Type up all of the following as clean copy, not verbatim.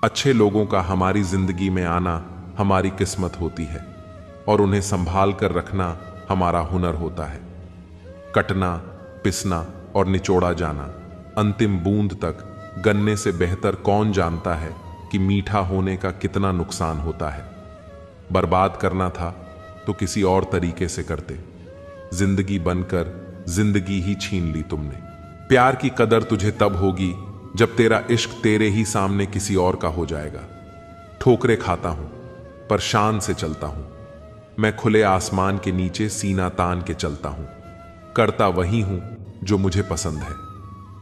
अच्छे लोगों का हमारी जिंदगी में आना हमारी किस्मत होती है और उन्हें संभाल कर रखना हमारा हुनर होता है। कटना, पिसना और निचोड़ा जाना, अंतिम बूंद तक गन्ने से बेहतर कौन जानता है कि मीठा होने का कितना नुकसान होता है। बर्बाद करना था तो किसी और तरीके से करते, जिंदगी बनकर जिंदगी ही छीन ली तुमने। प्यार की कदर तुझे तब होगी जब तेरा इश्क तेरे ही सामने किसी और का हो जाएगा। ठोकरे खाता हूं पर शान से चलता हूं, मैं खुले आसमान के नीचे सीना तान के चलता हूं। करता वही हूं जो मुझे पसंद है।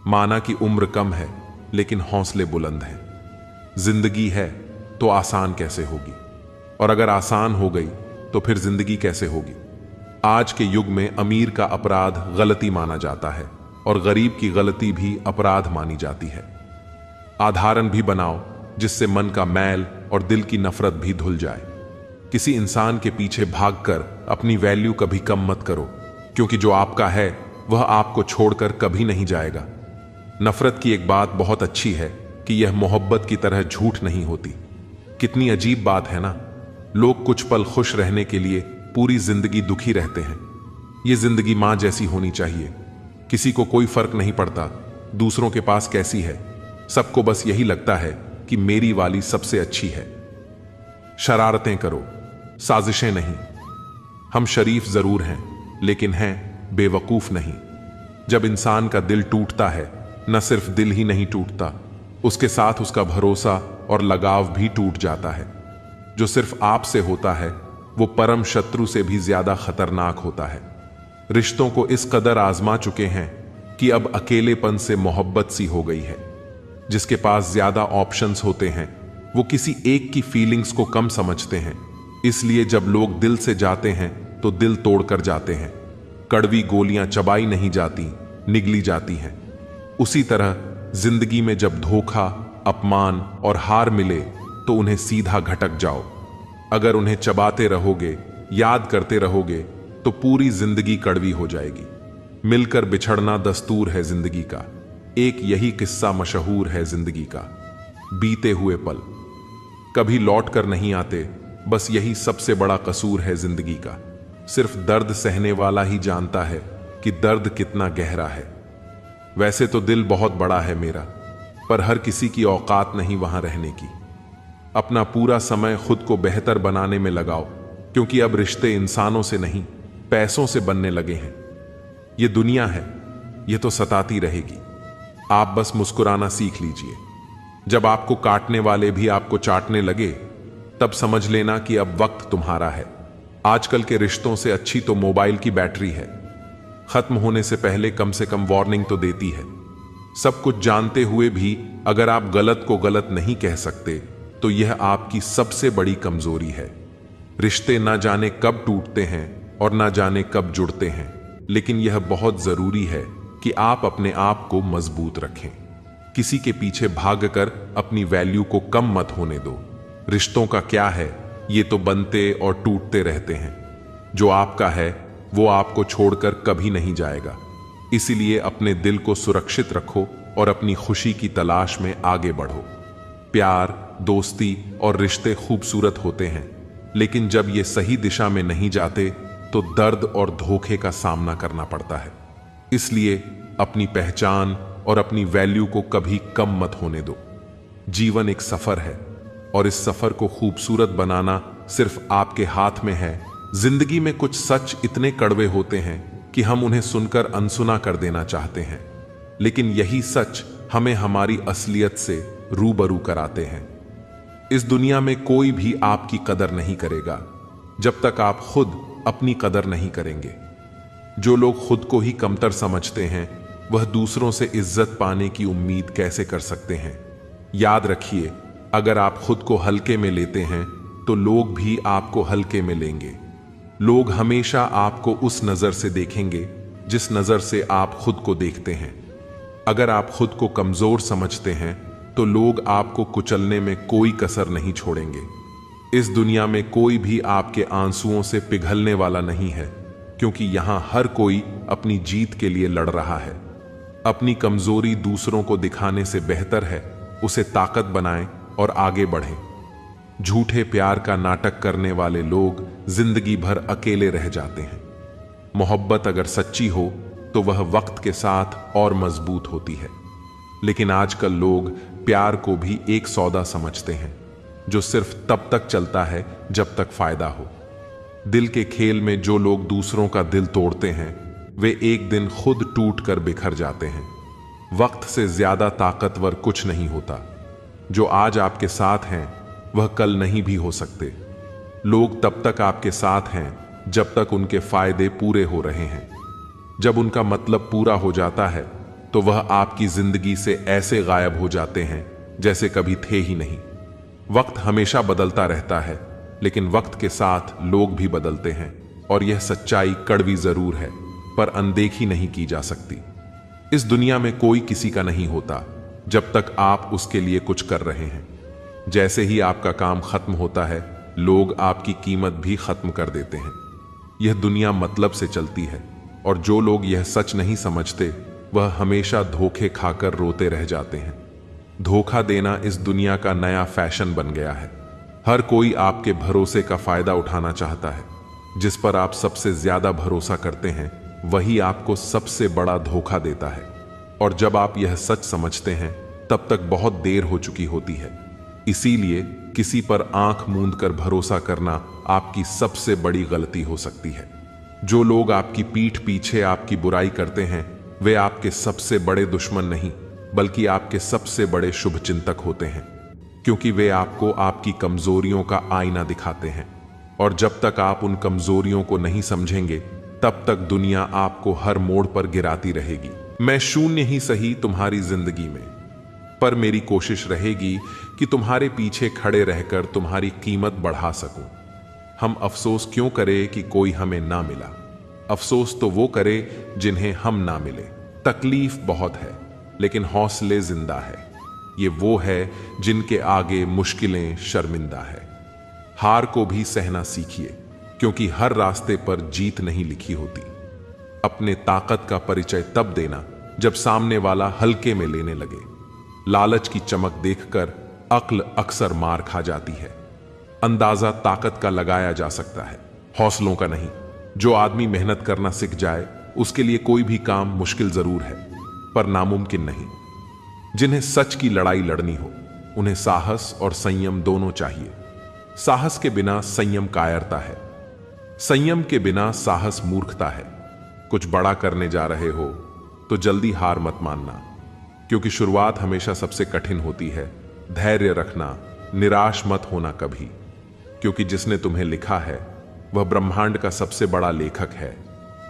माना कि उम्र कम है लेकिन हौसले बुलंद हैं। जिंदगी है तो आसान कैसे होगी, और अगर आसान हो गई तो फिर जिंदगी कैसे होगी। आज के युग में अमीर का अपराध गलती माना जाता है और गरीब की गलती भी अपराध मानी जाती है। आधारण भी बनाओ जिससे मन का मैल और दिल की नफरत भी धुल जाए। किसी इंसान के पीछे भागकर अपनी वैल्यू कभी कम मत करो, क्योंकि जो आपका है वह आपको छोड़कर कभी नहीं जाएगा। नफरत की एक बात बहुत अच्छी है कि यह मोहब्बत की तरह झूठ नहीं होती। कितनी अजीब बात है ना, लोग कुछ पल खुश रहने के लिए पूरी जिंदगी दुखी रहते हैं। यह जिंदगी मां जैसी होनी चाहिए। किसी को कोई फर्क नहीं पड़ता दूसरों के पास कैसी है, सबको बस यही लगता है कि मेरी वाली सबसे अच्छी है। शरारतें करो, साजिशें नहीं। हम शरीफ जरूर हैं लेकिन हैं बेवकूफ नहीं। जब इंसान का दिल टूटता है, न सिर्फ दिल ही नहीं टूटता, उसके साथ उसका भरोसा और लगाव भी टूट जाता है। जो सिर्फ आपसे होता है वो परम शत्रु से भी ज्यादा खतरनाक होता है। रिश्तों को इस कदर आजमा चुके हैं कि अब अकेलेपन से मोहब्बत सी हो गई है। जिसके पास ज्यादा ऑप्शंस होते हैं वो किसी एक की फीलिंग्स को कम समझते हैं। इसलिए जब लोग दिल से जाते हैं तो दिल तोड़कर जाते हैं। कड़वी गोलियां चबाई नहीं जाती, निगली जाती हैं। उसी तरह जिंदगी में जब धोखा, अपमान और हार मिले तो उन्हें सीधा घटक जाओ। अगर उन्हें चबाते रहोगे, याद करते रहोगे तो पूरी जिंदगी कड़वी हो जाएगी। मिलकर बिछड़ना दस्तूर है जिंदगी का। एक यही किस्सा मशहूर है जिंदगी का। बीते हुए पल कभी लौट कर नहीं आते, बस यही सबसे बड़ा कसूर है जिंदगी का। सिर्फ दर्द सहने वाला ही जानता है कि दर्द कितना गहरा है। वैसे तो दिल बहुत बड़ा है मेरा, पर हर किसी की औकात नहीं वहां रहने की। अपना पूरा समय खुद को बेहतर बनाने में लगाओ, क्योंकि अब रिश्ते इंसानों से नहीं पैसों से बनने लगे हैं। ये दुनिया है, ये तो सताती रहेगी। आप बस मुस्कुराना सीख लीजिए। जब आपको काटने वाले भी आपको चाटने लगे, तब समझ लेना कि अब वक्त तुम्हारा है। आजकल के रिश्तों से अच्छी तो मोबाइल की बैटरी है। खत्म होने से पहले कम से कम वार्निंग तो देती है। सब कुछ जानते हुए भी अगर आप गलत को गलत नहीं कह सकते तो यह आपकी सबसे बड़ी कमजोरी है। रिश्ते ना जाने कब टूटते हैं और ना जाने कब जुड़ते हैं, लेकिन यह बहुत जरूरी है कि आप अपने आप को मजबूत रखें। किसी के पीछे भागकर अपनी वैल्यू को कम मत होने दो। रिश्तों का क्या है, ये तो बनते और टूटते रहते हैं। जो आपका है वो आपको छोड़कर कभी नहीं जाएगा। इसीलिए अपने दिल को सुरक्षित रखो और अपनी खुशी की तलाश में आगे बढ़ो। प्यार, दोस्ती और रिश्ते खूबसूरत होते हैं, लेकिन जब ये सही दिशा में नहीं जाते तो दर्द और धोखे का सामना करना पड़ता है। इसलिए अपनी पहचान और अपनी वैल्यू को कभी कम मत होने दो। जीवन एक सफर है और इस सफर को खूबसूरत बनाना सिर्फ आपके हाथ में है। जिंदगी में कुछ सच इतने कड़वे होते हैं कि हम उन्हें सुनकर अनसुना कर देना चाहते हैं, लेकिन यही सच हमें हमारी असलियत से रूबरू कराते हैं। इस दुनिया में कोई भी आपकी कदर नहीं करेगा जब तक आप खुद अपनी कदर नहीं करेंगे। जो लोग खुद को ही कमतर समझते हैं वह दूसरों से इज्जत पाने की उम्मीद कैसे कर सकते हैं। याद रखिए, अगर आप खुद को हल्के में लेते हैं तो लोग भी आपको हल्के में लेंगे। लोग हमेशा आपको उस नजर से देखेंगे जिस नजर से आप खुद को देखते हैं। अगर आप खुद को कमजोर समझते हैं तो लोग आपको कुचलने में कोई कसर नहीं छोड़ेंगे। इस दुनिया में कोई भी आपके आंसुओं से पिघलने वाला नहीं है, क्योंकि यहां हर कोई अपनी जीत के लिए लड़ रहा है। अपनी कमजोरी दूसरों को दिखाने से बेहतर है उसे ताकत बनाएं और आगे बढ़ें। झूठे प्यार का नाटक करने वाले लोग जिंदगी भर अकेले रह जाते हैं। मोहब्बत अगर सच्ची हो तो वह वक्त के साथ और मजबूत होती है। लेकिन आजकल लोग प्यार को भी एक सौदा समझते हैं जो सिर्फ तब तक चलता है जब तक फायदा हो। दिल के खेल में जो लोग दूसरों का दिल तोड़ते हैं वे एक दिन खुद टूट कर बिखर जाते हैं। वक्त से ज्यादा ताकतवर कुछ नहीं होता। जो आज आपके साथ हैं वह कल नहीं भी हो सकते। लोग तब तक आपके साथ हैं जब तक उनके फायदे पूरे हो रहे हैं। जब उनका मतलब पूरा हो जाता है तो वह आपकी जिंदगी से ऐसे गायब हो जाते हैं जैसे कभी थे ही नहीं। वक्त हमेशा बदलता रहता है, लेकिन वक्त के साथ लोग भी बदलते हैं और यह सच्चाई कड़वी जरूर है पर अनदेखी नहीं की जा सकती। इस दुनिया में कोई किसी का नहीं होता जब तक आप उसके लिए कुछ कर रहे हैं। जैसे ही आपका काम खत्म होता है लोग आपकी कीमत भी खत्म कर देते हैं। यह दुनिया मतलब से चलती है और जो लोग यह सच नहीं समझते वह हमेशा धोखे खाकर रोते रह जाते हैं। धोखा देना इस दुनिया का नया फैशन बन गया है। हर कोई आपके भरोसे का फायदा उठाना चाहता है। जिस पर आप सबसे ज्यादा भरोसा करते हैं वही आपको सबसे बड़ा धोखा देता है। और जब आप यह सच समझते हैं तब तक बहुत देर हो चुकी होती है। इसीलिए किसी पर आंख मूंद कर भरोसा करना आपकी सबसे बड़ी गलती हो सकती है। जो लोग आपकी पीठ पीछे आपकी बुराई करते हैं वे आपके सबसे बड़े दुश्मन नहीं बल्कि आपके सबसे बड़े शुभचिंतक होते हैं, क्योंकि वे आपको आपकी कमजोरियों का आईना दिखाते हैं। और जब तक आप उन कमजोरियों को नहीं समझेंगे तब तक दुनिया आपको हर मोड़ पर गिराती रहेगी। मैं शून्य ही सही तुम्हारी जिंदगी में, पर मेरी कोशिश रहेगी कि तुम्हारे पीछे खड़े रहकर तुम्हारी कीमत बढ़ा सकूं। हम अफसोस क्यों करें कि कोई हमें ना मिला। अफसोस तो वो करे जिन्हें हम ना मिले। तकलीफ बहुत है लेकिन हौसले जिंदा है। ये वो है जिनके आगे मुश्किलें शर्मिंदा है। हार को भी सहना सीखिए, क्योंकि हर रास्ते पर जीत नहीं लिखी होती। अपने ताकत का परिचय तब देना जब सामने वाला हल्के में लेने लगे। लालच की चमक देखकर अक्ल अक्सर मार खा जाती है। अंदाजा ताकत का लगाया जा सकता है, हौसलों का नहीं। जो आदमी मेहनत करना सीख जाए उसके लिए कोई भी काम मुश्किल जरूर है पर नामुमकिन नहीं। जिन्हें सच की लड़ाई लड़नी हो उन्हें साहस और संयम दोनों चाहिए। साहस के बिना संयम कायरता है, संयम के बिना साहस मूर्खता है। कुछ बड़ा करने जा रहे हो तो जल्दी हार मत मानना, क्योंकि शुरुआत हमेशा सबसे कठिन होती है। धैर्य रखना, निराश मत होना कभी, क्योंकि जिसने तुम्हें लिखा है वह ब्रह्मांड का सबसे बड़ा लेखक है।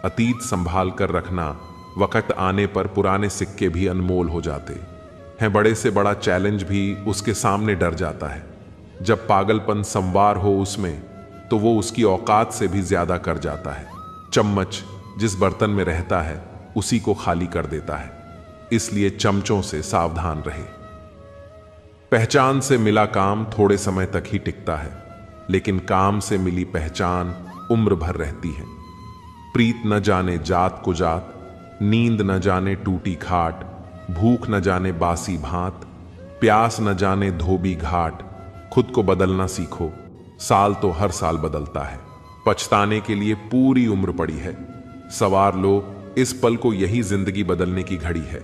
अतीत संभाल कर रखना, वक्त आने पर पुराने सिक्के भी अनमोल हो जाते हैं। बड़े से बड़ा चैलेंज भी उसके सामने डर जाता है। जब पागलपन संवार हो उसमें तो वो उसकी औकात से भी ज्यादा कर जाता है। चम्मच जिस बर्तन में रहता है उसी को खाली कर देता है, इसलिए चमचों से सावधान रहे। पहचान से मिला काम थोड़े समय तक ही टिकता है, लेकिन काम से मिली पहचान उम्र भर रहती है। प्रीत न जाने जात को जात, नींद न जाने टूटी खाट, भूख न जाने बासी भात, प्यास न जाने धोबी घाट। खुद को बदलना सीखो, साल तो हर साल बदलता है। पछताने के लिए पूरी उम्र पड़ी है। सवार लो इस पल को, यही जिंदगी बदलने की घड़ी है।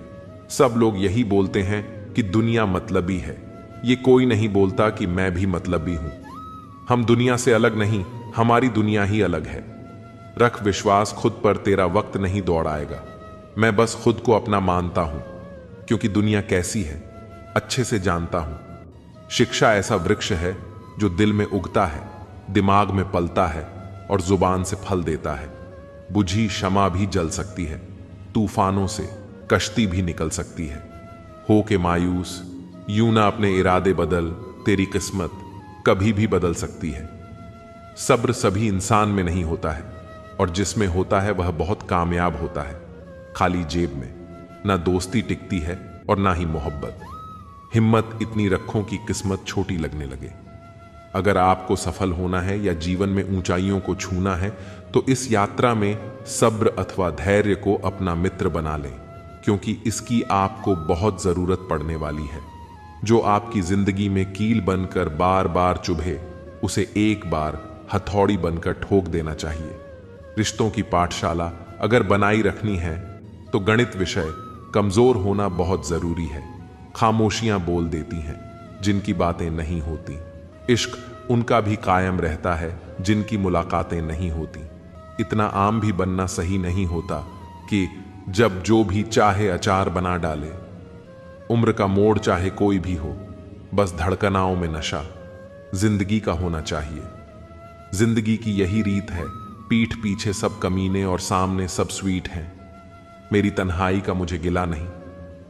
सब लोग यही बोलते हैं कि दुनिया मतलबी है। ये कोई नहीं बोलता कि मैं भी मतलबी हूं। हम दुनिया से अलग नहीं, हमारी दुनिया ही अलग है। रख विश्वास खुद पर, तेरा वक्त नहीं दौड़ाएगा। मैं बस खुद को अपना मानता हूं, क्योंकि दुनिया कैसी है अच्छे से जानता हूं। शिक्षा ऐसा वृक्ष है जो दिल में उगता है, दिमाग में पलता है और जुबान से फल देता है। बुझी शमा भी जल सकती है, तूफानों से कश्ती भी निकल सकती है। हो के मायूस यूं ना अपने इरादे बदल, तेरी किस्मत कभी भी बदल सकती है। सब्र सभी इंसान में नहीं होता है, और जिसमें होता है वह बहुत कामयाब होता है। खाली जेब में ना दोस्ती टिकती है और ना ही मोहब्बत। हिम्मत इतनी रखो कि किस्मत छोटी लगने लगे। अगर आपको सफल होना है या जीवन में ऊंचाइयों को छूना है तो इस यात्रा में सब्र अथवा धैर्य को अपना मित्र बना लें, क्योंकि इसकी आपको बहुत जरूरत पड़ने वाली है। जो आपकी जिंदगी में कील बनकर बार बार चुभे, उसे एक बार हथौड़ी बनकर ठोक देना चाहिए। रिश्तों की पाठशाला अगर बनाई रखनी है तो गणित विषय कमजोर होना बहुत जरूरी है। खामोशियां बोल देती हैं जिनकी बातें नहीं होती। इश्क उनका भी कायम रहता है जिनकी मुलाकातें नहीं होती। इतना आम भी बनना सही नहीं होता कि जब जो भी चाहे अचार बना डाले। उम्र का मोड़ चाहे कोई भी हो, बस धड़कनाओं में नशा जिंदगी का होना चाहिए। जिंदगी की यही रीत है, पीठ पीछे सब कमीने और सामने सब स्वीट हैं। मेरी तन्हाई का मुझे गिला नहीं,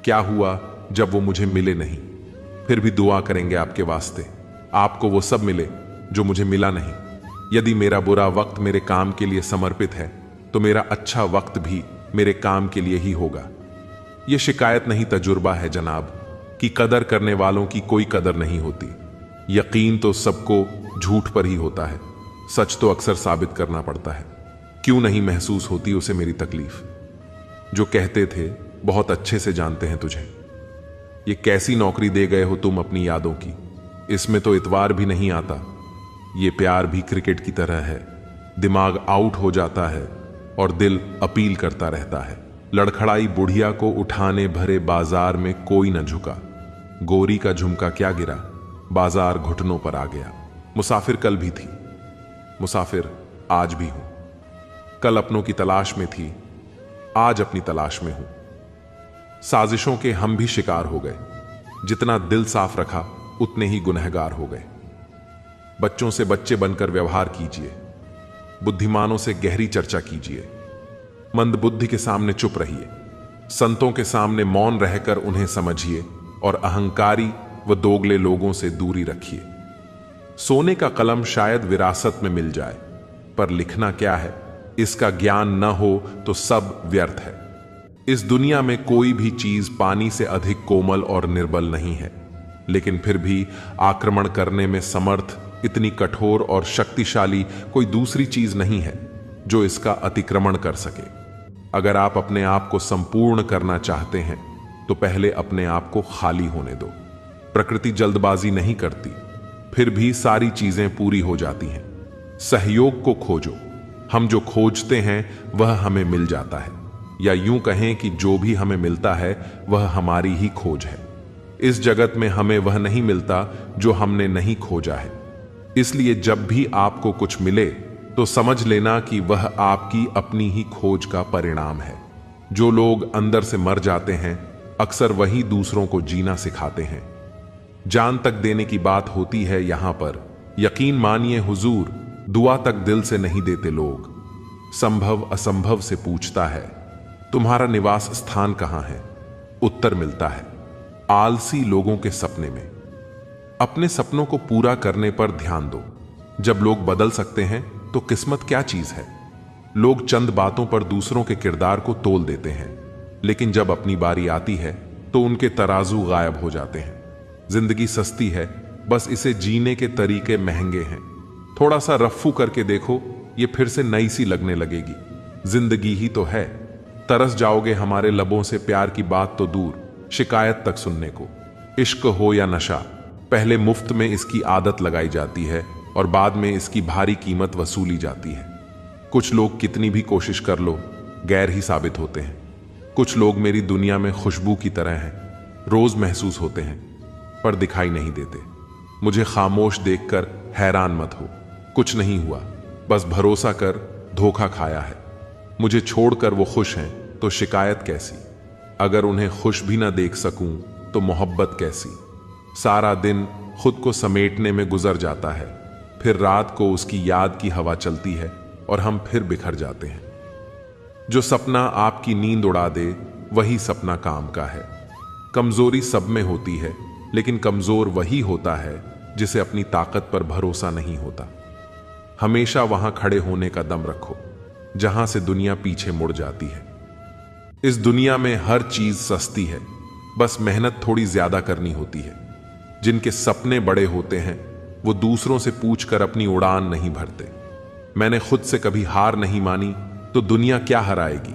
क्या हुआ जब वो मुझे मिले नहीं। फिर भी दुआ करेंगे आपके वास्ते, आपको वो सब मिले जो मुझे मिला नहीं। यदि मेरा बुरा वक्त मेरे काम के लिए समर्पित है तो मेरा अच्छा वक्त भी मेरे काम के लिए ही होगा। यह शिकायत नहीं, तजुर्बा है जनाब, कि कदर करने वालों की कोई कदर नहीं होती। यकीन तो सबको झूठ पर ही होता है, सच तो अक्सर साबित करना पड़ता है। क्यों नहीं महसूस होती उसे मेरी तकलीफ। जो कहते थे बहुत अच्छे से जानते हैं तुझे। ये कैसी नौकरी दे गए हो तुम अपनी यादों की, इसमें तो इतवार भी नहीं आता। ये प्यार भी क्रिकेट की तरह है, दिमाग आउट हो जाता है और दिल अपील करता रहता है। लड़खड़ाई बुढ़िया को उठाने भरे बाजार में कोई न झुका। गोरी का झुमका क्या गिरा, बाजार घुटनों पर आ गया। मुसाफिर कल भी थी, मुसाफिर आज भी हूं। कल अपनों की तलाश में थी, आज अपनी तलाश में हूं। साजिशों के हम भी शिकार हो गए। जितना दिल साफ रखा उतने ही गुनहगार हो गए। बच्चों से बच्चे बनकर व्यवहार कीजिए, बुद्धिमानों से गहरी चर्चा कीजिए। मंद बुद्धि के सामने चुप रहिए, संतों के सामने मौन रहकर उन्हें समझिए और अहंकारी व दोगले लोगों से दूरी रखिए। सोने का कलम शायद विरासत में मिल जाए, पर लिखना क्या है इसका ज्ञान न हो तो सब व्यर्थ है। इस दुनिया में कोई भी चीज पानी से अधिक कोमल और निर्बल नहीं है, लेकिन फिर भी आक्रमण करने में समर्थ इतनी कठोर और शक्तिशाली कोई दूसरी चीज नहीं है जो इसका अतिक्रमण कर सके। अगर आप अपने आप को संपूर्ण करना चाहते हैं तो पहले अपने आप को खाली होने दो। प्रकृति जल्दबाजी नहीं करती, फिर भी सारी चीजें पूरी हो जाती हैं। सहयोग को खोजो, हम जो खोजते हैं वह हमें मिल जाता है, या यूं कहें कि जो भी हमें मिलता है वह हमारी ही खोज है। इस जगत में हमें वह नहीं मिलता जो हमने नहीं खोजा है। इसलिए जब भी आपको कुछ मिले तो समझ लेना कि वह आपकी अपनी ही खोज का परिणाम है। जो लोग अंदर से मर जाते हैं अक्सर वही दूसरों को जीना सिखाते हैं। जान तक देने की बात होती है यहां पर। यकीन मानिए हुजूर, दुआ तक दिल से नहीं देते लोग। संभव असंभव से पूछता है, तुम्हारा निवास स्थान कहां है? उत्तर मिलता है आलसी लोगों के सपने में। अपने सपनों को पूरा करने पर ध्यान दो। जब लोग बदल सकते हैं तो किस्मत क्या चीज है? लोग चंद बातों पर दूसरों के किरदार को तोल देते हैं, लेकिन जब अपनी बारी आती है तो उनके तराजू गायब हो जाते हैं। जिंदगी सस्ती है, बस इसे जीने के तरीके महंगे हैं। थोड़ा सा रफ्फू करके देखो, ये फिर से नई सी लगने लगेगी। जिंदगी ही तो है। तरस जाओगे हमारे लबों से प्यार की बात तो दूर, शिकायत तक सुनने को। इश्क हो या नशा, पहले मुफ्त में इसकी आदत लगाई जाती है और बाद में इसकी भारी कीमत वसूली जाती है। कुछ लोग कितनी भी कोशिश कर लो गैर ही साबित होते हैं। कुछ लोग मेरी दुनिया में खुशबू की तरह हैं, रोज महसूस होते हैं पर दिखाई नहीं देते। मुझे खामोश देखकर हैरान मत हो, कुछ नहीं हुआ, बस भरोसा कर धोखा खाया है। मुझे छोड़कर वो खुश हैं तो शिकायत कैसी? अगर उन्हें खुश भी ना देख सकूं तो मोहब्बत कैसी? सारा दिन खुद को समेटने में गुजर जाता है, फिर रात को उसकी याद की हवा चलती है और हम फिर बिखर जाते हैं। जो सपना आपकी नींद उड़ा दे वही सपना काम का है। कमजोरी सब में होती है, लेकिन कमजोर वही होता है जिसे अपनी ताकत पर भरोसा नहीं होता। हमेशा वहां खड़े होने का दम रखो जहां से दुनिया पीछे मुड़ जाती है। इस दुनिया में हर चीज सस्ती है, बस मेहनत थोड़ी ज्यादा करनी होती है। जिनके सपने बड़े होते हैं वो दूसरों से पूछकर अपनी उड़ान नहीं भरते। मैंने खुद से कभी हार नहीं मानी तो दुनिया क्या हराएगी?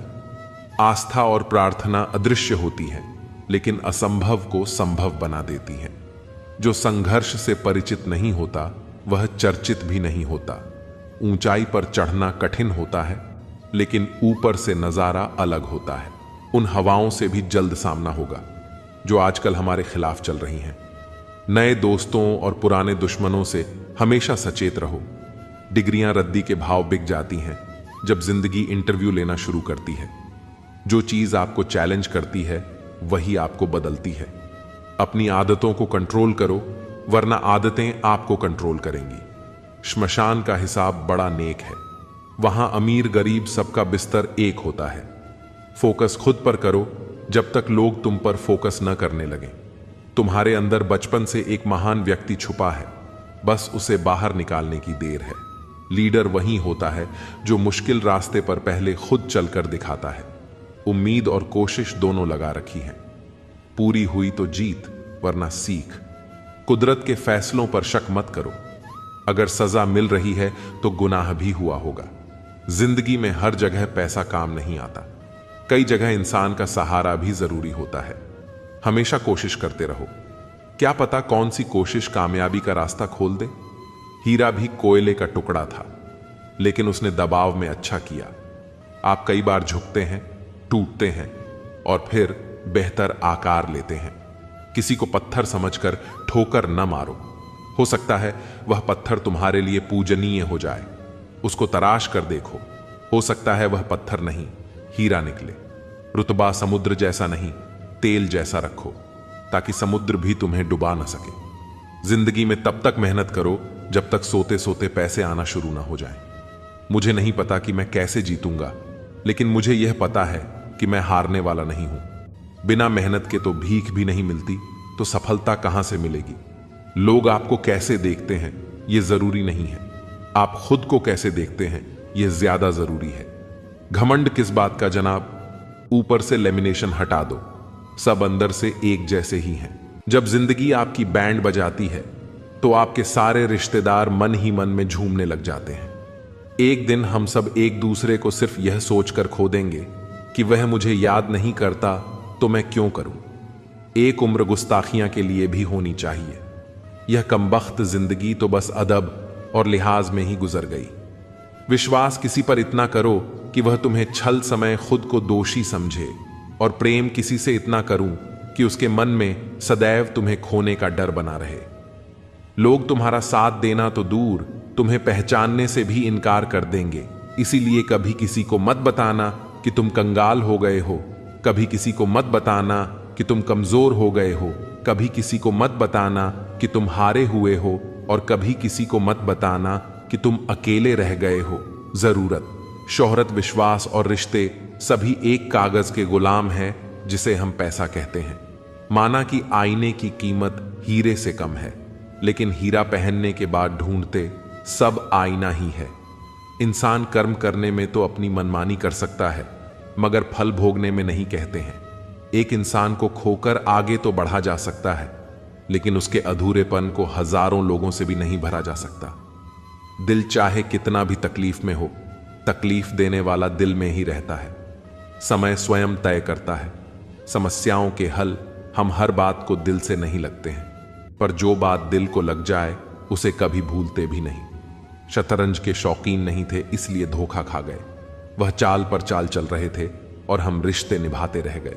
आस्था और प्रार्थना अदृश्य होती है, लेकिन असंभव को संभव बना देती है। जो संघर्ष से परिचित नहीं होता वह चर्चित भी नहीं होता। ऊंचाई पर चढ़ना कठिन होता है, लेकिन ऊपर से नजारा अलग होता है। उन हवाओं से भी जल्द सामना होगा जो आजकल हमारे खिलाफ चल रही हैं। नए दोस्तों और पुराने दुश्मनों से हमेशा सचेत रहो। डिग्रियां रद्दी के भाव बिक जाती हैं जब जिंदगी इंटरव्यू लेना शुरू करती है। जो चीज आपको चैलेंज करती है वही आपको बदलती है। अपनी आदतों को कंट्रोल करो, वरना आदतें आपको कंट्रोल करेंगी। श्मशान का हिसाब बड़ा नेक है, वहां अमीर गरीब सबका बिस्तर एक होता है। फोकस खुद पर करो जब तक लोग तुम पर फोकस न करने लगें। तुम्हारे अंदर बचपन से एक महान व्यक्ति छुपा है, बस उसे बाहर निकालने की देर है। लीडर वही होता है जो मुश्किल रास्ते पर पहले खुद चलकर दिखाता है। उम्मीद और कोशिश दोनों लगा रखी है। पूरी हुई तो जीत, वरना सीख। कुदरत के फैसलों पर शक मत करो। अगर सजा मिल रही है तो गुनाह भी हुआ होगा। जिंदगी में हर जगह पैसा काम नहीं आता। कई जगह इंसान का सहारा भी जरूरी होता है। हमेशा कोशिश करते रहो, क्या पता कौन सी कोशिश कामयाबी का रास्ता खोल दे। हीरा भी कोयले का टुकड़ा था, लेकिन उसने दबाव में अच्छा किया। आप कई बार झुकते हैं, टूटते हैं और फिर बेहतर आकार लेते हैं। किसी को पत्थर समझकर ठोकर न मारो। हो सकता है वह पत्थर तुम्हारे लिए पूजनीय हो जाए। उसको तराश कर देखो, हो सकता है वह पत्थर नहीं, हीरा निकले। रुतबा समुद्र जैसा नहीं, तेल जैसा रखो, ताकि समुद्र भी तुम्हें डुबा न सके। जिंदगी में तब तक मेहनत करो जब तक सोते सोते पैसे आना शुरू ना हो जाएं। मुझे नहीं पता कि मैं कैसे जीतूंगा, लेकिन मुझे यह पता है कि मैं हारने वाला नहीं हूं। बिना मेहनत के तो भीख भी नहीं मिलती, तो सफलता कहां से मिलेगी। लोग आपको कैसे देखते हैं यह जरूरी नहीं है, आप खुद को कैसे देखते हैं यह ज्यादा जरूरी है। घमंड किस बात का जनाब, ऊपर से लेमिनेशन हटा दो, सब अंदर से एक जैसे ही हैं। जब जिंदगी आपकी बैंड बजाती है तो आपके सारे रिश्तेदार मन ही मन में झूमने लग जाते हैं। एक दिन हम सब एक दूसरे को सिर्फ यह सोचकर खो देंगे कि वह मुझे याद नहीं करता तो मैं क्यों करूं। एक उम्र गुस्ताखियां के लिए भी होनी चाहिए। यह कमबख्त जिंदगी तो बस अदब और लिहाज में ही गुजर गई। विश्वास किसी पर इतना करो कि वह तुम्हें छल समय खुद को दोषी समझे, और प्रेम किसी से इतना करूं कि उसके मन में सदैव तुम्हें खोने का डर बना रहे। लोग तुम्हारा साथ देना तो दूर, तुम्हें पहचानने से भी इनकार कर देंगे। इसीलिए कभी किसी को मत बताना कि तुम कंगाल हो गए हो, कभी किसी को मत बताना कि तुम कमजोर हो गए हो, कभी किसी को मत बताना कि तुम हारे हुए हो, और कभी किसी को मत बताना कि तुम अकेले रह गए हो। जरूरत, शोहरत, विश्वास और रिश्ते सभी एक कागज के गुलाम हैं जिसे हम पैसा कहते हैं। माना कि आईने की कीमत हीरे से कम है, लेकिन हीरा पहनने के बाद ढूंढते सब आईना ही है। इंसान कर्म करने में तो अपनी मनमानी कर सकता है, मगर फल भोगने में नहीं, कहते हैं। एक इंसान को खोकर आगे तो बढ़ा जा सकता है, लेकिन उसके अधूरेपन को हजारों लोगों से भी नहीं भरा जा सकता। दिल चाहे कितना भी तकलीफ में हो, तकलीफ देने वाला दिल में ही रहता है। समय स्वयं तय करता है। समस्याओं के हल हम हर बात को दिल से नहीं लगते हैं, पर जो बात दिल को लग जाए उसे कभी भूलते भी नहीं। शतरंज के शौकीन नहीं थे, इसलिए धोखा खा गए। वह चाल पर चाल चल रहे थे और हम रिश्ते निभाते रह गए।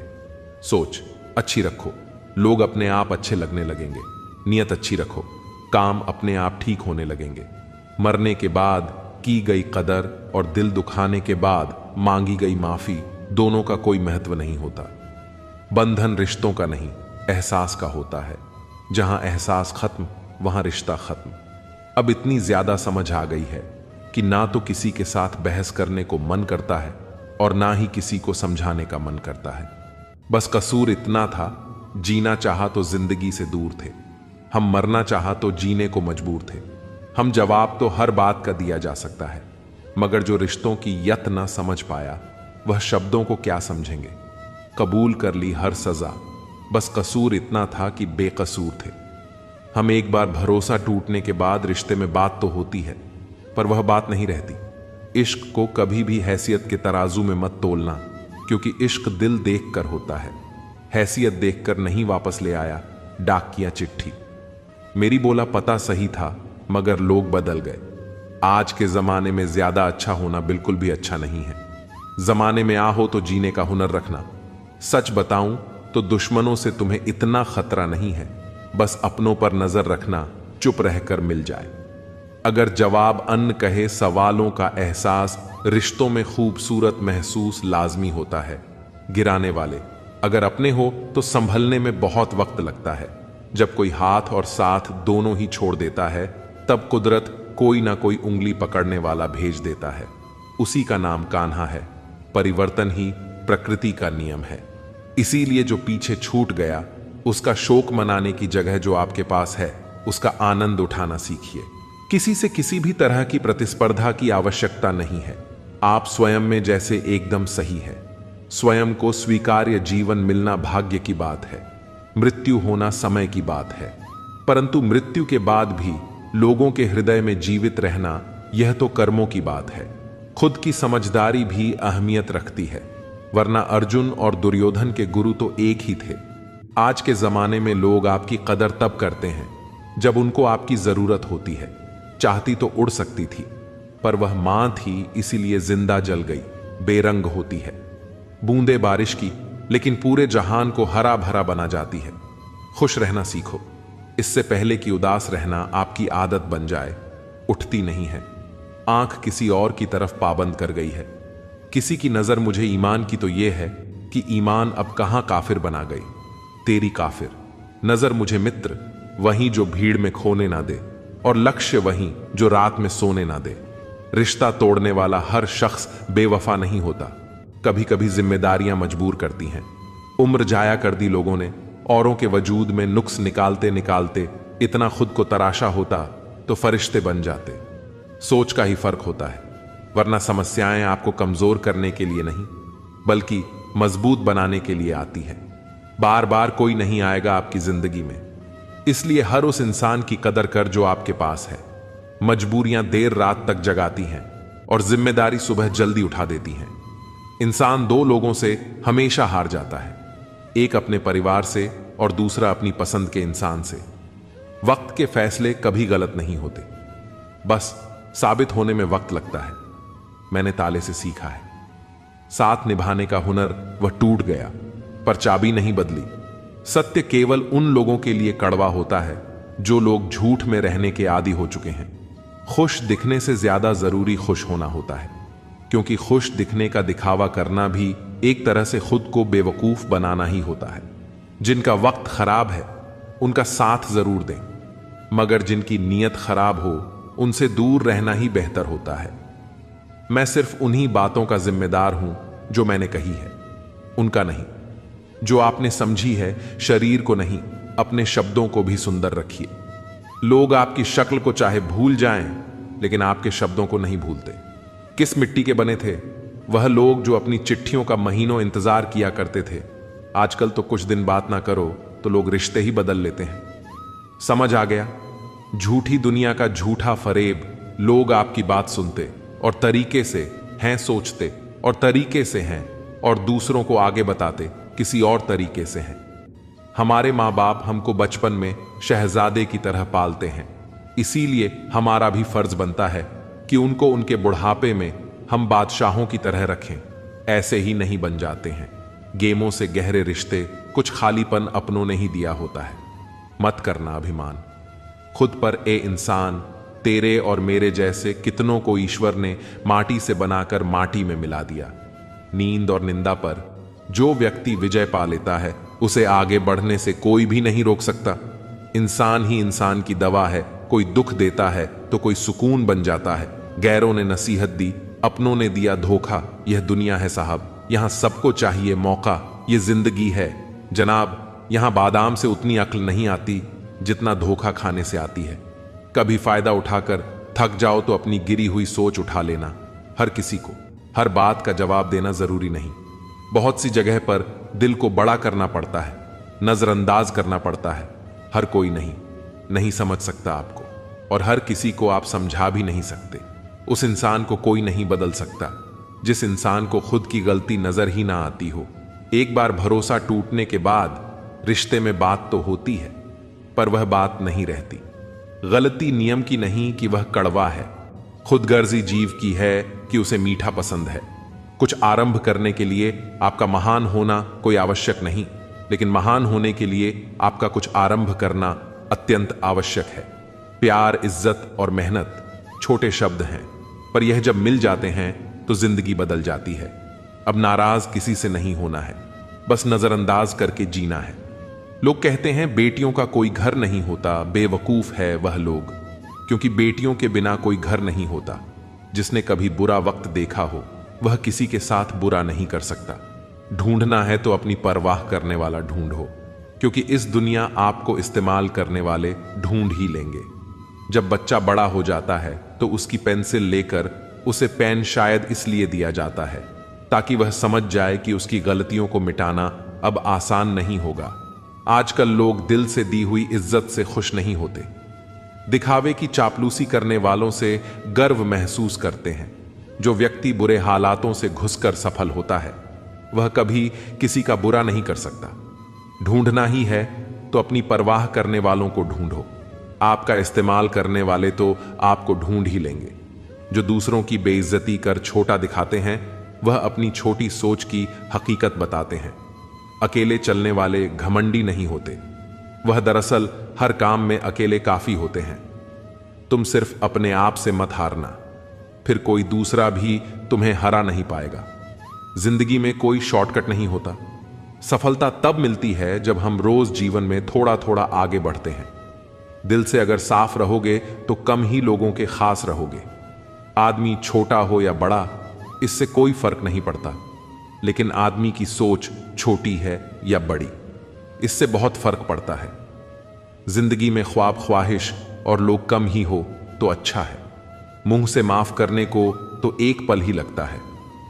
सोच अच्छी रखो, लोग अपने आप अच्छे लगने लगेंगे। नियत अच्छी रखो, काम अपने आप ठीक होने लगेंगे। मरने के बाद की गई कदर और दिल दुखाने के बाद मांगी गई माफी, दोनों का कोई महत्व नहीं होता। बंधन रिश्तों का नहीं, एहसास का होता है। जहां एहसास खत्म, वहां रिश्ता खत्म। अब इतनी ज्यादा समझ आ गई है कि ना तो किसी के साथ बहस करने को मन करता है और ना ही किसी को समझाने का मन करता है। बस कसूर इतना था, जीना चाहा तो जिंदगी से दूर थे, हम मरना चाहा तो जीने को मजबूर थे। हम जवाब तो हर बात का दिया जा सकता है, मगर जो रिश्तों की यत ना समझ पाया वह शब्दों को क्या समझेंगे। कबूल कर ली हर सजा, बस कसूर इतना था कि बेकसूर थे। हम एक बार भरोसा टूटने के बाद रिश्ते में बात तो होती है, पर वह बात नहीं रहती। इश्क को कभी भी हैसियत के तराजू में मत तोलना, क्योंकि इश्क दिल देखकर होता है। हैसियत देखकर नहीं वापस ले आया डाक किया चिट्ठी। मेरी बोला पता सही था, मगर लोग बदल गए। आज के जमाने में ज्यादा अच्छा होना बिल्कुल भी अच्छा नहीं है। जमाने में आ हो तो जीने का हुनर रखना। सच बताऊं तो दुश्मनों से तुम्हें इतना खतरा नहीं है, बस अपनों पर नजर रखना, चुप रहकर मिल जाए। अगर जवाब अन्न कहे सवालों का एहसास, रिश्तों में खूबसूरत महसूस लाजमी होता है। गिराने वाले अगर अपने हो तो संभलने में बहुत वक्त लगता है। जब कोई हाथ और साथ दोनों ही छोड़ देता है, तब कुदरत कोई ना कोई उंगली पकड़ने वाला भेज देता है। उसी का नाम कान्हा है। परिवर्तन ही प्रकृति का नियम है। इसीलिए जो पीछे छूट गया, उसका शोक मनाने की जगह जो आपके पास है, उसका आनंद उठाना सीखिए। किसी से किसी भी तरह की प्रतिस्पर्धा की आवश्यकता नहीं है। आप स्वयं में जैसे एकदम सही है। स्वयं को स्वीकार्य जीवन मिलना भाग्य की बात है। मृत्यु होना समय की बात है, परंतु मृत्यु के बाद भी लोगों के हृदय में जीवित रहना, यह तो कर्मों की बात है। खुद की समझदारी भी अहमियत रखती है, वरना अर्जुन और दुर्योधन के गुरु तो एक ही थे। आज के जमाने में लोग आपकी कदर तब करते हैं जब उनको आपकी जरूरत होती है। चाहती तो उड़ सकती थी, पर वह मां थी, इसीलिए जिंदा जल गई। बेरंग होती है बूंदे बारिश की, लेकिन पूरे जहान को हरा भरा बना जाती है। खुश रहना सीखो, इससे पहले कि उदास रहना आपकी आदत बन जाए। उठती नहीं है, आंख किसी और की तरफ पाबंद कर गई है। किसी की नजर मुझे ईमान की तो यह है कि ईमान अब कहां काफिर बना गई। तेरी काफिर नजर मुझे मित्र, वहीं जो भीड़ में खोने ना दे, और लक्ष्य वहीं जो रात में सोने ना दे। रिश्ता तोड़ने वाला हर शख्स बेवफा नहीं होता। कभी कभी जिम्मेदारियां मजबूर करती हैं। उम्र जाया कर दी लोगों ने, औरों के वजूद में नुक्स निकालते निकालते इतना खुद को तराशा होता तो फरिश्ते बन जाते। सोच का ही फर्क होता है, वरना समस्याएं आपको कमजोर करने के लिए नहीं, बल्कि मजबूत बनाने के लिए आती है। बार बार कोई नहीं आएगा आपकी जिंदगी में, इसलिए हर उस इंसान की कदर कर जो आपके पास है। मजबूरियां देर रात तक जगाती हैं और जिम्मेदारी सुबह जल्दी उठा देती हैं। इंसान दो लोगों से हमेशा हार जाता है, एक अपने परिवार से और दूसरा अपनी पसंद के इंसान से। वक्त के फैसले कभी गलत नहीं होते, बस साबित होने में वक्त लगता है। मैंने ताले से सीखा है, साथ निभाने का हुनर वह टूट गया, पर चाबी नहीं बदली। सत्य केवल उन लोगों के लिए कड़वा होता है जो लोग झूठ में रहने के आदी हो चुके हैं। खुश दिखने से ज्यादा जरूरी खुश होना होता है, क्योंकि खुश दिखने का दिखावा करना भी एक तरह से खुद को बेवकूफ बनाना ही होता है। जिनका वक्त खराब है उनका साथ जरूर दें, मगर जिनकी नीयत खराब हो उनसे दूर रहना ही बेहतर होता है। मैं सिर्फ उन्हीं बातों का जिम्मेदार हूं जो मैंने कही है, उनका नहीं। जो आपने समझी है, शरीर को नहीं, अपने शब्दों को भी सुंदर रखिए। लोग आपकी शक्ल को चाहे भूल जाएं, लेकिन आपके शब्दों को नहीं भूलते। किस मिट्टी के बने थे वह लोग जो अपनी चिट्ठियों का महीनों इंतजार किया करते थे? आजकल तो कुछ दिन बात ना करो तो लोग रिश्ते ही बदल लेते हैं। समझ आ गया? झूठी दुनिया का झूठा फरेब। लोग आपकी बात सुनते और तरीके से हैं, सोचते और तरीके से हैं, और दूसरों को आगे बताते किसी और तरीके से हैं। हमारे माँ बाप हमको बचपन में शहजादे की तरह पालते हैं, इसीलिए हमारा भी फर्ज बनता है कि उनको उनके बुढ़ापे में हम बादशाहों की तरह रखें। ऐसे ही नहीं बन जाते हैं। गेमों से गहरे रिश्ते कुछ खालीपन अपनों ने ही दिया होता है। मत करना अभिमान खुद पर। ए इंसान, तेरे और मेरे जैसे कितनों को ईश्वर ने माटी से बनाकर माटी में मिला दिया। नींद और निंदा पर जो व्यक्ति विजय पा लेता है, उसे आगे बढ़ने से कोई भी नहीं रोक सकता। इंसान ही इंसान की दवा है। कोई दुख देता है तो कोई सुकून बन जाता है। गैरों ने नसीहत दी, अपनों ने दिया धोखा। यह दुनिया है साहब, यहां सबको चाहिए मौका। यह जिंदगी है जनाब, यहां बादाम से उतनी अक्ल नहीं आती जितना धोखा खाने से आती है। कभी फायदा उठाकर थक जाओ तो अपनी गिरी हुई सोच उठा लेना। हर किसी को हर बात का जवाब देना जरूरी नहीं। बहुत सी जगह पर दिल को बड़ा करना पड़ता है, नजरअंदाज करना पड़ता है। हर कोई नहीं समझ सकता आपको, और हर किसी को आप समझा भी नहीं सकते। उस इंसान को कोई नहीं बदल सकता जिस इंसान को खुद की गलती नजर ही ना आती हो। एक बार भरोसा टूटने के बाद रिश्ते में बात तो होती है, पर वह बात नहीं रहती। गलती नियम की नहीं कि वह कड़वा है, खुदगर्जी जीव की है कि उसे मीठा पसंद है। कुछ आरंभ करने के लिए आपका महान होना कोई आवश्यक नहीं, लेकिन महान होने के लिए आपका कुछ आरंभ करना अत्यंत आवश्यक है। प्यार, इज्जत और मेहनत छोटे शब्द हैं, पर यह जब मिल जाते हैं तो जिंदगी बदल जाती है। अब नाराज किसी से नहीं होना है, बस नजरअंदाज करके जीना है। लोग कहते हैं बेटियों का कोई घर नहीं होता, बेवकूफ है वह लोग, क्योंकि बेटियों के बिना कोई घर नहीं होता। जिसने कभी बुरा वक्त देखा हो वह किसी के साथ बुरा नहीं कर सकता। ढूंढना है तो अपनी परवाह करने वाला ढूंढो, क्योंकि इस दुनिया आपको इस्तेमाल करने वाले ढूंढ ही लेंगे। जब बच्चा बड़ा हो जाता है तो उसकी पेंसिल लेकर उसे पेन शायद इसलिए दिया जाता है ताकि वह समझ जाए कि उसकी गलतियों को मिटाना अब आसान नहीं होगा। आजकल लोग दिल से दी हुई इज्जत से खुश नहीं होते, दिखावे की चापलूसी करने वालों से गर्व महसूस करते हैं। जो व्यक्ति बुरे हालातों से घुसकर सफल होता है वह कभी किसी का बुरा नहीं कर सकता। ढूंढना ही है तो अपनी परवाह करने वालों को ढूंढो। आपका इस्तेमाल करने वाले तो आपको ढूंढ ही लेंगे। जो दूसरों की बेइज्जती कर छोटा दिखाते हैं वह अपनी छोटी सोच की हकीकत बताते हैं। अकेले चलने वाले घमंडी नहीं होते, वह दरअसल हर काम में अकेले काफी होते हैं। तुम सिर्फ अपने आप से मत हारना, फिर कोई दूसरा भी तुम्हें हरा नहीं पाएगा। जिंदगी में कोई शॉर्टकट नहीं होता। सफलता तब मिलती है जब हम रोज जीवन में थोड़ा थोड़ा आगे बढ़ते हैं। दिल से अगर साफ रहोगे तो कम ही लोगों के खास रहोगे। आदमी छोटा हो या बड़ा इससे कोई फर्क नहीं पड़ता, लेकिन आदमी की सोच छोटी है या बड़ी, इससे बहुत फर्क पड़ता है। जिंदगी में ख्वाब, ख्वाहिश और लोग कम ही हो तो अच्छा है। मुंह से माफ करने को तो एक पल ही लगता है,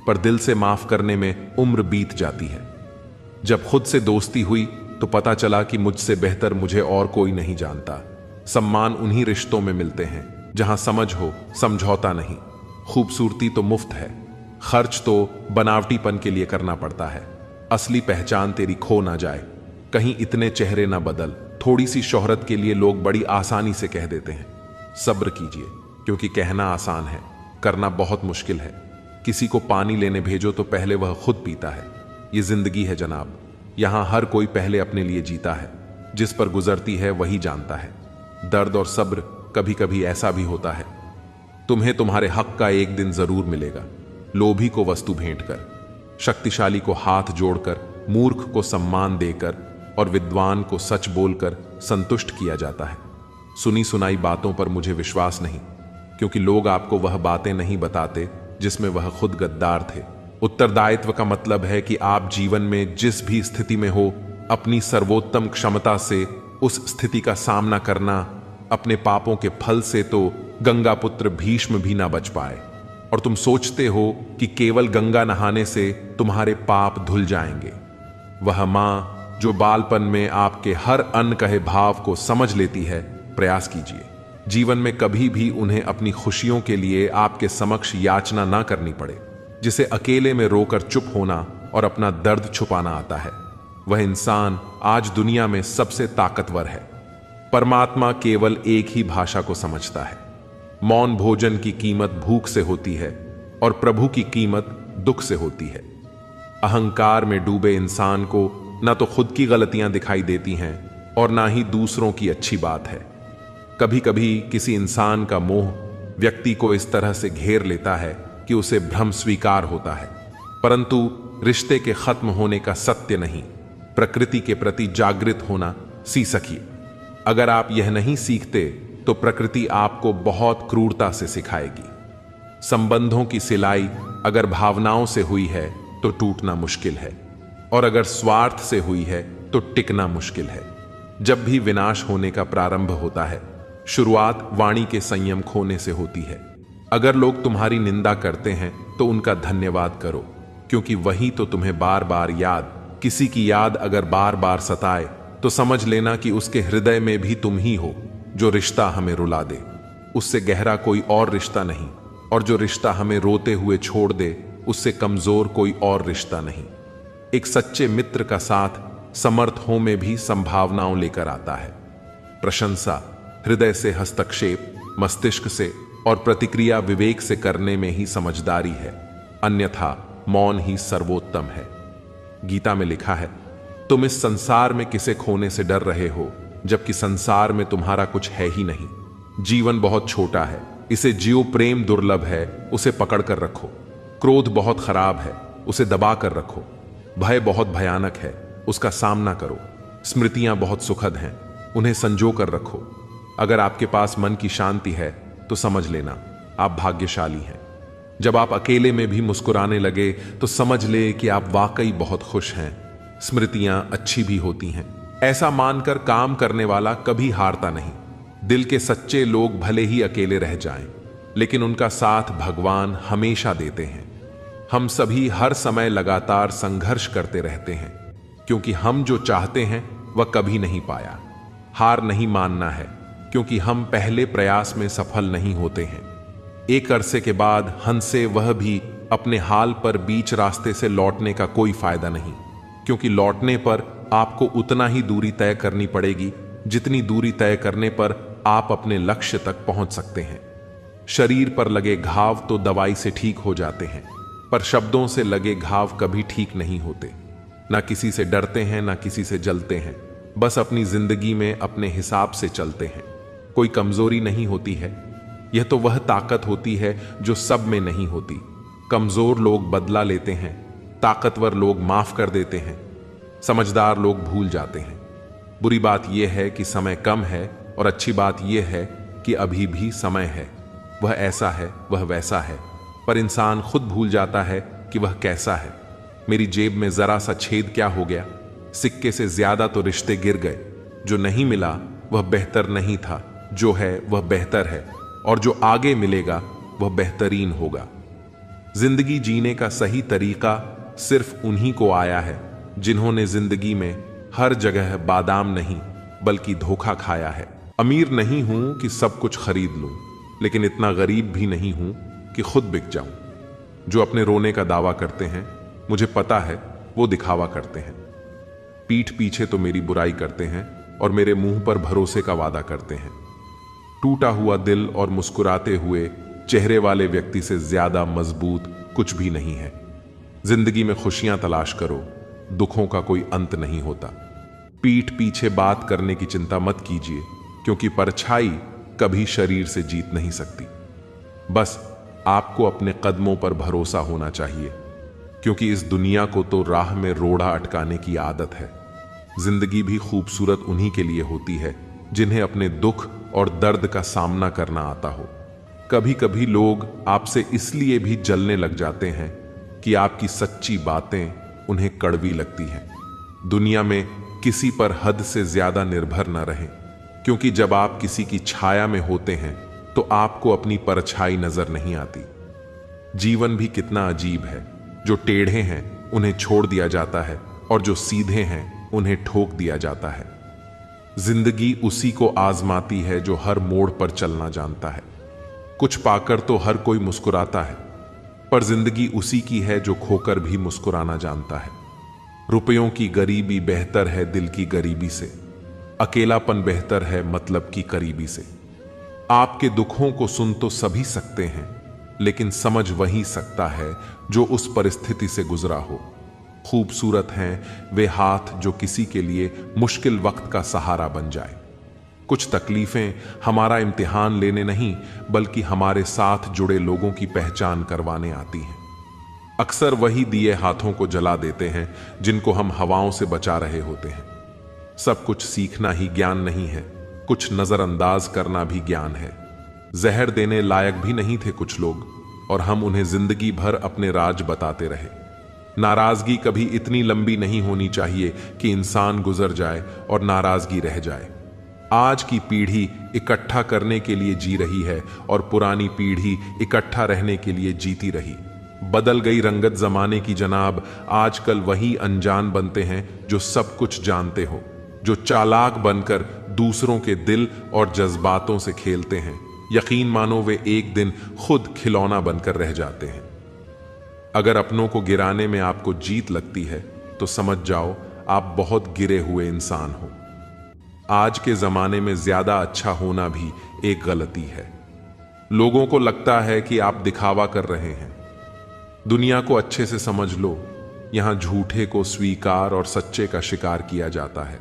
पर दिल से माफ करने में उम्र बीत जाती है। जब खुद से दोस्ती हुई तो पता चला कि मुझसे बेहतर मुझे और कोई नहीं जानता। सम्मान उन्हीं रिश्तों में मिलते हैं जहां समझ हो, समझौता नहीं। खूबसूरती तो मुफ्त है, खर्च तो बनावटीपन के लिए करना पड़ता है। असली पहचान तेरी खो ना जाए, कहीं इतने चेहरे ना बदल। थोड़ी सी शोहरत के लिए लोग बड़ी आसानी से कह देते हैं। सब्र कीजिए, क्योंकि कहना आसान है, करना बहुत मुश्किल है। किसी को पानी लेने भेजो तो पहले वह खुद पीता है। ये जिंदगी है जनाब, यहां हर कोई पहले अपने लिए जीता है। जिस पर गुजरती है वही जानता है। दर्द और सब्र कभी कभी ऐसा भी होता है। तुम्हें तुम्हारे हक का एक दिन जरूर मिलेगा। लोभी को वस्तु भेंट कर, शक्तिशाली को हाथ जोड़कर, मूर्ख को सम्मान देकर और विद्वान को सच बोलकर संतुष्ट किया जाता है। सुनी सुनाई बातों पर मुझे विश्वास नहीं, क्योंकि लोग आपको वह बातें नहीं बताते जिसमें वह खुद गद्दार थे। उत्तरदायित्व का मतलब है कि आप जीवन में जिस भी स्थिति में हो, अपनी सर्वोत्तम क्षमता से उस स्थिति का सामना करना। अपने पापों के फल से तो गंगा पुत्र भीष्म भी ना बच पाए, और तुम सोचते हो कि केवल गंगा नहाने से तुम्हारे पाप धुल जाएंगे। वह मां जो बालपन में आपके हर अनकहे भाव को समझ लेती है, प्रयास कीजिए जीवन में कभी भी उन्हें अपनी खुशियों के लिए आपके समक्ष याचना ना करनी पड़े। जिसे अकेले में रोकर चुप होना और अपना दर्द छुपाना आता है, वह इंसान आज दुनिया में सबसे ताकतवर है। परमात्मा केवल एक ही भाषा को समझता है। मौन भोजन की कीमत भूख से होती है और प्रभु की कीमत दुख से होती है। अहंकार में डूबे इंसान को ना तो खुद की गलतियां दिखाई देती हैं और ना ही दूसरों की अच्छी बात है। कभी कभी किसी इंसान का मोह व्यक्ति को इस तरह से घेर लेता है कि उसे भ्रम स्वीकार होता है, परंतु रिश्ते के खत्म होने का सत्य नहीं। प्रकृति के प्रति जागृत होना सीखिए। अगर आप यह नहीं सीखते तो प्रकृति आपको बहुत क्रूरता से सिखाएगी। संबंधों की सिलाई अगर भावनाओं से हुई है तो टूटना मुश्किल है, और अगर स्वार्थ से हुई है तो टिकना मुश्किल है। जब भी विनाश होने का प्रारंभ होता है, शुरुआत वाणी के संयम खोने से होती है। अगर लोग तुम्हारी निंदा करते हैं तो उनका धन्यवाद करो, क्योंकि वही तो तुम्हें बार बार याद। किसी की याद अगर बार बार सताए तो समझ लेना कि उसके हृदय में भी तुम ही हो। जो रिश्ता हमें रुला दे उससे गहरा कोई और रिश्ता नहीं, और जो रिश्ता हमें रोते हुए छोड़ दे उससे कमजोर कोई और रिश्ता नहीं। एक सच्चे मित्र का साथ समर्थ हो में भी संभावनाओं लेकर आता है। प्रशंसा हृदय से, हस्तक्षेप मस्तिष्क से और प्रतिक्रिया विवेक से करने में ही समझदारी है, अन्यथा मौन ही सर्वोत्तम है। गीता में लिखा है, तुम इस संसार में किसे खोने से डर रहे हो जबकि संसार में तुम्हारा कुछ है ही नहीं। जीवन बहुत छोटा है, इसे जियो। प्रेम दुर्लभ है, उसे पकड़ कर रखो। क्रोध बहुत खराब है, उसे दबा कर रखो। भय बहुत भयानक है, उसका सामना करो। स्मृतियां बहुत सुखद हैं, उन्हें संजो कर रखो। अगर आपके पास मन की शांति है तो समझ लेना आप भाग्यशाली हैं। जब आप अकेले में भी मुस्कुराने लगे तो समझ ले कि आप वाकई बहुत खुश हैं। स्मृतियां अच्छी भी होती हैं, ऐसा मानकर काम करने वाला कभी हारता नहीं। दिल के सच्चे लोग भले ही अकेले रह जाएं, लेकिन उनका साथ भगवान हमेशा देते हैं। हम सभी हर समय लगातार संघर्ष करते रहते हैं, क्योंकि हम जो चाहते हैं वह कभी नहीं पाया। हार नहीं मानना है, क्योंकि हम पहले प्रयास में सफल नहीं होते हैं। एक अरसे के बाद हंसे वह भी अपने हाल पर बीच रास्ते से लौटने का कोई फायदा नहीं, क्योंकि लौटने पर आपको उतना ही दूरी तय करनी पड़ेगी जितनी दूरी तय करने पर आप अपने लक्ष्य तक पहुंच सकते हैं। शरीर पर लगे घाव तो दवाई से ठीक हो जाते हैं, पर शब्दों से लगे घाव कभी ठीक नहीं होते। ना किसी से डरते हैं, ना किसी से जलते हैं, बस अपनी जिंदगी में अपने हिसाब से चलते हैं। कोई कमजोरी नहीं होती है, यह तो वह ताकत होती है जो सब में नहीं होती। कमजोर लोग बदला लेते हैं, ताकतवर लोग माफ कर देते हैं, समझदार लोग भूल जाते हैं। बुरी बात यह है कि समय कम है, और अच्छी बात यह है कि अभी भी समय है। वह ऐसा है, वह वैसा है, पर इंसान खुद भूल जाता है कि वह कैसा है। मेरी जेब में जरा सा छेद क्या हो गया, सिक्के से ज्यादा तो रिश्ते गिर गए। जो नहीं मिला वह बेहतर नहीं था, जो है वह बेहतर है, और जो आगे मिलेगा वह बेहतरीन होगा। जिंदगी जीने का सही तरीका सिर्फ उन्हीं को आया है जिन्होंने जिंदगी में हर जगह बादाम नहीं बल्कि धोखा खाया है। अमीर नहीं हूं कि सब कुछ खरीद लूं, लेकिन इतना गरीब भी नहीं हूं कि खुद बिक जाऊं। जो अपने रोने का दावा करते हैं, मुझे पता है वो दिखावा करते हैं। पीठ पीछे तो मेरी बुराई करते हैं और मेरे मुंह पर भरोसे का वादा करते हैं। टूटा हुआ दिल और मुस्कुराते हुए चेहरे वाले व्यक्ति से ज्यादा मजबूत कुछ भी नहीं है। जिंदगी में खुशियां तलाश करो, दुखों का कोई अंत नहीं होता। पीठ पीछे बात करने की चिंता मत कीजिए, क्योंकि परछाई कभी शरीर से जीत नहीं सकती। बस आपको अपने कदमों पर भरोसा होना चाहिए, क्योंकि इस दुनिया को तो राह में रोड़ा अटकाने की आदत है। जिंदगी भी खूबसूरत उन्हीं के लिए होती है जिन्हें अपने दुख और दर्द का सामना करना आता हो। कभी कभी लोग आपसे इसलिए भी जलने लग जाते हैं कि आपकी सच्ची बातें उन्हें कड़वी लगती हैं। दुनिया में किसी पर हद से ज्यादा निर्भर न रहें, क्योंकि जब आप किसी की छाया में होते हैं तो आपको अपनी परछाई नजर नहीं आती। जीवन भी कितना अजीब है, जो टेढ़े हैं उन्हें छोड़ दिया जाता है और जो सीधे हैं उन्हें ठोक दिया जाता है। जिंदगी उसी को आजमाती है जो हर मोड़ पर चलना जानता है। कुछ पाकर तो हर कोई मुस्कुराता है, पर जिंदगी उसी की है जो खोकर भी मुस्कुराना जानता है। रुपयों की गरीबी बेहतर है दिल की गरीबी से, अकेलापन बेहतर है मतलब की करीबी से। आपके दुखों को सुन तो सभी सकते हैं, लेकिन समझ वही सकता है जो उस परिस्थिति से गुजरा हो। खूबसूरत हैं वे हाथ जो किसी के लिए मुश्किल वक्त का सहारा बन जाए। कुछ तकलीफें हमारा इम्तिहान लेने नहीं बल्कि हमारे साथ जुड़े लोगों की पहचान करवाने आती हैं। अक्सर वही दिए हाथों को जला देते हैं जिनको हम हवाओं से बचा रहे होते हैं। सब कुछ सीखना ही ज्ञान नहीं है, कुछ नजरअंदाज करना भी ज्ञान है। जहर देने लायक भी नहीं थे कुछ लोग, और हम उन्हें जिंदगी भर अपने राज बताते रहे। नाराजगी कभी इतनी लंबी नहीं होनी चाहिए कि इंसान गुजर जाए और नाराजगी रह जाए। आज की पीढ़ी इकट्ठा करने के लिए जी रही है और पुरानी पीढ़ी इकट्ठा रहने के लिए जीती रही। बदल गई रंगत जमाने की जनाब, आजकल वही अनजान बनते हैं जो सब कुछ जानते हो, जो चालाक बनकर दूसरों के दिल और जज्बातों से खेलते हैं। यकीन मानो वे एक दिन खुद खिलौना बनकर रह जाते हैं। अगर अपनों को गिराने में आपको जीत लगती है तो समझ जाओ आप बहुत गिरे हुए इंसान हो। आज के जमाने में ज्यादा अच्छा होना भी एक गलती है। लोगों को लगता है कि आप दिखावा कर रहे हैं। दुनिया को अच्छे से समझ लो, यहां झूठे को स्वीकार और सच्चे का शिकार किया जाता है।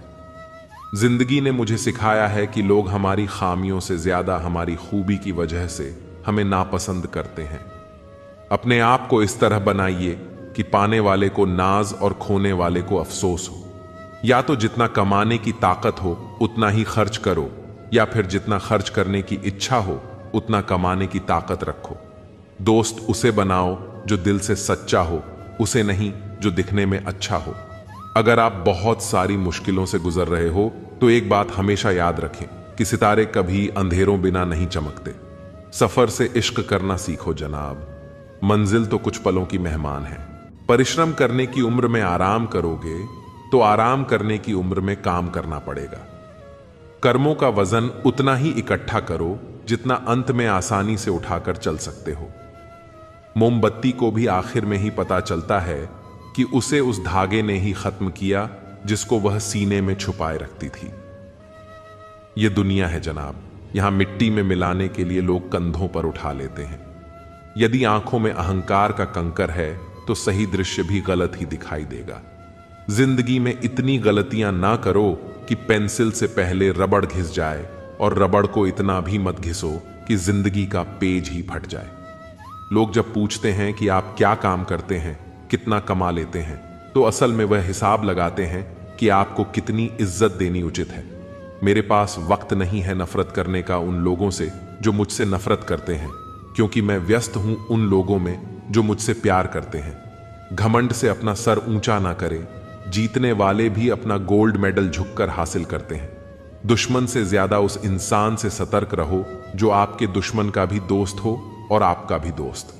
जिंदगी ने मुझे सिखाया है कि लोग हमारी खामियों से ज्यादा हमारी खूबी की वजह से हमें नापसंद करते हैं। अपने आप को इस तरह बनाइए कि पाने वाले को नाज और खोने वाले को अफसोस हो। या तो जितना कमाने की ताकत हो उतना ही खर्च करो, या फिर जितना खर्च करने की इच्छा हो उतना कमाने की ताकत रखो। दोस्त उसे बनाओ जो दिल से सच्चा हो, उसे नहीं जो दिखने में अच्छा हो। अगर आप बहुत सारी मुश्किलों से गुजर रहे हो तो एक बात हमेशा याद रखें कि सितारे कभी अंधेरों बिना नहीं चमकते। सफर से इश्क करना सीखो जनाब, मंजिल तो कुछ पलों की मेहमान है। परिश्रम करने की उम्र में आराम करोगे तो आराम करने की उम्र में काम करना पड़ेगा। कर्मों का वजन उतना ही इकट्ठा करो जितना अंत में आसानी से उठाकर चल सकते हो। मोमबत्ती को भी आखिर में ही पता चलता है कि उसे उस धागे ने ही खत्म किया जिसको वह सीने में छुपाए रखती थी। यह दुनिया है जनाब, यहां मिट्टी में मिलाने के लिए लोग कंधों पर उठा लेते हैं। यदि आंखों में अहंकार का कंकर है तो सही दृश्य भी गलत ही दिखाई देगा। जिंदगी में इतनी गलतियां ना करो कि पेंसिल से पहले रबड़ घिस जाए, और रबड़ को इतना भी मत घिसो कि जिंदगी का पेज ही फट जाए। लोग जब पूछते हैं कि आप क्या काम करते हैं, कितना कमा लेते हैं, तो असल में वह हिसाब लगाते हैं कि आपको कितनी इज्जत देनी उचित है। मेरे पास वक्त नहीं है नफरत करने का उन लोगों से जो मुझसे नफरत करते हैं, क्योंकि मैं व्यस्त हूं उन लोगों में जो मुझसे प्यार करते हैं। घमंड से अपना सर ऊंचा ना करें, जीतने वाले भी अपना गोल्ड मेडल झुककर हासिल करते हैं। दुश्मन से ज्यादा उस इंसान से सतर्क रहो जो आपके दुश्मन का भी दोस्त हो और आपका भी दोस्त।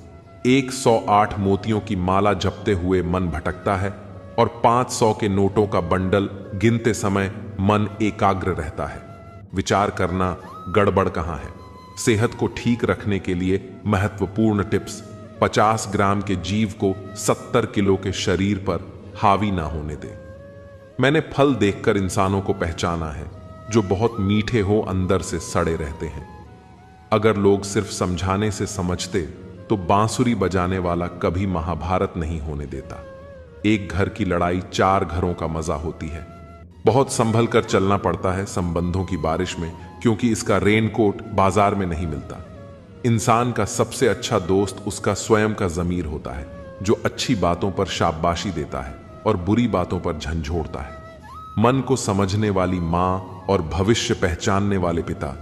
108 मोतियों की माला जपते हुए मन भटकता है, और 500 के नोटों का बंडल गिनते समय मन एकाग्र रहता है। विचार करना गड़बड़ कहां है। सेहत को ठीक रखने के लिए महत्वपूर्ण टिप्स: 50 ग्राम के जीव को 70 किलो के शरीर पर हावी ना होने दे। मैंने फल देखकर इंसानों को पहचाना है जो बहुत मीठे हो अंदर से सड़े रहते हैं। अगर लोग सिर्फ समझाने से समझते तो बांसुरी बजाने वाला कभी महाभारत नहीं होने देता। एक घर की लड़ाई 4 घरों का मजा होती है। बहुत संभल कर चलना पड़ता है संबंधों की बारिश में, क्योंकि इसका रेनकोट बाजार में नहीं मिलता। इंसान का सबसे अच्छा दोस्त उसका स्वयं का ज़मीर होता है, जो अच्छी बातों पर शाबाशी देता है और बुरी बातों पर झंझोड़ता है। मन को समझने वाली माँ और भविष्य पहचानने वाले पिता,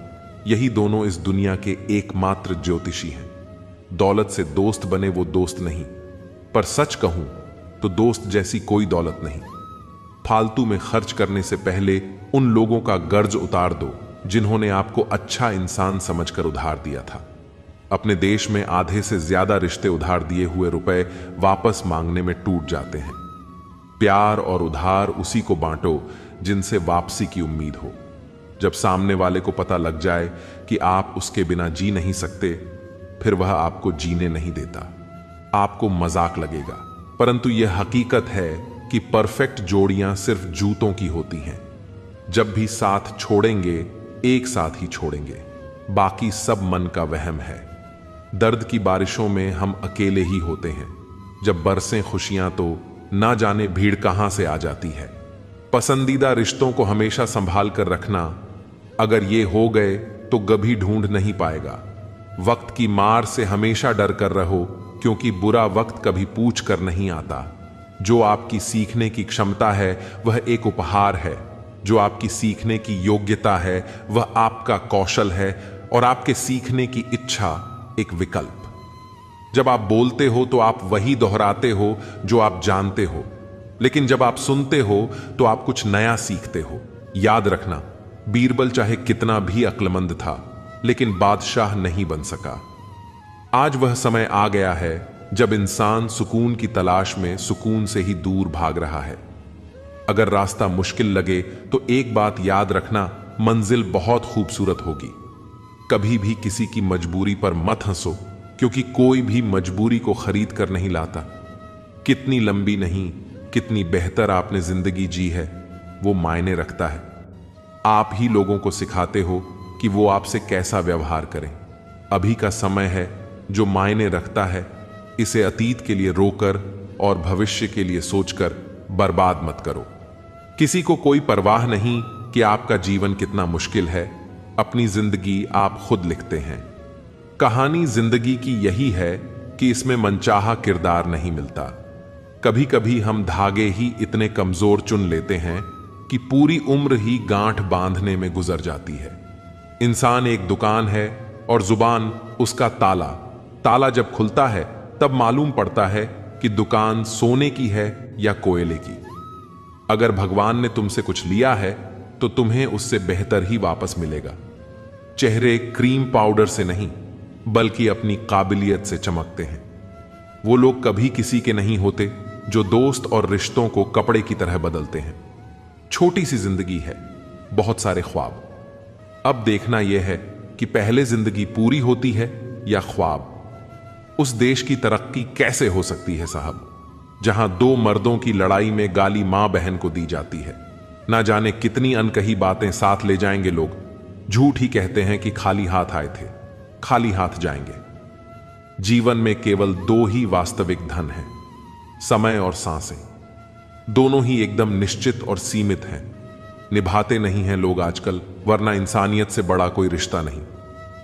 यही दोनों इस दुनिया के एकमात्र ज्योतिषी हैं। दौलत से दोस्त बने वो दोस्त नहीं, पर सच कहूं तो दोस्त जैसी कोई दौलत नहीं। फालतू में खर्च करने से पहले उन लोगों का कर्ज उतार दो जिन्होंने आपको अच्छा इंसान समझकर उधार दिया था। अपने देश में आधे से ज्यादा रिश्ते उधार दिए हुए रुपए वापस मांगने में टूट जाते हैं। प्यार और उधार उसी को बांटो जिनसे वापसी की उम्मीद हो। जब सामने वाले को पता लग जाए कि आप उसके बिना जी नहीं सकते, फिर वह आपको जीने नहीं देता। आपको मजाक लगेगा, परंतु यह हकीकत है कि परफेक्ट जोड़ियां सिर्फ जूतों की होती हैं। जब भी साथ छोड़ेंगे, एक साथ ही छोड़ेंगे, बाकी सब मन का वहम है। दर्द की बारिशों में हम अकेले ही होते हैं। जब बरसें खुशियां तो ना जाने भीड़ कहां से आ जाती है। पसंदीदा रिश्तों को हमेशा संभाल कर रखना। अगर ये हो गए तो कभी ढूंढ नहीं पाएगा। वक्त की मार से हमेशा डर कर रहो, क्योंकि बुरा वक्त कभी पूछ कर नहीं आता। जो आपकी सीखने की क्षमता है वह एक उपहार है, जो आपकी सीखने की योग्यता है वह आपका कौशल है, और आपके सीखने की इच्छा एक विकल्प। जब आप बोलते हो तो आप वही दोहराते हो जो आप जानते हो, लेकिन जब आप सुनते हो तो आप कुछ नया सीखते हो। याद रखना, बीरबल चाहे कितना भी अक्लमंद था, लेकिन बादशाह नहीं बन सका। आज वह समय आ गया है जब इंसान सुकून की तलाश में सुकून से ही दूर भाग रहा है। अगर रास्ता मुश्किल लगे तो एक बात याद रखना, मंजिल बहुत खूबसूरत होगी। कभी भी किसी की मजबूरी पर मत हंसो, क्योंकि कोई भी मजबूरी को खरीद कर नहीं लाता। कितनी लंबी नहीं, कितनी बेहतर आपने जिंदगी जी है, वो मायने रखता है। आप ही लोगों को सिखाते हो कि वो आपसे कैसा व्यवहार करें। अभी का समय है जो मायने रखता है, इसे अतीत के लिए रोकर और भविष्य के लिए सोचकर बर्बाद मत करो। किसी को कोई परवाह नहीं कि आपका जीवन कितना मुश्किल है। अपनी जिंदगी आप खुद लिखते हैं। कहानी जिंदगी की यही है कि इसमें मनचाहा किरदार नहीं मिलता। कभी कभी हम धागे ही इतने कमजोर चुन लेते हैं कि पूरी उम्र ही गांठ बांधने में गुजर जाती है। इंसान एक दुकान है और जुबान उसका ताला। ताला जब खुलता है तब मालूम पड़ता है कि दुकान सोने की है या कोयले की। अगर भगवान ने तुमसे कुछ लिया है तो तुम्हें उससे बेहतर ही वापस मिलेगा। चेहरे क्रीम पाउडर से नहीं बल्कि अपनी काबिलियत से चमकते हैं। वो लोग कभी किसी के नहीं होते जो दोस्त और रिश्तों को कपड़े की तरह बदलते हैं। छोटी सी जिंदगी है, बहुत सारे ख्वाब। अब देखना यह है कि पहले जिंदगी पूरी होती है या ख्वाब। उस देश की तरक्की कैसे हो सकती है साहब, जहां दो मर्दों की लड़ाई में गाली मां बहन को दी जाती है। ना जाने कितनी अनकही बातें साथ ले जाएंगे लोग। झूठ ही कहते हैं कि खाली हाथ आए थे, खाली हाथ जाएंगे। जीवन में केवल दो ही वास्तविक धन हैं, समय और सांसें। दोनों ही एकदम निश्चित और सीमित हैं। निभाते नहीं हैं लोग आजकल, वरना इंसानियत से बड़ा कोई रिश्ता नहीं।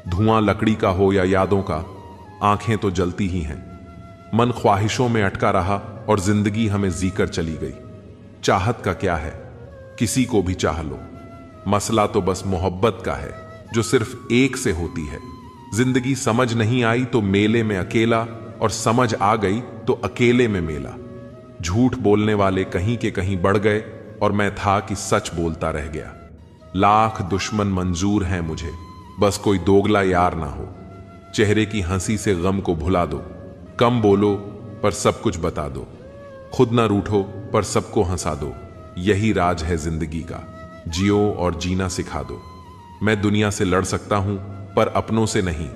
धुआं लकड़ी का हो या यादों का, आंखें तो जलती ही हैं। मन ख्वाहिशों में अटका रहा और जिंदगी हमें जीकर चली गई। चाहत का क्या है, किसी को भी चाह लो। मसला तो बस मोहब्बत का है जो सिर्फ एक से होती है। जिंदगी समझ नहीं आई तो मेले में अकेला, और समझ आ गई तो अकेले में मेला। झूठ बोलने वाले कहीं के कहीं बढ़ गए और मैं था कि सच बोलता रह गया। लाख दुश्मन मंजूर हैं मुझे, बस कोई दोगला यार ना हो। चेहरे की हंसी से गम को भुला दो। कम बोलो पर सब कुछ बता दो। खुद ना रूठो पर सबको हंसा दो। यही राज है जिंदगी का, जियो और जीना सिखा दो। मैं दुनिया से लड़ सकता हूं पर अपनों से नहीं,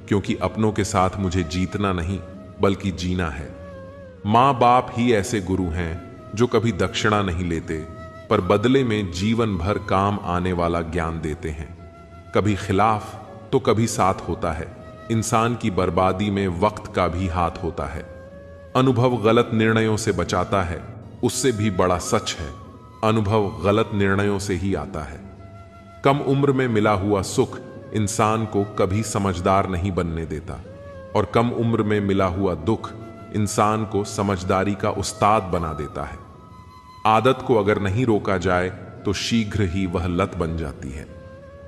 क्योंकि अपनों के साथ मुझे जीतना नहीं बल्कि जीना है। मां बाप ही ऐसे गुरु हैं जो कभी दक्षिणा नहीं लेते पर बदले में जीवन भर काम आने वाला ज्ञान देते हैं। कभी खिलाफ तो कभी साथ होता है। इंसान की बर्बादी में वक्त का भी हाथ होता है। अनुभव गलत निर्णयों से बचाता है, उससे भी बड़ा सच है। अनुभव गलत निर्णयों से ही आता है। कम उम्र में मिला हुआ सुख इंसान को कभी समझदार नहीं बनने देता, और कम उम्र में मिला हुआ दुख इंसान को समझदारी का उस्ताद बना देता है। आदत को अगर नहीं रोका जाए तो शीघ्र ही वह लत बन जाती है।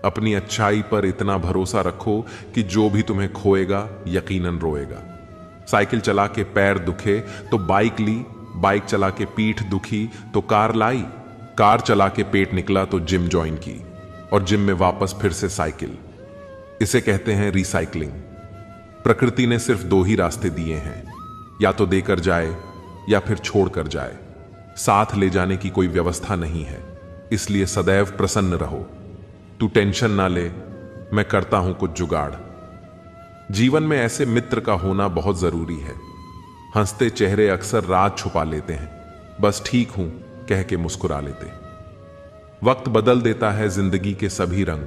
अपनी अच्छाई पर इतना भरोसा रखो कि जो भी तुम्हें खोएगा यकीनन रोएगा। साइकिल चला के पैर दुखे तो बाइक ली, बाइक चला के पीठ दुखी तो कार लाई, कार चला के पेट निकला तो जिम ज्वाइन की, और जिम में वापस फिर से साइकिल। इसे कहते हैं रिसाइकलिंग। प्रकृति ने सिर्फ दो ही रास्ते दिए हैं, या तो देकर जाए या फिर छोड़कर जाए। साथ ले जाने की कोई व्यवस्था नहीं है, इसलिए सदैव प्रसन्न रहो। तू टेंशन ना ले, मैं करता हूं कुछ जुगाड़। जीवन में ऐसे मित्र का होना बहुत जरूरी है। हंसते चेहरे अक्सर राज छुपा लेते हैं, बस ठीक हूं कह के मुस्कुरा लेते। वक्त बदल देता है जिंदगी के सभी रंग,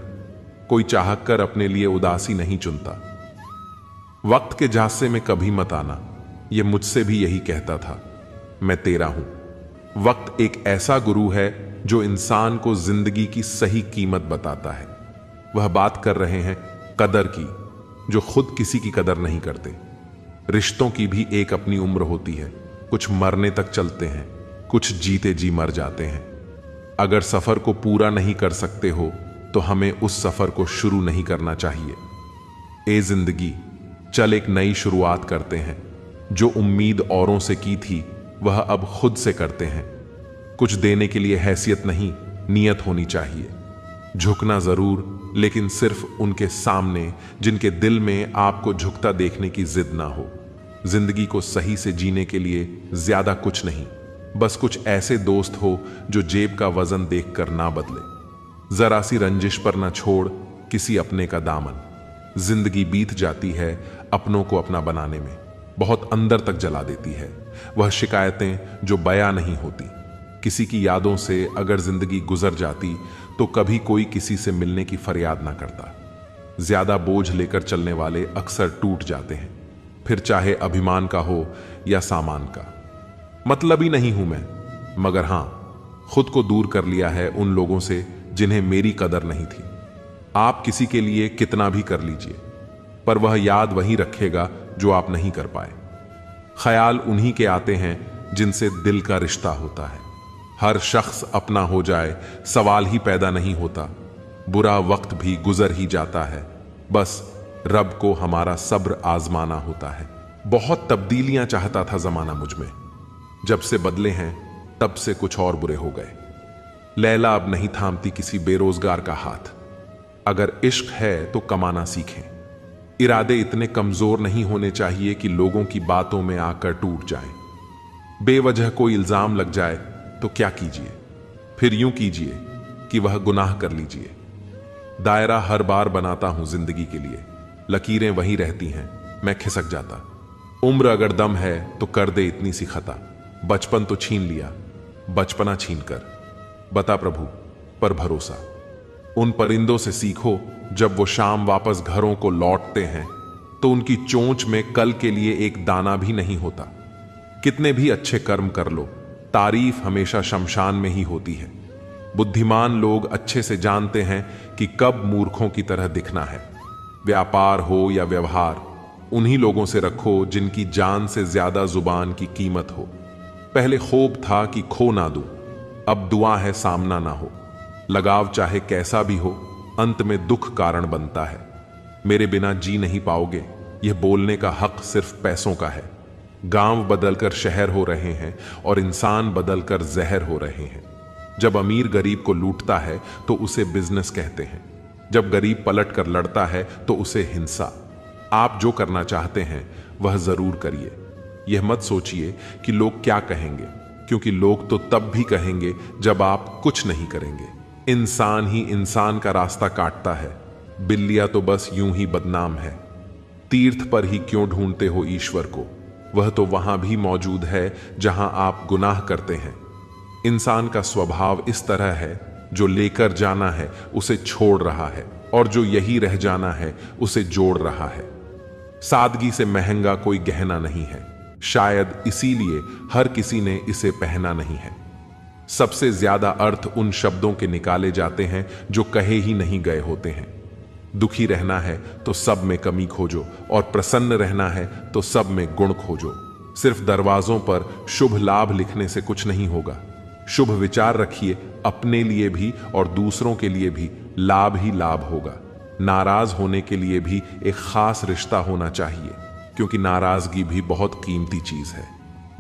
कोई चाहकर अपने लिए उदासी नहीं चुनता। वक्त के झांसे में कभी मत आना, यह मुझसे भी यही कहता था। मैं तेरा हूं। वक्त एक ऐसा गुरु है जो इंसान को जिंदगी की सही कीमत बताता है। वह बात कर रहे हैं कदर की, जो खुद किसी की कदर नहीं करते। रिश्तों की भी एक अपनी उम्र होती है, कुछ मरने तक चलते हैं, कुछ जीते जी मर जाते हैं। अगर सफर को पूरा नहीं कर सकते हो तो हमें उस सफर को शुरू नहीं करना चाहिए। ए जिंदगी, चल एक नई शुरुआत करते हैं। जो उम्मीद औरों से की थी वह अब खुद से करते हैं। कुछ देने के लिए हैसियत नहीं, नियत होनी चाहिए। झुकना जरूर, लेकिन सिर्फ उनके सामने जिनके दिल में आपको झुकता देखने की जिद ना हो। जिंदगी को सही से जीने के लिए ज्यादा कुछ नहीं, बस कुछ ऐसे दोस्त हो जो जेब का वजन देखकर ना बदले। जरा सी रंजिश पर ना छोड़ किसी अपने का दामन। जिंदगी बीत जाती है अपनों को अपना बनाने में, बहुत अंदर तक जला देती है वह शिकायतें जो बयां नहीं होती। किसी की यादों से अगर जिंदगी गुजर जाती तो कभी कोई किसी से मिलने की फरियाद ना करता। ज्यादा बोझ लेकर चलने वाले अक्सर टूट जाते हैं, फिर चाहे अभिमान का हो या सामान का। मतलबी नहीं हूं मैं, मगर हां, खुद को दूर कर लिया है उन लोगों से जिन्हें मेरी कदर नहीं थी। आप किसी के लिए कितना भी कर लीजिए, पर वह याद वही रखेगा जो आप नहीं कर पाए। ख्याल उन्हीं के आते हैं जिनसे दिल का रिश्ता होता है। हर शख्स अपना हो जाए सवाल ही पैदा नहीं होता। बुरा वक्त भी गुजर ही जाता है, बस रब को हमारा सब्र आजमाना होता है। बहुत तब्दीलियां चाहता था जमाना मुझ में, जब से बदले हैं तब से कुछ और बुरे हो गए। लैला अब नहीं थामती किसी बेरोजगार का हाथ। अगर इश्क है तो कमाना सीखें। इरादे इतने कमजोर नहीं होने चाहिए कि लोगों की बातों में आकर टूट जाएं। बेवजह कोई इल्जाम लग जाए तो क्या कीजिए, फिर यूं कीजिए कि वह गुनाह कर लीजिए। दायरा हर बार बनाता हूं जिंदगी के लिए, लकीरें वहीं रहती हैं, मैं खिसक जाता। उम्र अगर दम है तो कर दे इतनी सी खता। बचपन तो छीन लिया, बचपना छीन कर। बता प्रभु पर भरोसा। उन परिंदों से सीखो जब वो शाम वापस घरों को लौटते हैं तो उनकी चोंच में कल के लिए एक दाना भी नहीं होता। कितने भी अच्छे कर्म कर लो, तारीफ हमेशा शमशान में ही होती है। बुद्धिमान लोग अच्छे से जानते हैं कि कब मूर्खों की तरह दिखना है। व्यापार हो या व्यवहार, उन्हीं लोगों से रखो जिनकी जान से ज्यादा जुबान की कीमत हो। पहले खूब था कि खो ना दूं, अब दुआ है सामना ना हो। लगाव चाहे कैसा भी हो, अंत में दुख कारण बनता है। मेरे बिना जी नहीं पाओगे, यह बोलने का हक सिर्फ पैसों का है। गांव बदलकर शहर हो रहे हैं और इंसान बदलकर जहर हो रहे हैं। जब अमीर गरीब को लूटता है तो उसे बिजनेस कहते हैं, जब गरीब पलट कर लड़ता है तो उसे हिंसा। आप जो करना चाहते हैं वह जरूर करिए। यह मत सोचिए कि लोग क्या कहेंगे, क्योंकि लोग तो तब भी कहेंगे जब आप कुछ नहीं करेंगे। इंसान ही इंसान का रास्ता काटता है, बिल्लियां तो बस यूं ही बदनाम है। तीर्थ पर ही क्यों ढूंढते हो ईश्वर को, वह तो वहां भी मौजूद है जहां आप गुनाह करते हैं। इंसान का स्वभाव इस तरह है, जो लेकर जाना है उसे छोड़ रहा है और जो यही रह जाना है उसे जोड़ रहा है। सादगी से महंगा कोई गहना नहीं है, शायद इसीलिए हर किसी ने इसे पहना नहीं है। सबसे ज्यादा अर्थ उन शब्दों के निकाले जाते हैं जो कहे ही नहीं गए होते हैं। दुखी रहना है तो सब में कमी खोजो और प्रसन्न रहना है तो सब में गुण खोजो। सिर्फ दरवाजों पर शुभ लाभ लिखने से कुछ नहीं होगा। शुभ विचार रखिए, अपने लिए भी और दूसरों के लिए भी लाभ ही लाभ होगा। नाराज होने के लिए भी एक खास रिश्ता होना चाहिए, क्योंकि नाराजगी भी बहुत कीमती चीज है।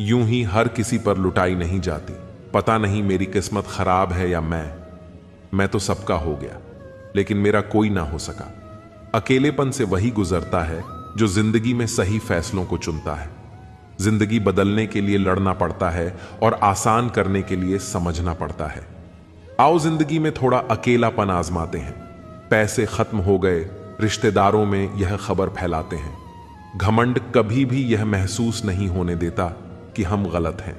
यूं ही हर किसी पर लुटाई नहीं जाती। पता नहीं मेरी किस्मत खराब है या मैं तो सबका हो गया, लेकिन मेरा कोई ना हो सका। अकेलेपन से वही गुजरता है जो जिंदगी में सही फैसलों को चुनता है। जिंदगी बदलने के लिए लड़ना पड़ता है और आसान करने के लिए समझना पड़ता है। आओ जिंदगी में थोड़ा अकेलापन आजमाते हैं। पैसे खत्म हो गए, रिश्तेदारों में यह खबर फैलाते हैं। घमंड कभी भी यह महसूस नहीं होने देता कि हम गलत हैं।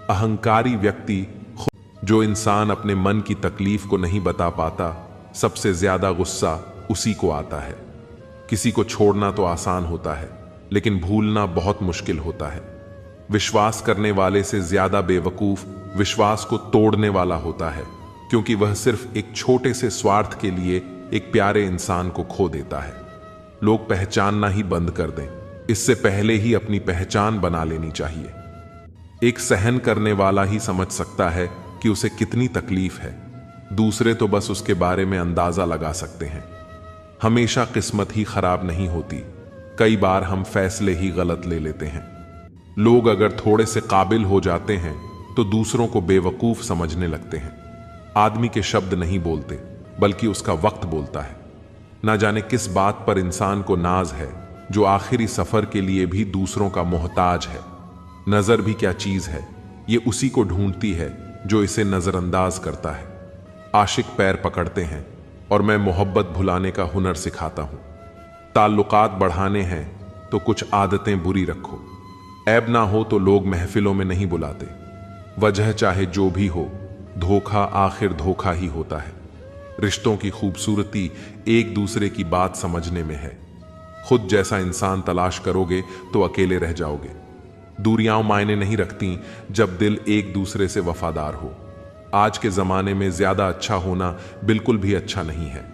अहंकारी व्यक्ति, जो इंसान अपने मन की तकलीफ को नहीं बता पाता, सबसे ज्यादा गुस्सा उसी को आता है। किसी को छोड़ना तो आसान होता है, लेकिन भूलना बहुत मुश्किल होता है। विश्वास करने वाले से ज्यादा बेवकूफ विश्वास को तोड़ने वाला होता है, क्योंकि वह सिर्फ एक छोटे से स्वार्थ के लिए एक प्यारे इंसान को खो देता है। लोग पहचानना ही बंद कर दें, इससे पहले ही अपनी पहचान बना लेनी चाहिए। एक सहन करने वाला ही समझ सकता है कि उसे कितनी तकलीफ है। दूसरे तो बस उसके बारे में अंदाजा लगा सकते हैं। हमेशा किस्मत ही खराब नहीं होती, कई बार हम फैसले ही गलत ले लेते हैं। लोग अगर थोड़े से काबिल हो जाते हैं तो दूसरों को बेवकूफ समझने लगते हैं। आदमी के शब्द नहीं बोलते, बल्कि उसका वक्त बोलता है। ना जाने किस बात पर इंसान को नाज है, जो आखिरी सफर के लिए भी दूसरों का मोहताज है। नजर भी क्या चीज है, ये उसी को ढूंढती है जो इसे नजरअंदाज करता है। आशिक पैर पकड़ते हैं और मैं मोहब्बत भुलाने का हुनर सिखाता हूं। ताल्लुकात बढ़ाने हैं तो कुछ आदतें बुरी रखो। ऐब ना हो तो लोग महफिलों में नहीं बुलाते। वजह चाहे जो भी हो, धोखा आखिर धोखा ही होता है। रिश्तों की खूबसूरती एक दूसरे की बात समझने में है। खुद जैसा इंसान तलाश करोगे तो अकेले रह जाओगे। दूरियां मायने नहीं रखती जब दिल एक दूसरे से वफादार हो। आज के जमाने में ज्यादा अच्छा होना बिल्कुल भी अच्छा नहीं है।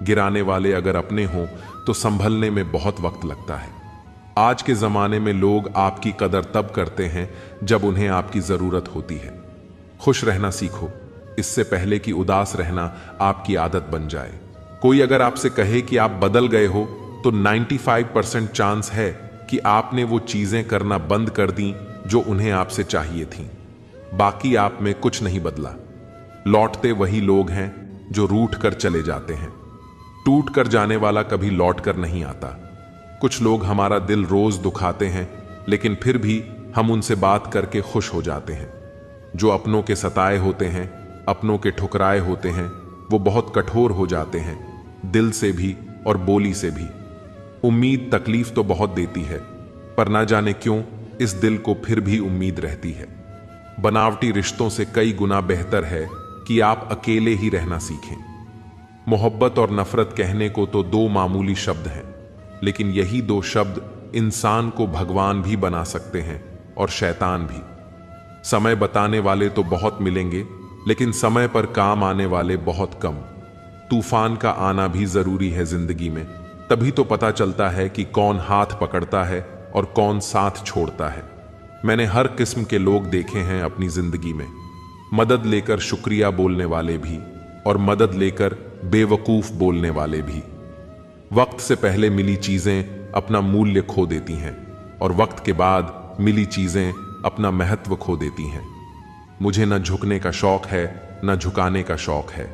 गिराने वाले अगर अपने हों तो संभलने में बहुत वक्त लगता है। आज के जमाने में लोग आपकी कदर तब करते हैं जब उन्हें आपकी जरूरत होती है। खुश रहना सीखो, इससे पहले कि उदास रहना आपकी आदत बन जाए। कोई अगर आपसे कहे कि आप बदल गए हो तो 95% चांस है कि आपने वो चीजें करना बंद कर दी जो उन्हें आपसे चाहिए थीं। बाकी आप में कुछ नहीं बदला। लौटते वही लोग हैं जो रूठ कर चले जाते हैं। टूट कर जाने वाला कभी लौट कर नहीं आता। कुछ लोग हमारा दिल रोज दुखाते हैं, लेकिन फिर भी हम उनसे बात करके खुश हो जाते हैं। जो अपनों के सताए होते हैं, अपनों के ठुकराए होते हैं, वो बहुत कठोर हो जाते हैं, दिल से भी और बोली से भी। उम्मीद तकलीफ तो बहुत देती है, पर ना जाने क्यों इस दिल को फिर भी उम्मीद रहती है। बनावटी रिश्तों से कई गुना बेहतर है कि आप अकेले ही रहना सीखें। मोहब्बत और नफरत कहने को तो दो मामूली शब्द हैं, लेकिन यही दो शब्द इंसान को भगवान भी बना सकते हैं और शैतान भी। समय बताने वाले तो बहुत मिलेंगे, लेकिन समय पर काम आने वाले बहुत कम। तूफान का आना भी जरूरी है जिंदगी में, तभी तो पता चलता है कि कौन हाथ पकड़ता है और कौन साथ छोड़ता है। मैंने हर किस्म के लोग देखे हैं अपनी जिंदगी में, मदद लेकर शुक्रिया बोलने वाले भी और मदद लेकर बेवकूफ बोलने वाले भी। वक्त से पहले मिली चीजें अपना मूल्य खो देती हैं और वक्त के बाद मिली चीजें अपना महत्व खो देती हैं। मुझे न झुकने का शौक है न झुकाने का शौक है।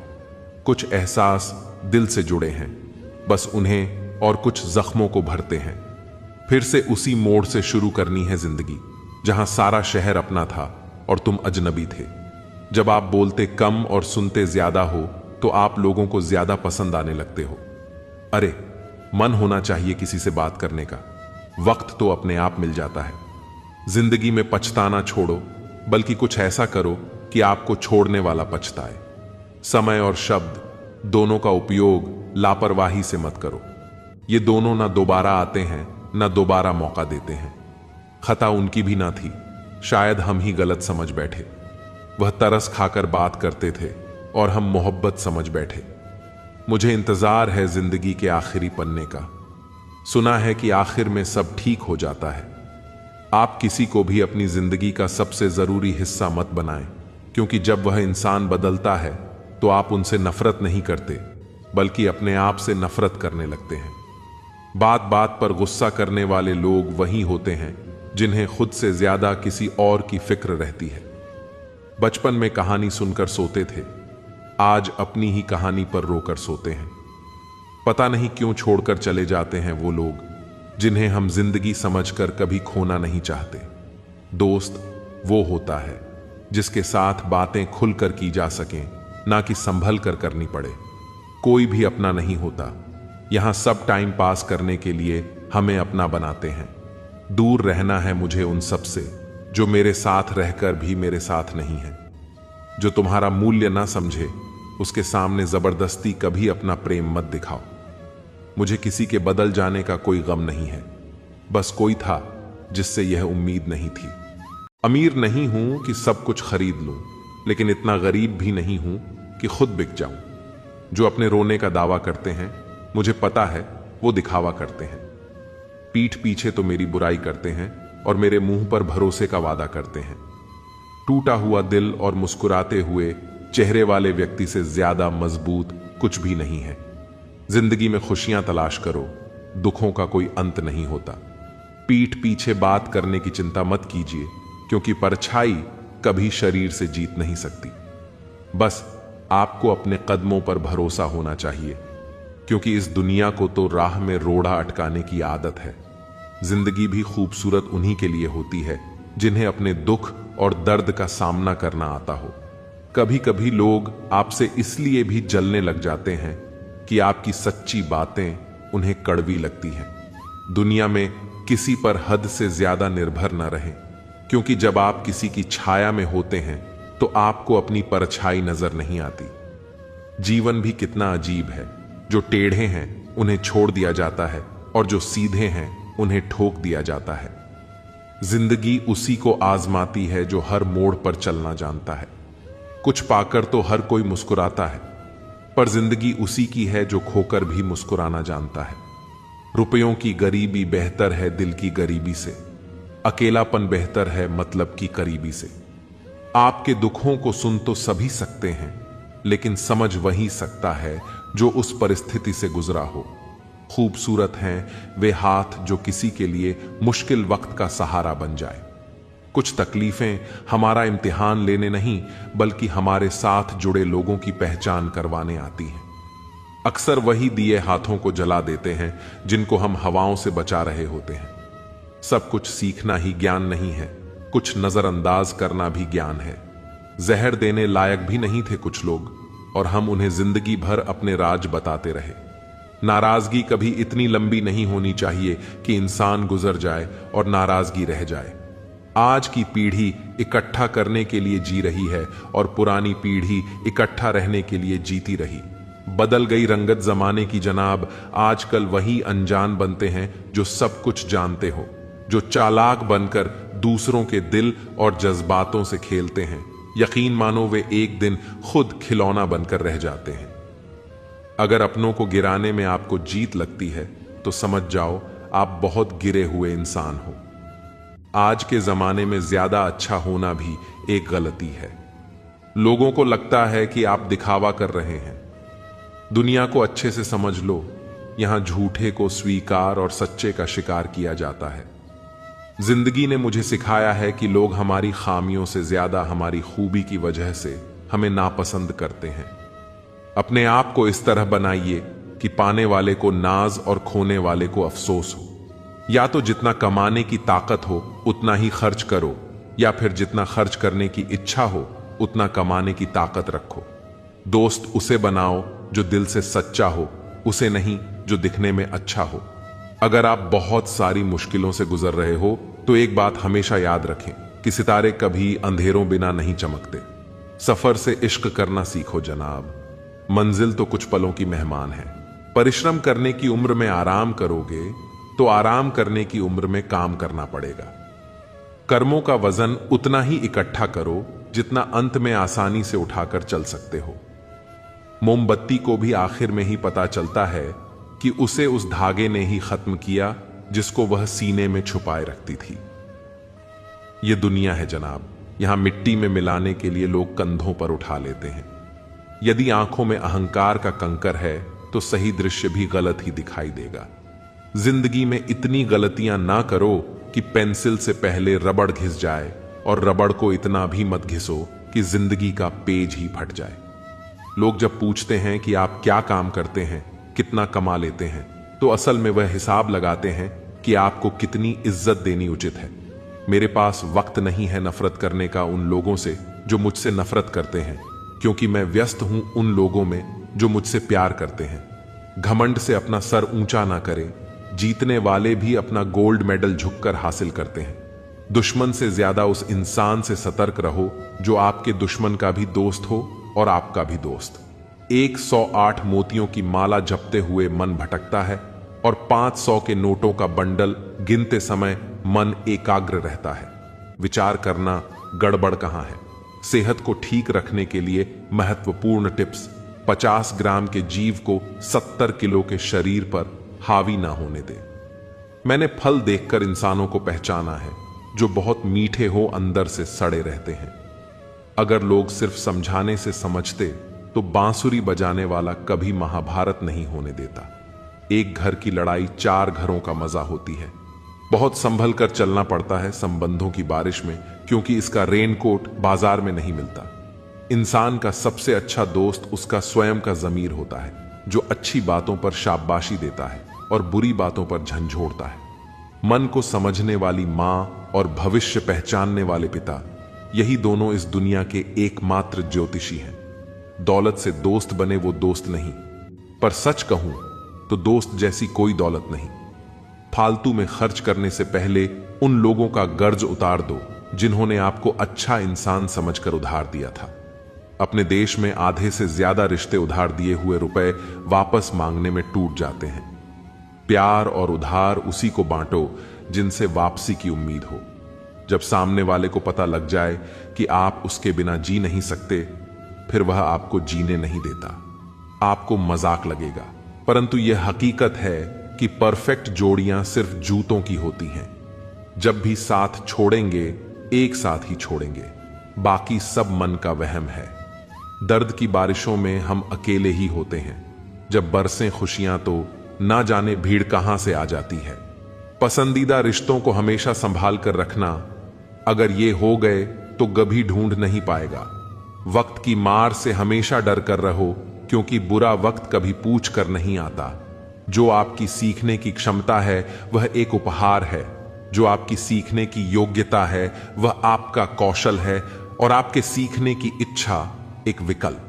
कुछ एहसास दिल से जुड़े हैं, बस उन्हें और कुछ जख्मों को भरते हैं। फिर से उसी मोड़ से शुरू करनी है जिंदगी, जहां सारा शहर अपना था और तुम अजनबी थे। जब आप बोलते कम और सुनते ज्यादा हो तो आप लोगों को ज्यादा पसंद आने लगते हो। अरे, मन होना चाहिए किसी से बात करने का, वक्त तो अपने आप मिल जाता है। जिंदगी में पछताना छोड़ो, बल्कि कुछ ऐसा करो कि आपको छोड़ने वाला पछताए। समय और शब्द दोनों का उपयोग लापरवाही से मत करो। ये दोनों ना दोबारा आते हैं ना दोबारा मौका देते हैं। खता उनकी भी ना थी, शायद हम ही गलत समझ बैठे। वह तरस खाकर बात करते थे और हम मोहब्बत समझ बैठे। मुझे इंतजार है जिंदगी के आखिरी पन्ने का। सुना है कि आखिर में सब ठीक हो जाता है। आप किसी को भी अपनी जिंदगी का सबसे जरूरी हिस्सा मत बनाएं, क्योंकि जब वह इंसान बदलता है तो आप उनसे नफरत नहीं करते, बल्कि अपने आप से नफरत करने लगते हैं। बात बात पर गुस्सा करने वाले लोग वही होते हैं जिन्हें खुद से ज्यादा किसी और की फिक्र रहती है। बचपन में कहानी सुनकर सोते थे, आज अपनी ही कहानी पर रोकर सोते हैं। पता नहीं क्यों छोड़कर चले जाते हैं वो लोग जिन्हें हम जिंदगी समझकर कभी खोना नहीं चाहते। दोस्त वो होता है जिसके साथ बातें खुलकर की जा सकें, ना कि संभल कर करनी पड़े। कोई भी अपना नहीं होता, यहां सब टाइम पास करने के लिए हमें अपना बनाते हैं। दूर रहना है मुझे उन सब से जो मेरे साथ रहकर भी मेरे साथ नहीं है। जो तुम्हारा मूल्य ना समझे उसके सामने जबरदस्ती कभी अपना प्रेम मत दिखाओ। मुझे किसी के बदल जाने का कोई गम नहीं है, बस कोई था जिससे यह उम्मीद नहीं थी। अमीर नहीं हूं कि सब कुछ खरीद लूं, लेकिन इतना गरीब भी नहीं हूं कि खुद बिक जाऊं। जो अपने रोने का दावा करते हैं, मुझे पता है वो दिखावा करते हैं। पीठ पीछे तो मेरी बुराई करते हैं और मेरे मुंह पर भरोसे का वादा करते हैं। टूटा हुआ दिल और मुस्कुराते हुए चेहरे वाले व्यक्ति से ज्यादा मजबूत कुछ भी नहीं है। जिंदगी में खुशियां तलाश करो, दुखों का कोई अंत नहीं होता। पीठ पीछे बात करने की चिंता मत कीजिए, क्योंकि परछाई कभी शरीर से जीत नहीं सकती। बस आपको अपने कदमों पर भरोसा होना चाहिए, क्योंकि इस दुनिया को तो राह में रोड़ा अटकाने की आदत है। जिंदगी भी खूबसूरत उन्हीं के लिए होती है जिन्हें अपने दुख और दर्द का सामना करना आता हो। कभी कभी लोग आपसे इसलिए भी जलने लग जाते हैं कि आपकी सच्ची बातें उन्हें कड़वी लगती हैं। दुनिया में किसी पर हद से ज्यादा निर्भर न रहें, क्योंकि जब आप किसी की छाया में होते हैं तो आपको अपनी परछाई नजर नहीं आती। जीवन भी कितना अजीब है। जो टेढ़े हैं उन्हें छोड़ दिया जाता है और जो सीधे हैं उन्हें ठोक दिया जाता है। जिंदगी उसी को आजमाती है जो हर मोड़ पर चलना जानता है। कुछ पाकर तो हर कोई मुस्कुराता है, पर जिंदगी उसी की है जो खोकर भी मुस्कुराना जानता है। रुपयों की गरीबी बेहतर है दिल की गरीबी से, अकेलापन बेहतर है मतलब की करीबी से। आपके दुखों को सुन तो सभी सकते हैं, लेकिन समझ वही सकता है जो उस परिस्थिति से गुजरा हो। खूबसूरत हैं वे हाथ जो किसी के लिए मुश्किल वक्त का सहारा बन जाए। कुछ तकलीफें हमारा इम्तिहान लेने नहीं, बल्कि हमारे साथ जुड़े लोगों की पहचान करवाने आती हैं। अक्सर वही दिए हाथों को जला देते हैं जिनको हम हवाओं से बचा रहे होते हैं। सब कुछ सीखना ही ज्ञान नहीं है, कुछ नजरअंदाज करना भी ज्ञान है। जहर देने लायक भी नहीं थे कुछ लोग, और हम उन्हें जिंदगी भर अपने राज बताते रहे। नाराजगी कभी इतनी लंबी नहीं होनी चाहिए कि इंसान गुजर जाए और नाराजगी रह जाए। आज की पीढ़ी इकट्ठा करने के लिए जी रही है और पुरानी पीढ़ी इकट्ठा रहने के लिए जीती रही। बदल गई रंगत जमाने की जनाब, आजकल वही अनजान बनते हैं जो सब कुछ जानते हो, जो चालाक बनकर दूसरों के दिल और जज्बातों से खेलते हैं। यकीन मानो वे एक दिन खुद खिलौना बनकर रह जाते हैं। अगर अपनों को गिराने में आपको जीत लगती है तो समझ जाओ आप बहुत गिरे हुए इंसान हो। आज के जमाने में ज्यादा अच्छा होना भी एक गलती है। लोगों को लगता है कि आप दिखावा कर रहे हैं। दुनिया को अच्छे से समझ लो, यहां झूठे को स्वीकार और सच्चे का शिकार किया जाता है। जिंदगी ने मुझे सिखाया है कि लोग हमारी खामियों से ज्यादा हमारी खूबी की वजह से हमें नापसंद करते हैं। अपने आप को इस तरह बनाइए कि पाने वाले को नाज और खोने वाले को अफसोस हो। या तो जितना कमाने की ताकत हो उतना ही खर्च करो, या फिर जितना खर्च करने की इच्छा हो उतना कमाने की ताकत रखो। दोस्त उसे बनाओ जो दिल से सच्चा हो, उसे नहीं जो दिखने में अच्छा हो। अगर आप बहुत सारी मुश्किलों से गुजर रहे हो तो एक बात हमेशा याद रखें कि सितारे कभी अंधेरों बिना नहीं चमकते। सफर से इश्क करना सीखो जनाब, मंजिल तो कुछ पलों की मेहमान है। परिश्रम करने की उम्र में आराम करोगे तो आराम करने की उम्र में काम करना पड़ेगा। कर्मों का वजन उतना ही इकट्ठा करो जितना अंत में आसानी से उठाकर चल सकते हो। मोमबत्ती को भी आखिर में ही पता चलता है कि उसे उस धागे ने ही खत्म किया जिसको वह सीने में छुपाए रखती थी। यह दुनिया है जनाब, यहां मिट्टी में मिलाने के लिए लोग कंधों पर उठा लेते हैं। यदि आंखों में अहंकार का कंकर है तो सही दृश्य भी गलत ही दिखाई देगा। जिंदगी में इतनी गलतियां ना करो कि पेंसिल से पहले रबड़ घिस जाए, और रबड़ को इतना भी मत घिसो कि जिंदगी का पेज ही फट जाए। लोग जब पूछते हैं कि आप क्या काम करते हैं, कितना कमा लेते हैं, तो असल में वह हिसाब लगाते हैं कि आपको कितनी इज्जत देनी उचित है। मेरे पास वक्त नहीं है नफरत करने का उन लोगों से जो मुझसे नफरत करते हैं, क्योंकि मैं व्यस्त हूं उन लोगों में जो मुझसे प्यार करते हैं। घमंड से अपना सर ऊंचा ना करें, जीतने वाले भी अपना गोल्ड मेडल झुककर हासिल करते हैं। दुश्मन से ज्यादा उस इंसान से सतर्क रहो जो आपके दुश्मन का भी दोस्त हो और आपका भी दोस्त। 108 मोतियों की माला जपते हुए मन भटकता है, और 500 के नोटों का बंडल गिनते समय मन एकाग्र रहता है। विचार करना गड़बड़ कहां है। सेहत को ठीक रखने के लिए महत्वपूर्ण टिप्स: 50 ग्राम के जीव को 70 किलो के शरीर पर हावी ना होने दे। मैंने फल देखकर इंसानों को पहचाना है जो बहुत मीठे हो अंदर से सड़े रहते हैं। अगर लोग सिर्फ समझाने से समझते तो बांसुरी बजाने वाला कभी महाभारत नहीं होने देता। एक घर की लड़ाई 4 घरों का मजा होती है। बहुत संभल कर चलना पड़ता है संबंधों की बारिश में, क्योंकि इसका रेनकोट बाजार में नहीं मिलता। इंसान का सबसे अच्छा दोस्त उसका स्वयं का ज़मीर होता है, जो अच्छी बातों पर शाबाशी देता है और बुरी बातों पर झंझोड़ता है। मन को समझने वाली मां और भविष्य पहचानने वाले पिता, यही दोनों इस दुनिया के एकमात्र ज्योतिषी हैं। दौलत से दोस्त बने वो दोस्त नहीं, पर सच कहूं तो दोस्त जैसी कोई दौलत नहीं। फालतू में खर्च करने से पहले उन लोगों का कर्ज उतार दो जिन्होंने आपको अच्छा इंसान समझकर उधार दिया था। अपने देश में आधे से ज्यादा रिश्ते उधार दिए हुए रुपए वापस मांगने में टूट जाते हैं। प्यार और उधार उसी को बांटो जिनसे वापसी की उम्मीद हो। जब सामने वाले को पता लग जाए कि आप उसके बिना जी नहीं सकते, फिर वह आपको जीने नहीं देता। आपको मजाक लगेगा, परंतु यह हकीकत है कि परफेक्ट जोड़ियां सिर्फ जूतों की होती हैं। जब भी साथ छोड़ेंगे, एक साथ ही छोड़ेंगे, बाकी सब मन का वहम है। दर्द की बारिशों में हम अकेले ही होते हैं। जब बरसें खुशियां तो ना जाने भीड़ कहां से आ जाती है। पसंदीदा रिश्तों को हमेशा संभाल कर रखना, अगर ये हो गए तो कभी ढूंढ नहीं पाएगा। वक्त की मार से हमेशा डर कर रहो, क्योंकि बुरा वक्त कभी पूछ कर नहीं आता। जो आपकी सीखने की क्षमता है वह एक उपहार है, जो आपकी सीखने की योग्यता है वह आपका कौशल है, और आपके सीखने की इच्छा एक विकल्प।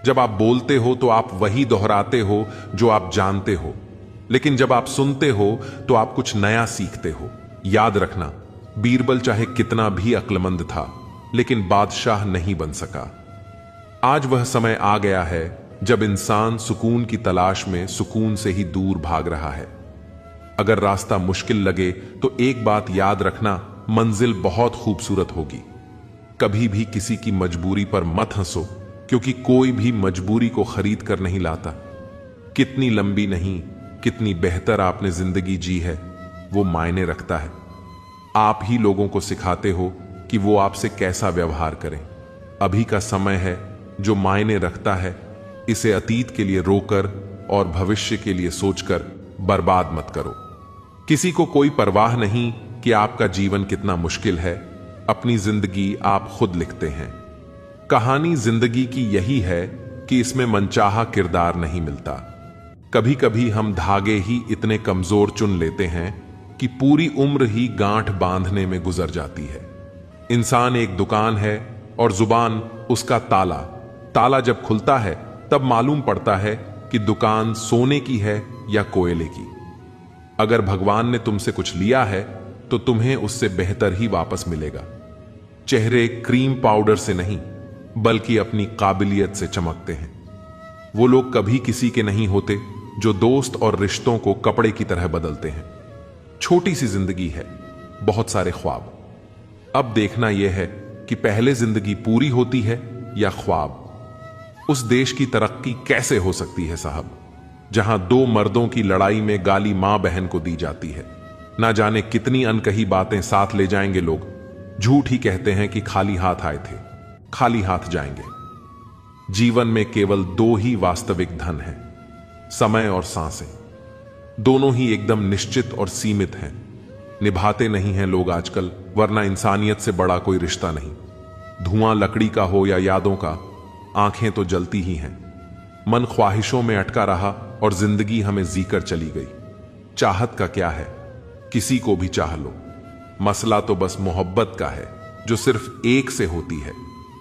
जब आप बोलते हो तो आप वही दोहराते हो जो आप जानते हो, लेकिन जब आप सुनते हो तो आप कुछ नया सीखते हो। याद रखना, बीरबल चाहे कितना भी अक्लमंद था, लेकिन बादशाह नहीं बन सका। आज वह समय आ गया है जब इंसान सुकून की तलाश में सुकून से ही दूर भाग रहा है। अगर रास्ता मुश्किल लगे तो एक बात याद रखना, मंजिल बहुत खूबसूरत होगी। कभी भी किसी की मजबूरी पर मत हंसो, क्योंकि कोई भी मजबूरी को खरीद कर नहीं लाता। कितनी लंबी नहीं, कितनी बेहतर आपने जिंदगी जी है, वो मायने रखता है। आप ही लोगों को सिखाते हो कि वो आपसे कैसा व्यवहार करें। अभी का समय है जो मायने रखता है। इसे अतीत के लिए रोकर और भविष्य के लिए सोचकर बर्बाद मत करो। किसी को कोई परवाह नहीं कि आपका जीवन कितना मुश्किल है। अपनी जिंदगी आप खुद लिखते हैं। कहानी जिंदगी की यही है कि इसमें मनचाहा किरदार नहीं मिलता। कभी कभी हम धागे ही इतने कमजोर चुन लेते हैं कि पूरी उम्र ही गांठ बांधने में गुजर जाती है। इंसान एक दुकान है और जुबान उसका ताला। ताला जब खुलता है तब मालूम पड़ता है कि दुकान सोने की है या कोयले की। अगर भगवान ने तुमसे कुछ लिया है तो तुम्हें उससे बेहतर ही वापस मिलेगा। चेहरे क्रीम पाउडर से नहीं, बल्कि अपनी काबिलियत से चमकते हैं। वो लोग कभी किसी के नहीं होते जो दोस्त और रिश्तों को कपड़े की तरह बदलते हैं। छोटी सी जिंदगी है, बहुत सारे ख्वाब। अब देखना यह है कि पहले जिंदगी पूरी होती है या ख्वाब। उस देश की तरक्की कैसे हो सकती है साहब, जहां दो मर्दों की लड़ाई में गाली मां बहन को दी जाती है। ना जाने कितनी अनकही बातें साथ ले जाएंगे लोग। झूठ ही कहते हैं कि खाली हाथ आए थे, खाली हाथ जाएंगे। जीवन में केवल दो ही वास्तविक धन हैं, समय और सांसें। दोनों ही एकदम निश्चित और सीमित हैं। निभाते नहीं हैं लोग आजकल, वरना इंसानियत से बड़ा कोई रिश्ता नहीं। धुआं लकड़ी का हो या यादों का, आंखें तो जलती ही हैं। मन ख्वाहिशों में अटका रहा और जिंदगी हमें जीकर चली गई। चाहत का क्या है, किसी को भी चाह लो। मसला तो बस मोहब्बत का है, जो सिर्फ एक से होती है।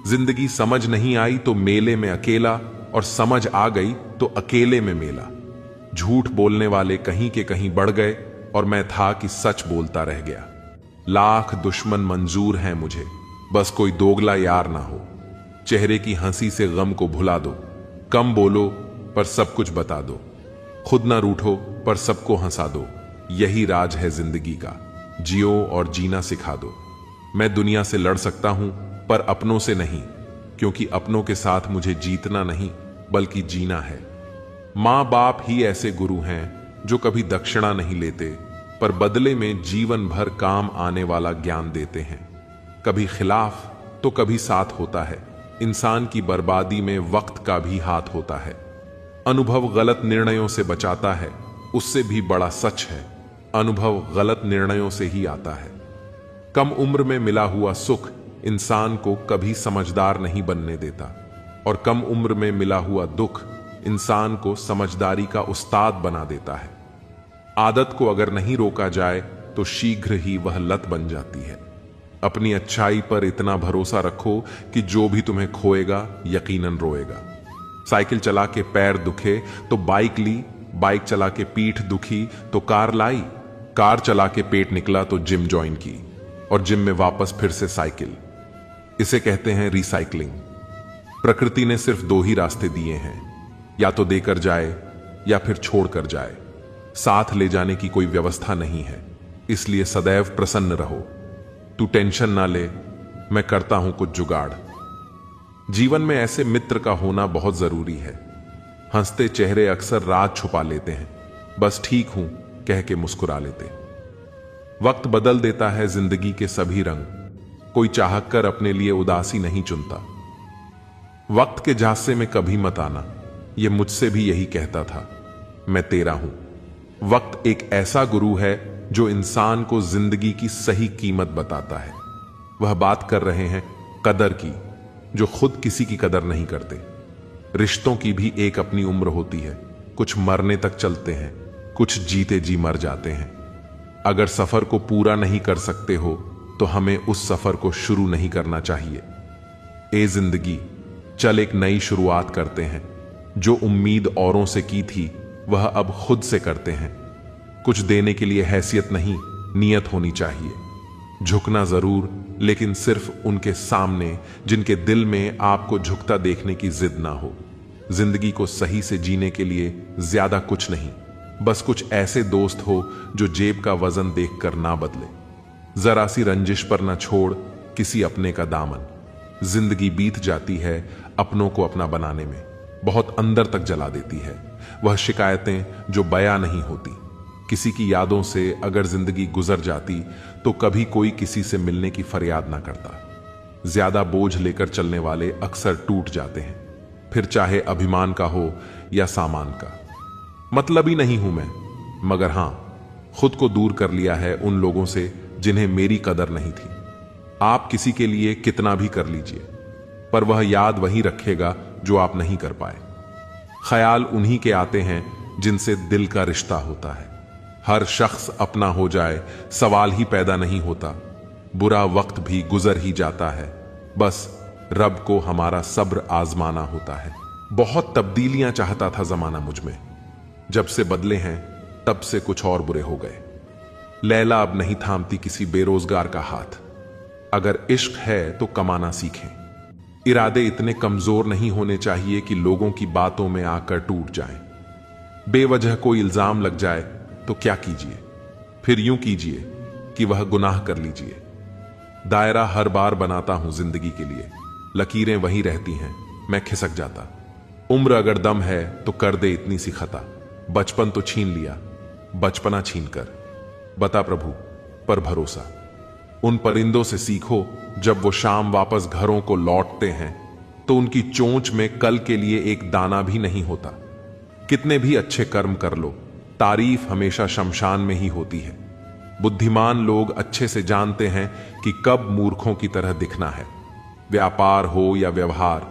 जिंदगी समझ नहीं आई तो मेले में अकेला, और समझ आ गई तो अकेले में मेला। झूठ बोलने वाले कहीं के कहीं बढ़ गए, और मैं था कि सच बोलता रह गया। लाख दुश्मन मंजूर हैं मुझे, बस कोई दोगला यार ना हो। चेहरे की हंसी से गम को भुला दो। कम बोलो पर सब कुछ बता दो। खुद ना रूठो पर सबको हंसा दो। यही राज है जिंदगी का, जियो और जीना सिखा दो। मैं दुनिया से लड़ सकता हूं पर अपनों से नहीं, क्योंकि अपनों के साथ मुझे जीतना नहीं बल्कि जीना है। मां बाप ही ऐसे गुरु हैं जो कभी दक्षिणा नहीं लेते, पर बदले में जीवन भर काम आने वाला ज्ञान देते हैं। कभी खिलाफ तो कभी साथ होता है। इंसान की बर्बादी में वक्त का भी हाथ होता है। अनुभव गलत निर्णयों से बचाता है, उससे भी बड़ा सच है। अनुभव गलत निर्णयों से ही आता है। कम उम्र में मिला हुआ सुख इंसान को कभी समझदार नहीं बनने देता, और कम उम्र में मिला हुआ दुख इंसान को समझदारी का उस्ताद बना देता है। आदत को अगर नहीं रोका जाए तो शीघ्र ही वह लत बन जाती है। अपनी अच्छाई पर इतना भरोसा रखो कि जो भी तुम्हें खोएगा यकीनन रोएगा। साइकिल चला के पैर दुखे तो बाइक ली, बाइक चला के पीठ दुखी तो कार लाई, कार चला के पेट निकला तो जिम ज्वाइन की, और जिम में वापस फिर से साइकिल। इसे कहते हैं रिसाइकलिंग। प्रकृति ने सिर्फ दो ही रास्ते दिए हैं, या तो देकर जाए या फिर छोड़कर जाए। साथ ले जाने की कोई व्यवस्था नहीं है, इसलिए सदैव प्रसन्न रहो। तू टेंशन ना ले, मैं करता हूं कुछ जुगाड़। जीवन में ऐसे मित्र का होना बहुत जरूरी है। हंसते चेहरे अक्सर राज छुपा लेते हैं, बस ठीक हूं कह के मुस्कुरा लेते। वक्त बदल देता है जिंदगी के सभी रंग, कोई चाहकर अपने लिए उदासी नहीं चुनता। वक्त के झांसे में कभी मत आना, यह मुझसे भी यही कहता था। मैं तेरा हूं। वक्त एक ऐसा गुरु है जो इंसान को जिंदगी की सही कीमत बताता है। वह बात कर रहे हैं कदर की, जो खुद किसी की कदर नहीं करते। रिश्तों की भी एक अपनी उम्र होती है, कुछ मरने तक चलते हैं, कुछ जीते जी मर जाते हैं। अगर सफर को पूरा नहीं कर सकते हो तो हमें उस सफर को शुरू नहीं करना चाहिए। ए जिंदगी, चल एक नई शुरुआत करते हैं। जो उम्मीद औरों से की थी वह अब खुद से करते हैं। कुछ देने के लिए हैसियत नहीं, नियत होनी चाहिए। झुकना जरूर, लेकिन सिर्फ उनके सामने जिनके दिल में आपको झुकता देखने की जिद ना हो। जिंदगी को सही से जीने के लिए ज्यादा कुछ नहीं, बस कुछ ऐसे दोस्त हो जो जेब का वजन देखकर ना बदले। जरा सी रंजिश पर ना छोड़ किसी अपने का दामन। जिंदगी बीत जाती है अपनों को अपना बनाने में, बहुत अंदर तक जला देती है वह शिकायतें जो बयां नहीं होती। किसी की यादों से अगर जिंदगी गुजर जाती तो कभी कोई किसी से मिलने की फरियाद ना करता। ज्यादा बोझ लेकर चलने वाले अक्सर टूट जाते हैं, फिर चाहे अभिमान का हो या सामान का। मतलबी नहीं हूं मैं, मगर हां, खुद को दूर कर लिया है उन लोगों से जिन्हें मेरी कदर नहीं थी। आप किसी के लिए कितना भी कर लीजिए, पर वह याद वही रखेगा जो आप नहीं कर पाए। ख्याल उन्हीं के आते हैं जिनसे दिल का रिश्ता होता है। हर शख्स अपना हो जाए सवाल ही पैदा नहीं होता। बुरा वक्त भी गुजर ही जाता है, बस रब को हमारा सब्र आजमाना होता है। बहुत तब्दीलियां चाहता था जमाना मुझ में, जब से बदले हैं तब से कुछ और बुरे हो गए। लैला अब नहीं थामती किसी बेरोजगार का हाथ। अगर इश्क है तो कमाना सीखें। इरादे इतने कमजोर नहीं होने चाहिए कि लोगों की बातों में आकर टूट जाएं। बेवजह कोई इल्जाम लग जाए तो क्या कीजिए, फिर यूं कीजिए कि वह गुनाह कर लीजिए। दायरा हर बार बनाता हूं जिंदगी के लिए, लकीरें वहीं रहती हैं, मैं खिसक जाता। उम्र अगर दम है तो कर दे इतनी सी खता। बचपन तो छीन लिया, बचपना छीन कर। बता प्रभु पर भरोसा। उन परिंदों से सीखो जब वो शाम वापस घरों को लौटते हैं तो उनकी चोंच में कल के लिए एक दाना भी नहीं होता। कितने भी अच्छे कर्म कर लो, तारीफ हमेशा शमशान में ही होती है। बुद्धिमान लोग अच्छे से जानते हैं कि कब मूर्खों की तरह दिखना है। व्यापार हो या व्यवहार,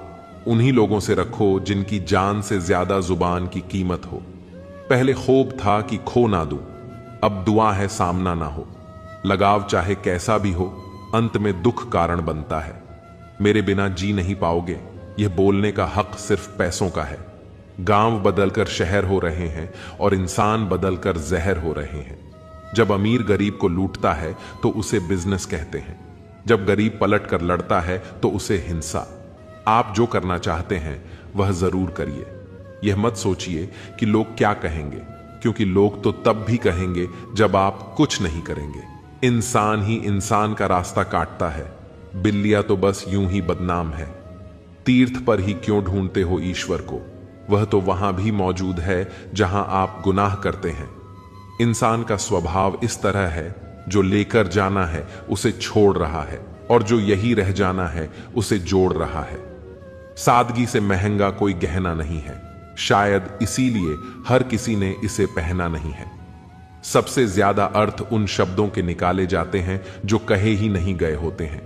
उन्हीं लोगों से रखो जिनकी जान से ज्यादा जुबान की कीमत हो। पहले खूब था कि खो ना दूं, अब दुआ है सामना ना हो। लगाव चाहे कैसा भी हो, अंत में दुख कारण बनता है। मेरे बिना जी नहीं पाओगे, यह बोलने का हक सिर्फ पैसों का है। गांव बदलकर शहर हो रहे हैं और इंसान बदलकर जहर हो रहे हैं। जब अमीर गरीब को लूटता है तो उसे बिजनेस कहते हैं, जब गरीब पलट कर लड़ता है तो उसे हिंसा। आप जो करना चाहते हैं वह जरूर करिए। यह मत सोचिए कि लोग क्या कहेंगे, क्योंकि लोग तो तब भी कहेंगे जब आप कुछ नहीं करेंगे। इंसान ही इंसान का रास्ता काटता है, बिल्लियां तो बस यूं ही बदनाम है। तीर्थ पर ही क्यों ढूंढते हो ईश्वर को, वह तो वहां भी मौजूद है जहां आप गुनाह करते हैं। इंसान का स्वभाव इस तरह है, जो लेकर जाना है उसे छोड़ रहा है, और जो यही रह जाना है उसे जोड़ रहा है। सादगी से महंगा कोई गहना नहीं है, शायद इसीलिए हर किसी ने इसे पहना नहीं है। सबसे ज्यादा अर्थ उन शब्दों के निकाले जाते हैं जो कहे ही नहीं गए होते हैं।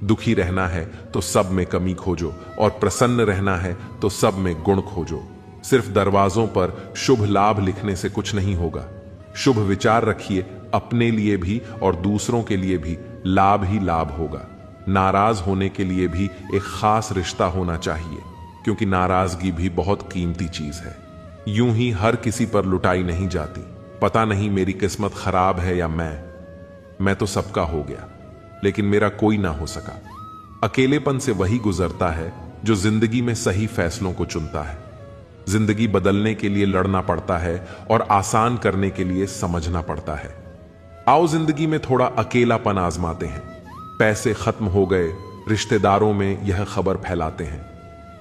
दुखी रहना है तो सब में कमी खोजो, और प्रसन्न रहना है तो सब में गुण खोजो। सिर्फ दरवाजों पर शुभ लाभ लिखने से कुछ नहीं होगा। शुभ विचार रखिए, अपने लिए भी और दूसरों के लिए भी लाभ ही लाभ होगा। नाराज होने के लिए भी एक खास रिश्ता होना चाहिए, क्योंकि नाराजगी भी बहुत कीमती चीज है। यूं ही हर किसी पर लुटाई नहीं जाती। पता नहीं मेरी किस्मत खराब है या मैं तो सबका हो गया, लेकिन मेरा कोई ना हो सका। अकेलेपन से वही गुजरता है जो जिंदगी में सही फैसलों को चुनता है। जिंदगी बदलने के लिए लड़ना पड़ता है और आसान करने के लिए समझना पड़ता है। आओ जिंदगी में थोड़ा अकेलापन आजमाते हैं। पैसे खत्म हो गए, रिश्तेदारों में यह खबर फैलाते हैं।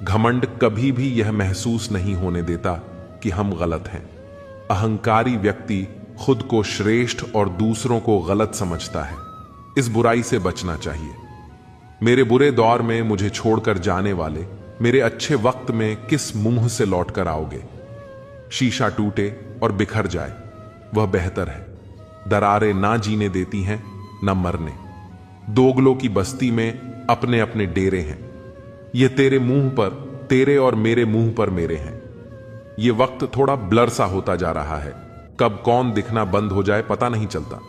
घमंड कभी भी यह महसूस नहीं होने देता कि हम गलत हैं। अहंकारी व्यक्ति खुद को श्रेष्ठ और दूसरों को गलत समझता है। इस बुराई से बचना चाहिए। मेरे बुरे दौर में मुझे छोड़कर जाने वाले मेरे अच्छे वक्त में किस मुंह से लौट कर आओगे। शीशा टूटे और बिखर जाए वह बेहतर है। दरारें ना जीने देती हैं न मरने। दोगलों की बस्ती में अपने अपने डेरे हैं। ये तेरे मुंह पर तेरे और मेरे मुंह पर मेरे हैं। ये वक्त थोड़ा ब्लर सा होता जा रहा है। कब कौन दिखना बंद हो जाए पता नहीं चलता।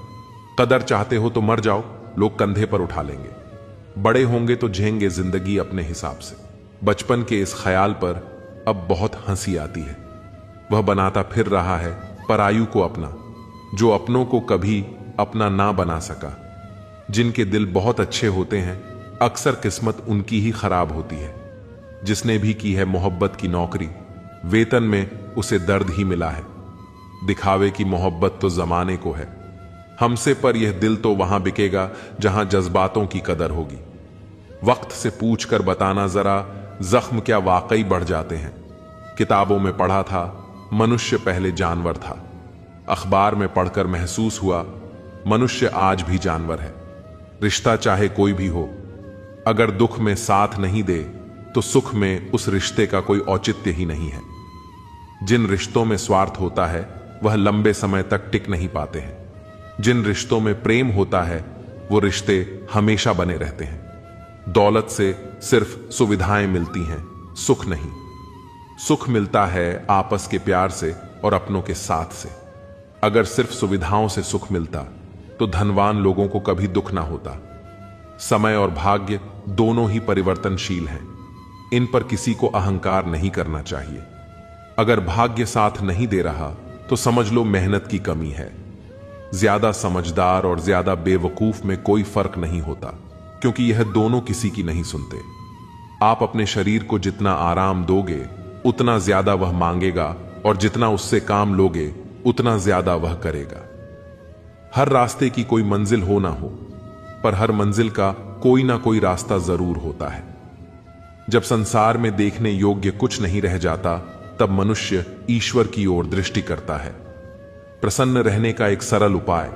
कदर चाहते हो तो मर जाओ, लोग कंधे पर उठा लेंगे। बड़े होंगे तो झेंगे जिंदगी अपने हिसाब से। बचपन के इस ख्याल पर अब बहुत हंसी आती है। वह बनाता फिर रहा है परायु को अपना, जो अपनों को कभी अपना ना बना सका। जिनके दिल बहुत अच्छे होते हैं अक्सर किस्मत उनकी ही खराब होती है। जिसने भी की है मोहब्बत की नौकरी, वेतन में उसे दर्द ही मिला है। दिखावे की मोहब्बत तो जमाने को है हमसे, पर यह दिल तो वहां बिकेगा जहां जज्बातों की कदर होगी। वक्त से पूछ कर बताना जरा, जख्म क्या वाकई बढ़ जाते हैं। किताबों में पढ़ा था मनुष्य पहले जानवर था। अखबार में पढ़कर महसूस हुआ मनुष्य आज भी जानवर है। रिश्ता चाहे कोई भी हो, अगर दुख में साथ नहीं दे तो सुख में उस रिश्ते का कोई औचित्य ही नहीं है। जिन रिश्तों में स्वार्थ होता है वह लंबे समय तक टिक नहीं पाते हैं। जिन रिश्तों में प्रेम होता है वो रिश्ते हमेशा बने रहते हैं। दौलत से सिर्फ सुविधाएं मिलती हैं, सुख नहीं। सुख मिलता है आपस के प्यार से और अपनों के साथ से। अगर सिर्फ सुविधाओं से सुख मिलता तो धनवान लोगों को कभी दुख ना होता। समय और भाग्य दोनों ही परिवर्तनशील हैं। इन पर किसी को अहंकार नहीं करना चाहिए। अगर भाग्य साथ नहीं दे रहा तो समझ लो मेहनत की कमी है। ज्यादा समझदार और ज्यादा बेवकूफ में कोई फर्क नहीं होता, क्योंकि यह दोनों किसी की नहीं सुनते। आप अपने शरीर को जितना आराम दोगे उतना ज्यादा वह मांगेगा, और जितना उससे काम लोगे उतना ज्यादा वह करेगा। हर रास्ते की कोई मंजिल हो ना हो, पर हर मंजिल का कोई ना कोई रास्ता जरूर होता है। जब संसार में देखने योग्य कुछ नहीं रह जाता तब मनुष्य ईश्वर की ओर दृष्टि करता है। प्रसन्न रहने का एक सरल उपाय,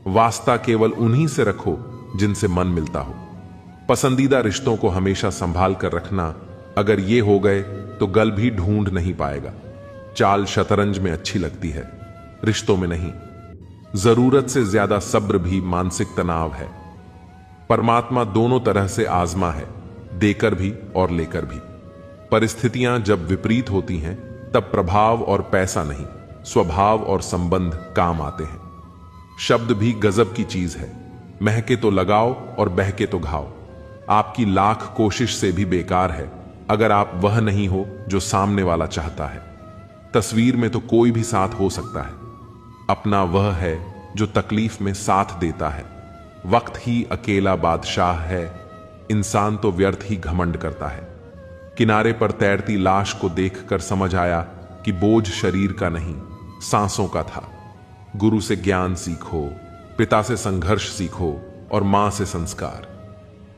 वास्ता केवल उन्हीं से रखो जिनसे मन मिलता हो। पसंदीदा रिश्तों को हमेशा संभाल कर रखना। अगर ये हो गए तो गल भी ढूंढ नहीं पाएगा। चाल शतरंज में अच्छी लगती है, रिश्तों में नहीं। जरूरत से ज्यादा सब्र भी मानसिक तनाव है। परमात्मा दोनों तरह से आजमा है, देकर भी और लेकर भी। परिस्थितियां जब विपरीत होती हैं तब प्रभाव और पैसा नहीं, स्वभाव और संबंध काम आते हैं। शब्द भी गजब की चीज है। महके तो लगाओ और बहके तो घाओ। आपकी लाख कोशिश से भी बेकार है अगर आप वह नहीं हो जो सामने वाला चाहता है। तस्वीर में तो कोई भी साथ हो सकता है, अपना वह है जो तकलीफ में साथ देता है। वक्त ही अकेला बादशाह है, इंसान तो व्यर्थ ही घमंड करता है। किनारे पर तैरती लाश को देखकर समझ आया कि बोझ शरीर का नहीं, सांसों का था। गुरु से ज्ञान सीखो, पिता से संघर्ष सीखो और मां से संस्कार।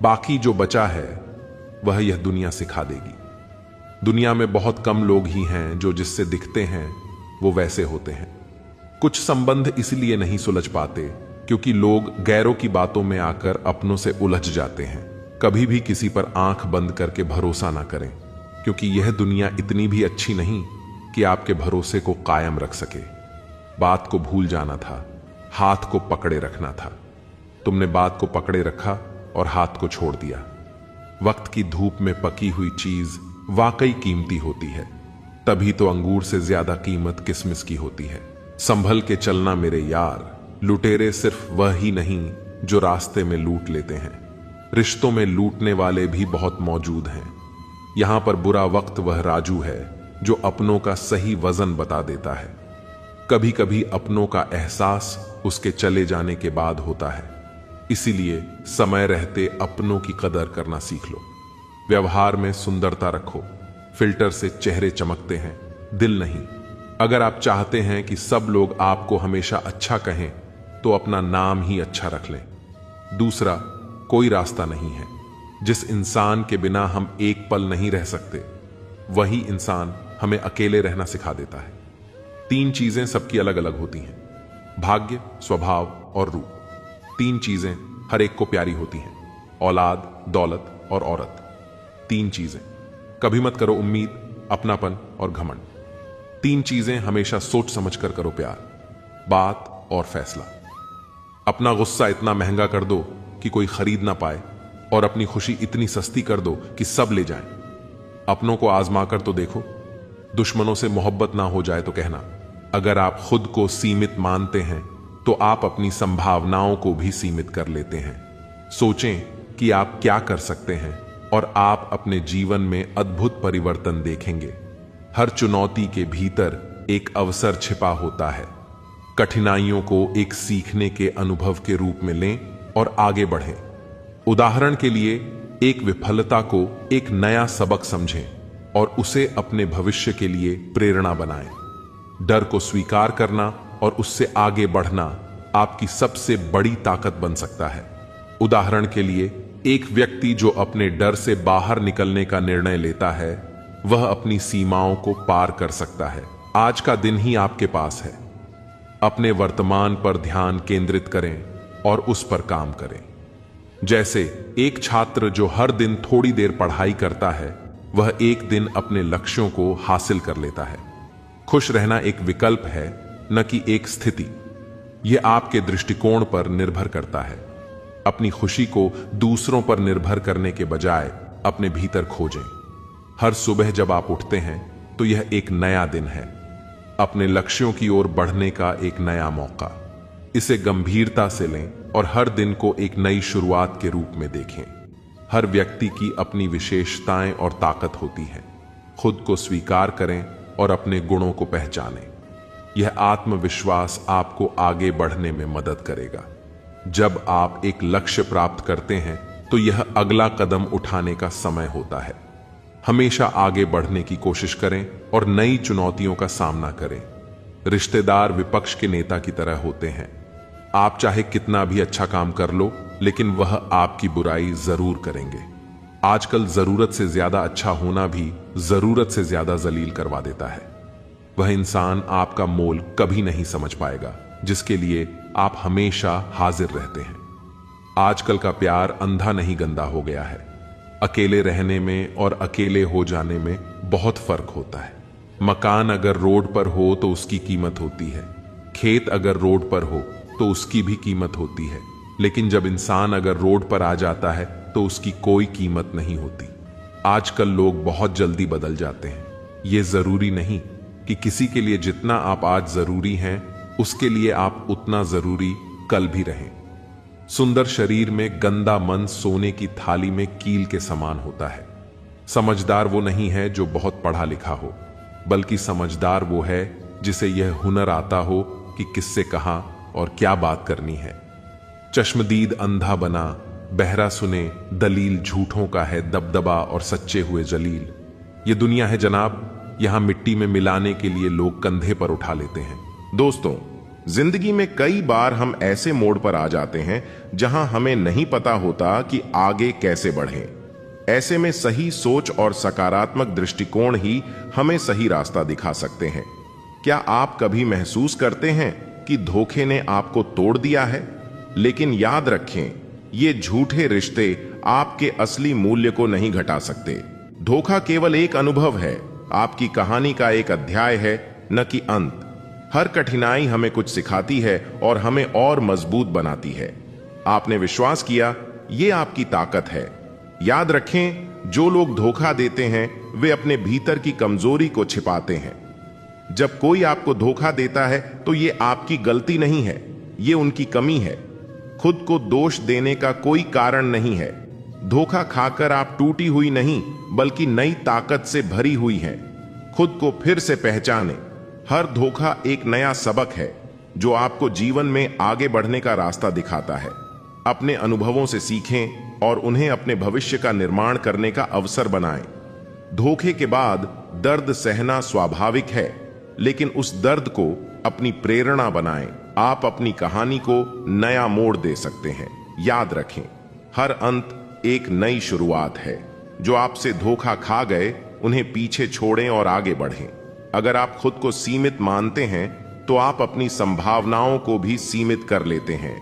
बाकी जो बचा है वह यह दुनिया सिखा देगी। दुनिया में बहुत कम लोग ही हैं जो जिससे दिखते हैं वो वैसे होते हैं। कुछ संबंध इसलिए नहीं सुलझ पाते क्योंकि लोग गैरों की बातों में आकर अपनों से उलझ जाते हैं। कभी भी किसी पर आंख बंद करके भरोसा ना करें, क्योंकि यह दुनिया इतनी भी अच्छी नहीं कि आपके भरोसे को कायम रख सके। बात को भूल जाना था, हाथ को पकड़े रखना था। तुमने बात को पकड़े रखा और हाथ को छोड़ दिया। वक्त की धूप में पकी हुई चीज वाकई कीमती होती है, तभी तो अंगूर से ज्यादा कीमत किसमिस की होती है। संभल के चलना मेरे यार, लुटेरे सिर्फ वह ही नहीं जो रास्ते में लूट लेते हैं। रिश्तों में लूटने वाले भी बहुत मौजूद हैं। यहां पर बुरा वक्त वह राजू है जो अपनों का सही वजन बता देता है। कभी कभी अपनों का एहसास उसके चले जाने के बाद होता है। इसीलिए समय रहते अपनों की कदर करना सीख लो। व्यवहार में सुंदरता रखो। फिल्टर से चेहरे चमकते हैं, दिल नहीं। अगर आप चाहते हैं कि सब लोग आपको हमेशा अच्छा कहें तो अपना नाम ही अच्छा रख लें। दूसरा, कोई रास्ता नहीं है। जिस इंसान के बिना हम एक पल नहीं रह सकते, वही इंसान हमें अकेले रहना सिखा देता है। 3 चीजें सबकी अलग अलग होती हैं, भाग्य, स्वभाव और रूप। 3 चीजें हर एक को प्यारी होती हैं, औलाद, दौलत और औरत। 3 चीजें। कभी मत करो उम्मीद, अपनापन और घमंड। 3 चीजें हमेशा सोच समझ कर करो प्यार, बात और फैसला। अपना गुस्सा इतना महंगा कर दो कि कोई खरीद ना पाए, और अपनी खुशी इतनी सस्ती कर दो कि सब ले जाएं। अपनों को आजमा कर तो देखो। दुश्मनों से मोहब्बत ना हो जाए तो कहना। अगर आप खुद को सीमित मानते हैं तो आप अपनी संभावनाओं को भी सीमित कर लेते हैं। सोचें कि आप क्या कर सकते हैं और आप अपने जीवन में अद्भुत परिवर्तन देखेंगे। हर चुनौती के भीतर एक अवसर छिपा होता है। कठिनाइयों को एक सीखने के अनुभव के रूप में लें और आगे बढ़ें। उदाहरण के लिए, एक विफलता को एक नया सबक समझें और उसे अपने भविष्य के लिए प्रेरणा बनाएं। डर को स्वीकार करना और उससे आगे बढ़ना आपकी सबसे बड़ी ताकत बन सकता है। उदाहरण के लिए, एक व्यक्ति जो अपने डर से बाहर निकलने का निर्णय लेता है, वह अपनी सीमाओं को पार कर सकता है। आज का दिन ही आपके पास है। अपने वर्तमान पर ध्यान केंद्रित करें और उस पर काम करें। जैसे एक छात्र जो हर दिन थोड़ी देर पढ़ाई करता है, वह एक दिन अपने लक्ष्यों को हासिल कर लेता है। खुश रहना एक विकल्प है, न कि एक स्थिति। यह आपके दृष्टिकोण पर निर्भर करता है। अपनी खुशी को दूसरों पर निर्भर करने के बजाय अपने भीतर खोजें। हर सुबह जब आप उठते हैं तो यह एक नया दिन है, अपने लक्ष्यों की ओर बढ़ने का एक नया मौका। इसे गंभीरता से लें और हर दिन को एक नई शुरुआत के रूप में देखें। हर व्यक्ति की अपनी विशेषताएं और ताकत होती है। खुद को स्वीकार करें और अपने गुणों को पहचानें। यह आत्मविश्वास आपको आगे बढ़ने में मदद करेगा। जब आप एक लक्ष्य प्राप्त करते हैं तो यह अगला कदम उठाने का समय होता है। हमेशा आगे बढ़ने की कोशिश करें और नई चुनौतियों का सामना करें। रिश्तेदार विपक्ष के नेता की तरह होते हैं। आप चाहे कितना भी अच्छा काम कर लो, लेकिन वह आपकी बुराई जरूर करेंगे। आजकल जरूरत से ज्यादा अच्छा होना भी जरूरत से ज्यादा जलील करवा देता है। वह इंसान आपका मोल कभी नहीं समझ पाएगा जिसके लिए आप हमेशा हाजिर रहते हैं। आजकल का प्यार अंधा नहीं गंदा हो गया है। अकेले रहने में और अकेले हो जाने में बहुत फर्क होता है। मकान अगर रोड पर हो तो उसकी कीमत होती है, खेत अगर रोड पर हो तो उसकी भी कीमत होती है, लेकिन जब इंसान अगर रोड पर आ जाता है तो उसकी कोई कीमत नहीं होती। आजकल लोग बहुत जल्दी बदल जाते हैं। यह जरूरी नहीं कि किसी के लिए जितना आप आज जरूरी हैं, उसके लिए आप उतना जरूरी कल भी रहें। सुंदर शरीर में गंदा मन सोने की थाली में कील के समान होता है। समझदार वो नहीं है जो बहुत पढ़ा लिखा हो, बल्कि समझदार वो है जिसे यह हुनर आता हो कि किससे कहां और क्या बात करनी है। चश्मदीद अंधा बना, बहरा सुने दलील झूठों का है दबदबा और सच्चे हुए जलील। ये दुनिया है जनाब, यहां मिट्टी में मिलाने के लिए लोग कंधे पर उठा लेते हैं। दोस्तों, जिंदगी में कई बार हम ऐसे मोड़ पर आ जाते हैं जहां हमें नहीं पता होता कि आगे कैसे बढ़ें। ऐसे में सही सोच और सकारात्मक दृष्टिकोण ही हमें सही रास्ता दिखा सकते हैं। क्या आप कभी महसूस करते हैं कि धोखे ने आपको तोड़ दिया है? लेकिन याद रखें, ये झूठे रिश्ते आपके असली मूल्य को नहीं घटा सकते। धोखा केवल एक अनुभव है, आपकी कहानी का एक अध्याय है, न कि अंत। हर कठिनाई हमें कुछ सिखाती है और हमें और मजबूत बनाती है। आपने विश्वास किया, ये आपकी ताकत है। याद रखें, जो लोग धोखा देते हैं वे अपने भीतर की कमजोरी को छिपाते हैं। जब कोई आपको धोखा देता है तो ये आपकी गलती नहीं है, ये उनकी कमी है। खुद को दोष देने का कोई कारण नहीं है। धोखा खाकर आप टूटी हुई नहीं, बल्कि नई ताकत से भरी हुई हैं। खुद को फिर से पहचानें। हर धोखा एक नया सबक है जो आपको जीवन में आगे बढ़ने का रास्ता दिखाता है। अपने अनुभवों से सीखें और उन्हें अपने भविष्य का निर्माण करने का अवसर बनाएं। धोखे के बाद दर्द सहना स्वाभाविक है, लेकिन उस दर्द को अपनी प्रेरणा बनाएं। आप अपनी कहानी को नया मोड़ दे सकते हैं। याद रखें, हर अंत एक नई शुरुआत है। जो आपसे धोखा खा गए उन्हें पीछे छोड़ें और आगे बढ़ें। अगर आप खुद को सीमित मानते हैं तो आप अपनी संभावनाओं को भी सीमित कर लेते हैं।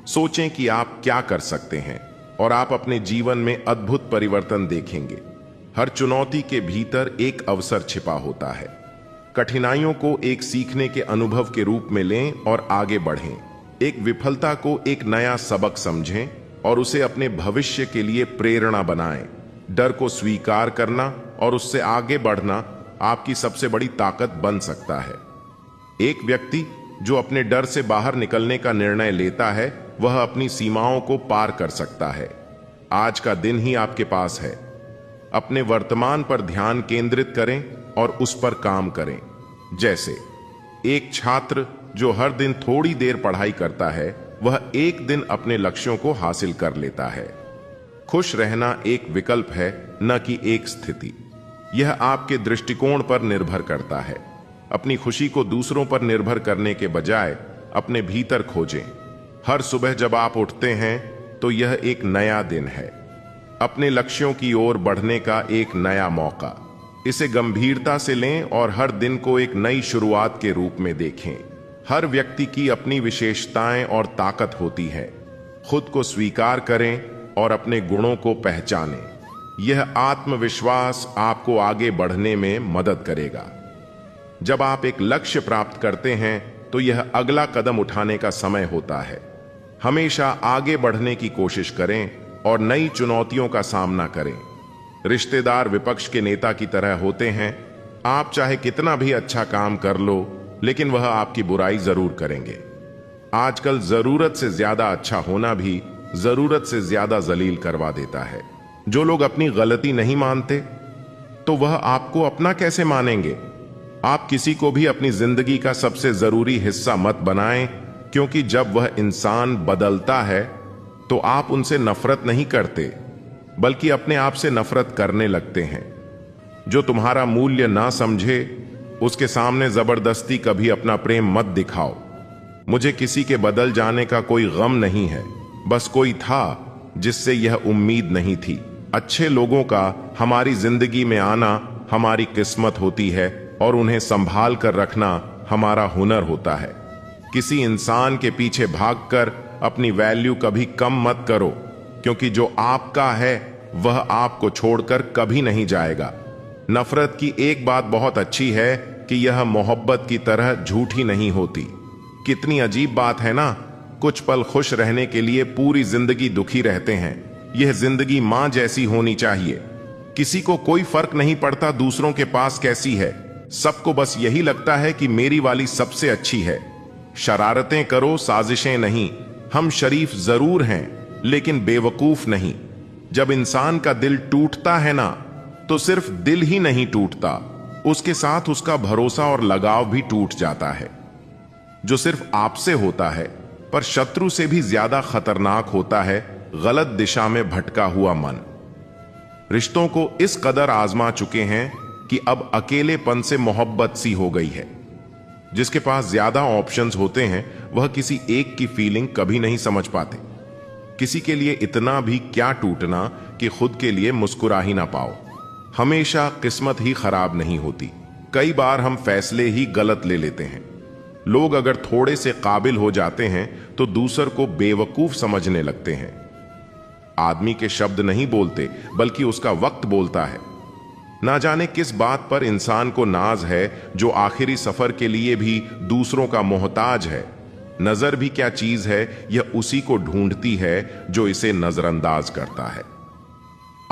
सोचें कि आप क्या कर सकते हैं और आप अपने जीवन में अद्भुत परिवर्तन देखेंगे। हर चुनौती के भीतर एक अवसर छिपा होता है। कठिनाइयों को एक सीखने के अनुभव के रूप में लें और आगे बढ़ें। एक विफलता को एक नया सबक समझें और उसे अपने भविष्य के लिए प्रेरणा बनाएं। डर को स्वीकार करना और उससे आगे बढ़ना आपकी सबसे बड़ी ताकत बन सकता है। एक व्यक्ति जो अपने डर से बाहर निकलने का निर्णय लेता है, वह अपनी सीमाओं को पार कर सकता है। आज का दिन ही आपके पास है। अपने वर्तमान पर ध्यान केंद्रित करें और उस पर काम करें। जैसे एक छात्र जो हर दिन थोड़ी देर पढ़ाई करता है, वह एक दिन अपने लक्ष्यों को हासिल कर लेता है। खुश रहना एक विकल्प है, न कि एक स्थिति। यह आपके दृष्टिकोण पर निर्भर करता है। अपनी खुशी को दूसरों पर निर्भर करने के बजाय अपने भीतर खोजें। हर सुबह जब आप उठते हैं तो यह एक नया दिन है, अपने लक्ष्यों की ओर बढ़ने का एक नया मौका। इसे गंभीरता से लें और हर दिन को एक नई शुरुआत के रूप में देखें। हर व्यक्ति की अपनी विशेषताएं और ताकत होती है। खुद को स्वीकार करें और अपने गुणों को पहचानें। यह आत्मविश्वास आपको आगे बढ़ने में मदद करेगा। जब आप एक लक्ष्य प्राप्त करते हैं तो यह अगला कदम उठाने का समय होता है। हमेशा आगे बढ़ने की कोशिश करें और नई चुनौतियों का सामना करें। रिश्तेदार विपक्ष के नेता की तरह होते हैं। आप चाहे कितना भी अच्छा काम कर लो, लेकिन वह आपकी बुराई जरूर करेंगे। आजकल जरूरत से ज्यादा अच्छा होना भी जरूरत से ज्यादा जलील करवा देता है। जो लोग अपनी गलती नहीं मानते, तो वह आपको अपना कैसे मानेंगे? आप किसी को भी अपनी जिंदगी का सबसे जरूरी हिस्सा मत बनाएं, क्योंकि जब वह इंसान बदलता है तो आप उनसे नफरत नहीं करते, बल्कि अपने आप से नफरत करने लगते हैं। जो तुम्हारा मूल्य ना समझे, उसके सामने जबरदस्ती कभी अपना प्रेम मत दिखाओ। मुझे किसी के बदल जाने का कोई गम नहीं है, बस कोई था जिससे यह उम्मीद नहीं थी। अच्छे लोगों का हमारी जिंदगी में आना हमारी किस्मत होती है और उन्हें संभाल कर रखना हमारा हुनर होता है। किसी इंसान के पीछे भागकर अपनी वैल्यू कभी कम मत करो, क्योंकि जो आपका है वह आपको छोड़कर कभी नहीं जाएगा। नफरत की एक बात बहुत अच्छी है कि यह मोहब्बत की तरह झूठी नहीं होती। कितनी अजीब बात है ना, कुछ पल खुश रहने के लिए पूरी जिंदगी दुखी रहते हैं। यह जिंदगी मां जैसी होनी चाहिए। किसी को कोई फर्क नहीं पड़ता दूसरों के पास कैसी है। सबको बस यही लगता है कि मेरी वाली सबसे अच्छी है। शरारतें करो, साजिशें नहीं। हम शरीफ जरूर हैं, लेकिन बेवकूफ नहीं। जब इंसान का दिल टूटता है ना, तो सिर्फ दिल ही नहीं टूटता, उसके साथ उसका भरोसा और लगाव भी टूट जाता है। जो सिर्फ आपसे होता है, पर शत्रु से भी ज्यादा खतरनाक होता है गलत दिशा में भटका हुआ मन। रिश्तों को इस कदर आजमा चुके हैं कि अब अकेलेपन से मोहब्बत सी हो गई है। जिसके पास ज्यादा ऑप्शंस होते हैं, वह किसी एक की फीलिंग कभी नहीं समझ पाते। किसी के लिए इतना भी क्या टूटना कि खुद के लिए मुस्कुरा ही ना पाओ। हमेशा किस्मत ही खराब नहीं होती, कई बार हम फैसले ही गलत ले लेते हैं। लोग अगर थोड़े से काबिल हो जाते हैं तो दूसर को बेवकूफ समझने लगते हैं। आदमी के शब्द नहीं बोलते, बल्कि उसका वक्त बोलता है। ना जाने किस बात पर इंसान को नाज है, जो आखिरी सफर के लिए भी दूसरों का मोहताज है। नजर भी क्या चीज है, यह उसी को ढूंढती है जो इसे नजरअंदाज करता है।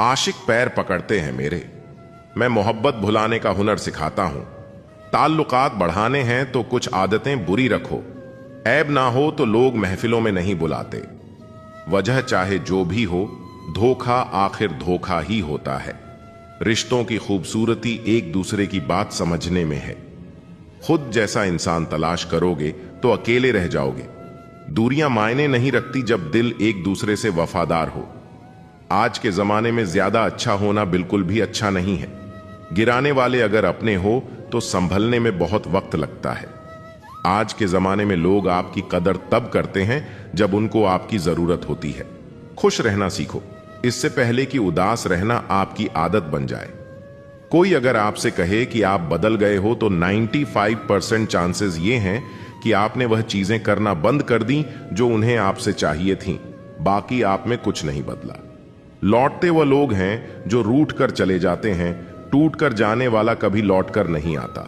आशिक पैर पकड़ते हैं मेरे, मैं मोहब्बत भुलाने का हुनर सिखाता हूं। ताल्लुकात बढ़ाने हैं तो कुछ आदतें बुरी रखो। ऐब ना हो तो लोग महफिलों में नहीं बुलाते। वजह चाहे जो भी हो, धोखा आखिर धोखा ही होता है। रिश्तों की खूबसूरती एक दूसरे की बात समझने में है। खुद जैसा इंसान तलाश करोगे तो अकेले रह जाओगे। दूरियां मायने नहीं रखती जब दिल एक दूसरे से वफादार हो। आज के जमाने में ज्यादा अच्छा होना बिल्कुल भी अच्छा नहीं है। गिराने वाले अगर अपने हो तो संभलने में बहुत वक्त लगता है। आज के जमाने में लोग आपकी कदर तब करते हैं जब उनको आपकी जरूरत होती है। खुश रहना सीखो, इससे पहले कि उदास रहना आपकी आदत बन जाए। कोई अगर आपसे कहे कि आप बदल गए हो तो 95% चांसेस ये हैं कि आपने वह चीजें करना बंद कर दी जो उन्हें आपसे चाहिए थीं। बाकी आप में कुछ नहीं बदला। लौटते वह लोग हैं जो रूठ कर चले जाते हैं, टूट कर जाने वाला कभी लौट कर नहीं आता।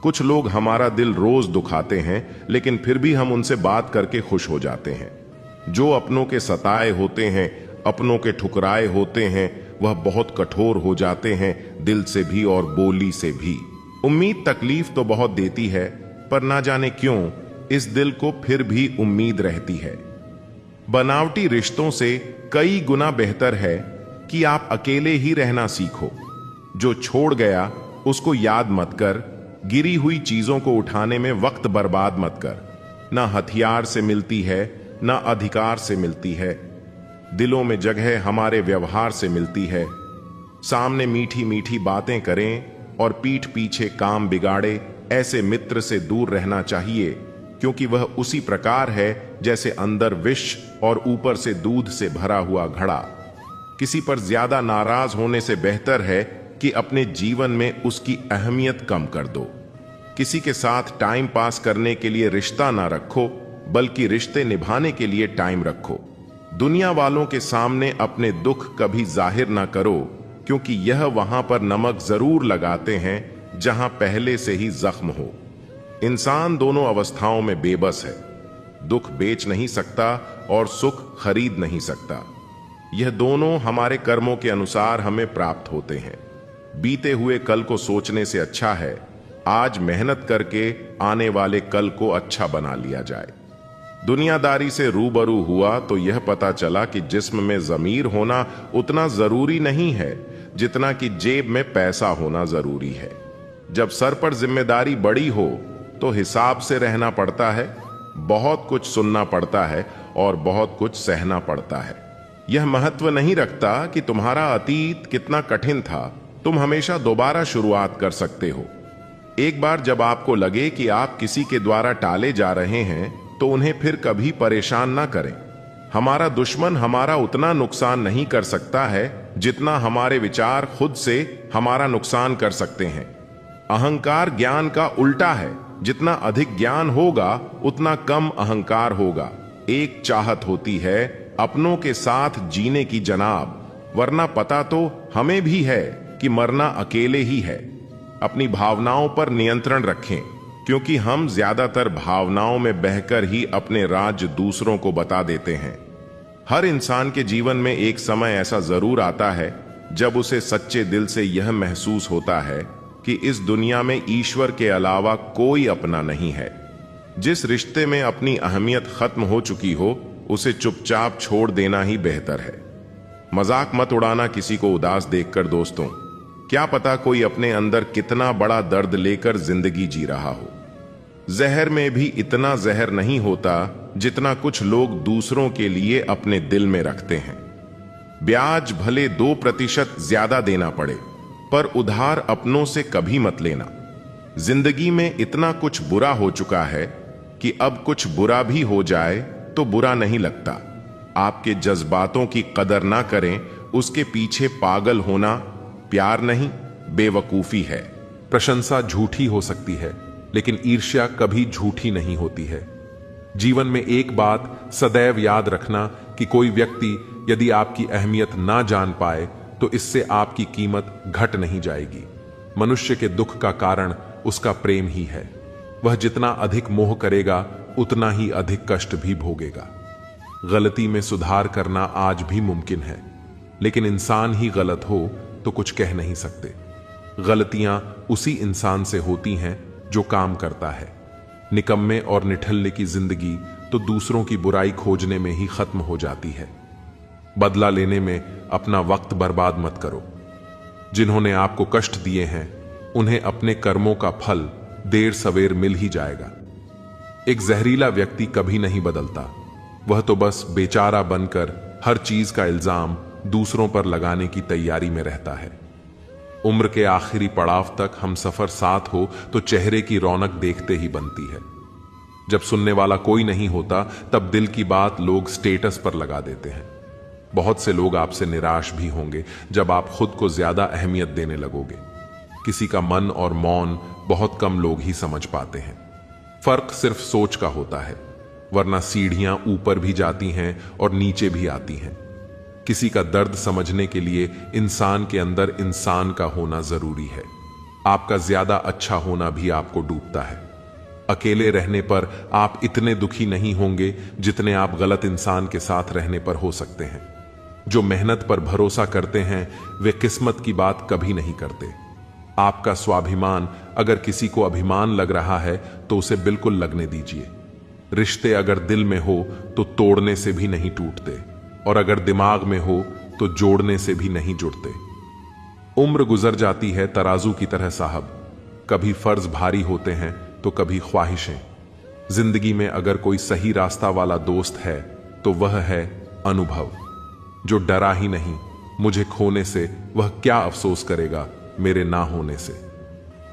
कुछ लोग हमारा दिल रोज दुखाते हैं, लेकिन फिर भी हम उनसे बात करके खुश हो जाते हैं। जो अपनों के सताए होते हैं, अपनों के ठुकराए होते हैं, वह बहुत कठोर हो जाते हैं, दिल से भी और बोली से भी। उम्मीद तकलीफ तो बहुत देती है, पर ना जाने क्यों इस दिल को फिर भी उम्मीद रहती है। बनावटी रिश्तों से कई गुना बेहतर है कि आप अकेले ही रहना सीखो। जो छोड़ गया उसको याद मत कर, गिरी हुई चीजों को उठाने में वक्त बर्बाद मत कर। ना हथियार से मिलती है, ना अधिकार से मिलती है। दिलों में जगह हमारे व्यवहार से मिलती है। सामने मीठी मीठी बातें करें और पीठ पीछे काम बिगाड़े, ऐसे मित्र से दूर रहना चाहिए, क्योंकि वह उसी प्रकार है जैसे अंदर विष और ऊपर से दूध से भरा हुआ घड़ा। किसी पर ज्यादा नाराज होने से बेहतर है कि अपने जीवन में उसकी अहमियत कम कर दो। किसी के साथ टाइम पास करने के लिए रिश्ता ना रखो, बल्कि रिश्ते निभाने के लिए टाइम रखो। दुनिया वालों के सामने अपने दुख कभी जाहिर ना करो, क्योंकि यह वहां पर नमक जरूर लगाते हैं जहां पहले से ही जख्म हो। इंसान दोनों अवस्थाओं में बेबस है। दुख बेच नहीं सकता और सुख खरीद नहीं सकता। यह दोनों हमारे कर्मों के अनुसार हमें प्राप्त होते हैं। बीते हुए कल को सोचने से अच्छा है आज मेहनत करके आने वाले कल को अच्छा बना लिया जाए। दुनियादारी से रूबरू हुआ तो यह पता चला कि जिस्म में ज़मीर होना उतना जरूरी नहीं है जितना कि जेब में पैसा होना जरूरी है। जब सर पर जिम्मेदारी बड़ी हो तो हिसाब से रहना पड़ता है, बहुत कुछ सुनना पड़ता है और बहुत कुछ सहना पड़ता है। यह महत्व नहीं रखता कि तुम्हारा अतीत कितना कठिन था, तुम हमेशा दोबारा शुरुआत कर सकते हो। एक बार जब आपको लगे कि आप किसी के द्वारा टाले जा रहे हैं तो उन्हें फिर कभी परेशान ना करें। हमारा दुश्मन हमारा उतना नुकसान नहीं कर सकता है जितना हमारे विचार खुद से हमारा नुकसान कर सकते हैं। अहंकार ज्ञान का उल्टा है। जितना अधिक ज्ञान होगा उतना कम अहंकार होगा। एक चाहत होती है अपनों के साथ जीने की जनाब, वरना पता तो हमें भी है कि मरना अकेले ही है। अपनी भावनाओं पर नियंत्रण रखें, क्योंकि हम ज्यादातर भावनाओं में बहकर ही अपने राज दूसरों को बता देते हैं। हर इंसान के जीवन में एक समय ऐसा जरूर आता है जब उसे सच्चे दिल से यह महसूस होता है कि इस दुनिया में ईश्वर के अलावा कोई अपना नहीं है। जिस रिश्ते में अपनी अहमियत खत्म हो चुकी हो उसे चुपचाप छोड़ देना ही बेहतर है। मजाक मत उड़ाना किसी को उदास देखकर दोस्तों। क्या पता कोई अपने अंदर कितना बड़ा दर्द लेकर जिंदगी जी रहा हो। जहर में भी इतना जहर नहीं होता जितना कुछ लोग दूसरों के लिए अपने दिल में रखते हैं। ब्याज भले 2% ज्यादा देना पड़े, पर उधार अपनों से कभी मत लेना। जिंदगी में इतना कुछ बुरा हो चुका है कि अब कुछ बुरा भी हो जाए तो बुरा नहीं लगता। आपके जज्बातों की कदर ना करें, उसके पीछे पागल होना प्यार नहीं बेवकूफी है। प्रशंसा झूठी हो सकती है, लेकिन ईर्ष्या कभी झूठी नहीं होती है। जीवन में एक बात सदैव याद रखना कि कोई व्यक्ति यदि आपकी अहमियत ना जान पाए तो इससे आपकी कीमत घट नहीं जाएगी। मनुष्य के दुख का कारण उसका प्रेम ही है। वह जितना अधिक मोह करेगा उतना ही अधिक कष्ट भी भोगेगा। गलती में सुधार करना आज भी मुमकिन है, लेकिन इंसान ही गलत हो तो कुछ कह नहीं सकते। गलतियां उसी इंसान से होती हैं जो काम करता है। निकम्मे और निठल्ले की जिंदगी तो दूसरों की बुराई खोजने में ही खत्म हो जाती है। बदला लेने में अपना वक्त बर्बाद मत करो। जिन्होंने आपको कष्ट दिए हैं उन्हें अपने कर्मों का फल देर सवेर मिल ही जाएगा। एक जहरीला व्यक्ति कभी नहीं बदलता, वह तो बस बेचारा बनकर हर चीज का इल्जाम दूसरों पर लगाने की तैयारी में रहता है। उम्र के आखिरी पड़ाव तक हम सफर साथ हो तो चेहरे की रौनक देखते ही बनती है। जब सुनने वाला कोई नहीं होता तब दिल की बात लोग स्टेटस पर लगा देते हैं। बहुत से लोग आपसे निराश भी होंगे जब आप खुद को ज्यादा अहमियत देने लगोगे। किसी का मन और मौन बहुत कम लोग ही समझ पाते हैं। फर्क सिर्फ सोच का होता है, वरना सीढ़ियां ऊपर भी जाती हैं और नीचे भी आती हैं। किसी का दर्द समझने के लिए इंसान के अंदर इंसान का होना जरूरी है। आपका ज्यादा अच्छा होना भी आपको डूबता है। अकेले रहने पर आप इतने दुखी नहीं होंगे जितने आप गलत इंसान के साथ रहने पर हो सकते हैं। जो मेहनत पर भरोसा करते हैं वे किस्मत की बात कभी नहीं करते। आपका स्वाभिमान अगर किसी को अभिमान लग रहा है तो उसे बिल्कुल लगने दीजिए। रिश्ते अगर दिल में हो तो तोड़ने से भी नहीं टूटते, और अगर दिमाग में हो तो जोड़ने से भी नहीं जुड़ते। उम्र गुजर जाती है तराजू की तरह साहब, कभी फर्ज भारी होते हैं तो कभी ख्वाहिशें। जिंदगी में अगर कोई सही रास्ता वाला दोस्त है तो वह है अनुभव, जो डरा ही नहीं मुझे खोने से, वह क्या अफसोस करेगा मेरे ना होने से।